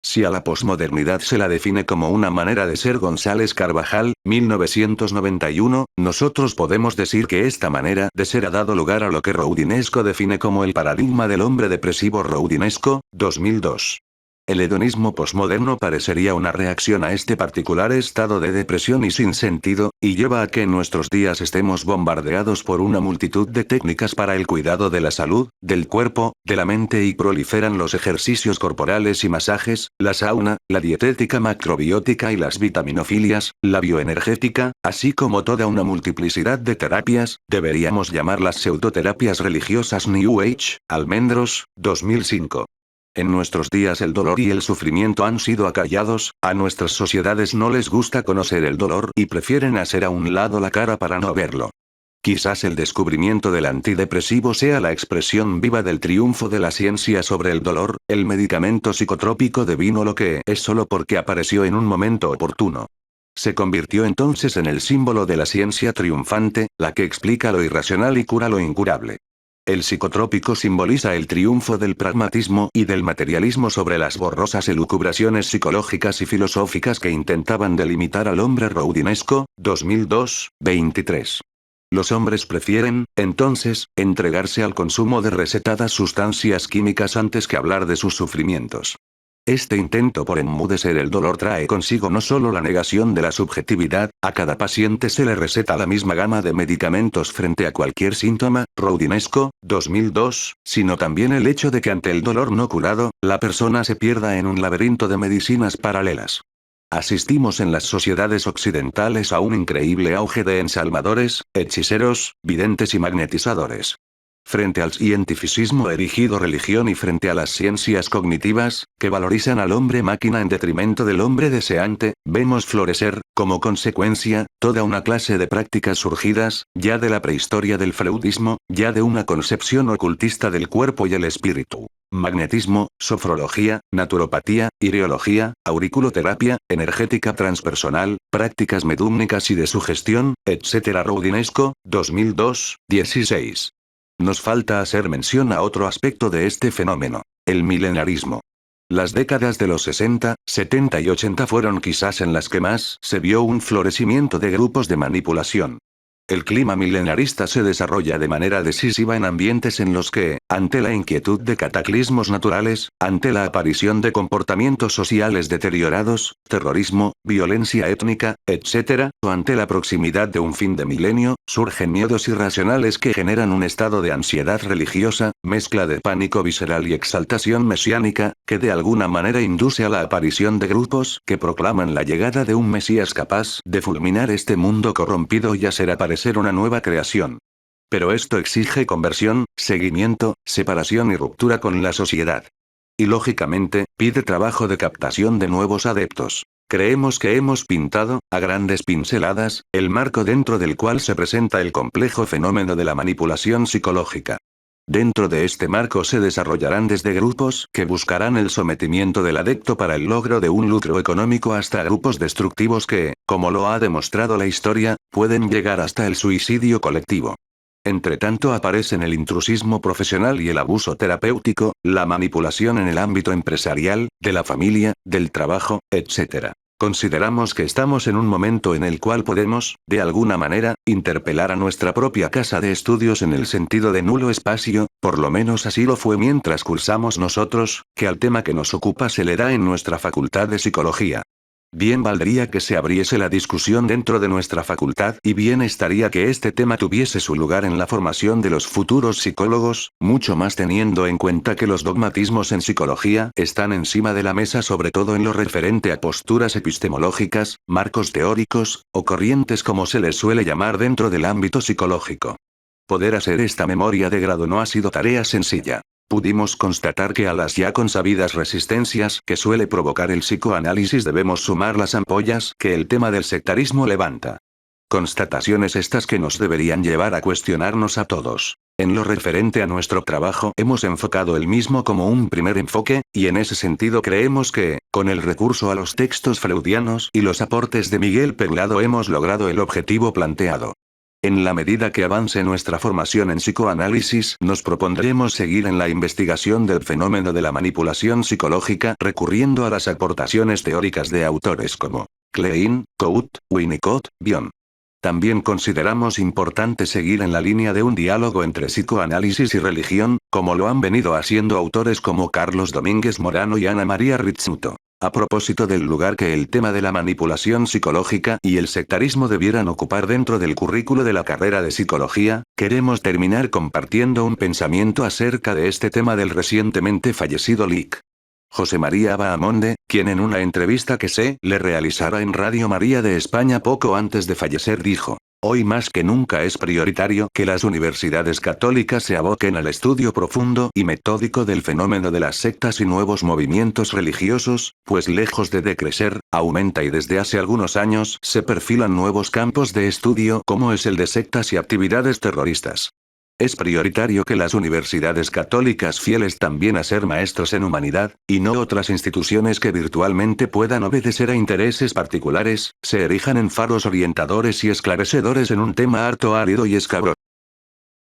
Si a la posmodernidad se la define como una manera de ser González Carvajal, 1991, nosotros podemos decir que esta manera de ser ha dado lugar a lo que Roudinesco define como el paradigma del hombre depresivo Roudinesco, 2002. El hedonismo posmoderno parecería una reacción a este particular estado de depresión y sinsentido, y lleva a que en nuestros días estemos bombardeados por una multitud de técnicas para el cuidado de la salud, del cuerpo, de la mente y proliferan los ejercicios corporales y masajes, la sauna, la dietética macrobiótica y las vitaminofilias, la bioenergética, así como toda una multiplicidad de terapias, deberíamos llamarlas pseudoterapias religiosas New Age, Almendros, 2005. En nuestros días el dolor y el sufrimiento han sido acallados, a nuestras sociedades no les gusta conocer el dolor y prefieren hacer a un lado la cara para no verlo. Quizás el descubrimiento del antidepresivo sea la expresión viva del triunfo de la ciencia sobre el dolor, el medicamento psicotrópico devino lo que es solo porque apareció en un momento oportuno. Se convirtió entonces en el símbolo de la ciencia triunfante, la que explica lo irracional y cura lo incurable. El psicotrópico simboliza el triunfo del pragmatismo y del materialismo sobre las borrosas elucubraciones psicológicas y filosóficas que intentaban delimitar al hombre roudinesco, 2002, 23. Los hombres prefieren, entonces, entregarse al consumo de recetadas sustancias químicas antes que hablar de sus sufrimientos. Este intento por enmudecer el dolor trae consigo no solo la negación de la subjetividad, a cada paciente se le receta la misma gama de medicamentos frente a cualquier síntoma, Roudinesco, 2002, sino también el hecho de que ante el dolor no curado, la persona se pierda en un laberinto de medicinas paralelas. Asistimos en las sociedades occidentales a un increíble auge de ensalmadores, hechiceros, videntes y magnetizadores. Frente al cientificismo erigido religión y frente a las ciencias cognitivas, que valorizan al hombre-máquina en detrimento del hombre deseante, vemos florecer, como consecuencia, toda una clase de prácticas surgidas, ya de la prehistoria del freudismo, ya de una concepción ocultista del cuerpo y el espíritu. Magnetismo, sofrología, naturopatía, iriología, auriculoterapia, energética transpersonal, prácticas medúmnicas y de sugestión, etc. Roudinesco, 2002, 16. Nos falta hacer mención a otro aspecto de este fenómeno: el milenarismo. Las décadas de los 60, 70 y 80 fueron quizás en las que más se vio un florecimiento de grupos de manipulación. El clima milenarista se desarrolla de manera decisiva en ambientes en los que, ante la inquietud de cataclismos naturales, ante la aparición de comportamientos sociales deteriorados, terrorismo, violencia étnica, etc., o ante la proximidad de un fin de milenio, surgen miedos irracionales que generan un estado de ansiedad religiosa, mezcla de pánico visceral y exaltación mesiánica, que de alguna manera induce a la aparición de grupos que proclaman la llegada de un Mesías capaz de fulminar este mundo corrompido y hacer aparecer una nueva creación. Pero esto exige conversión, seguimiento, separación y ruptura con la sociedad. Y lógicamente, pide trabajo de captación de nuevos adeptos. Creemos que hemos pintado, a grandes pinceladas, el marco dentro del cual se presenta el complejo fenómeno de la manipulación psicológica. Dentro de este marco se desarrollarán desde grupos que buscarán el sometimiento del adepto para el logro de un lucro económico hasta grupos destructivos que, como lo ha demostrado la historia, pueden llegar hasta el suicidio colectivo. Entre tanto aparecen el intrusismo profesional y el abuso terapéutico, la manipulación en el ámbito empresarial, de la familia, del trabajo, etc. Consideramos que estamos en un momento en el cual podemos, de alguna manera, interpelar a nuestra propia casa de estudios en el sentido de nulo espacio, por lo menos así lo fue mientras cursamos nosotros, que al tema que nos ocupa se le da en nuestra facultad de psicología. Bien valdría que se abriese la discusión dentro de nuestra facultad y bien estaría que este tema tuviese su lugar en la formación de los futuros psicólogos, mucho más teniendo en cuenta que los dogmatismos en psicología están encima de la mesa, sobre todo en lo referente a posturas epistemológicas, marcos teóricos, o corrientes como se les suele llamar dentro del ámbito psicológico. Poder hacer esta memoria de grado no ha sido tarea sencilla. Pudimos constatar que a las ya consabidas resistencias que suele provocar el psicoanálisis debemos sumar las ampollas que el tema del sectarismo levanta. Constataciones estas que nos deberían llevar a cuestionarnos a todos. En lo referente a nuestro trabajo hemos enfocado el mismo como un primer enfoque, y en ese sentido creemos que, con el recurso a los textos freudianos y los aportes de Miguel Perlado hemos logrado el objetivo planteado. En la medida que avance nuestra formación en psicoanálisis, nos propondremos seguir en la investigación del fenómeno de la manipulación psicológica recurriendo a las aportaciones teóricas de autores como Klein, Cout, Winnicott, Bion. También consideramos importante seguir en la línea de un diálogo entre psicoanálisis y religión, como lo han venido haciendo autores como Carlos Domínguez Morano y Ana María Rizzuto. A propósito del lugar que el tema de la manipulación psicológica y el sectarismo debieran ocupar dentro del currículo de la carrera de psicología, queremos terminar compartiendo un pensamiento acerca de este tema del recientemente fallecido Lic. José María Bahamonde, quien en una entrevista que se le realizara en Radio María de España poco antes de fallecer dijo: hoy más que nunca es prioritario que las universidades católicas se aboquen al estudio profundo y metódico del fenómeno de las sectas y nuevos movimientos religiosos, pues lejos de decrecer, aumenta y desde hace algunos años se perfilan nuevos campos de estudio como es el de sectas y actividades terroristas. Es prioritario que las universidades católicas fieles también a ser maestros en humanidad, y no otras instituciones que virtualmente puedan obedecer a intereses particulares, se erijan en faros orientadores y esclarecedores en un tema harto árido y escabroso.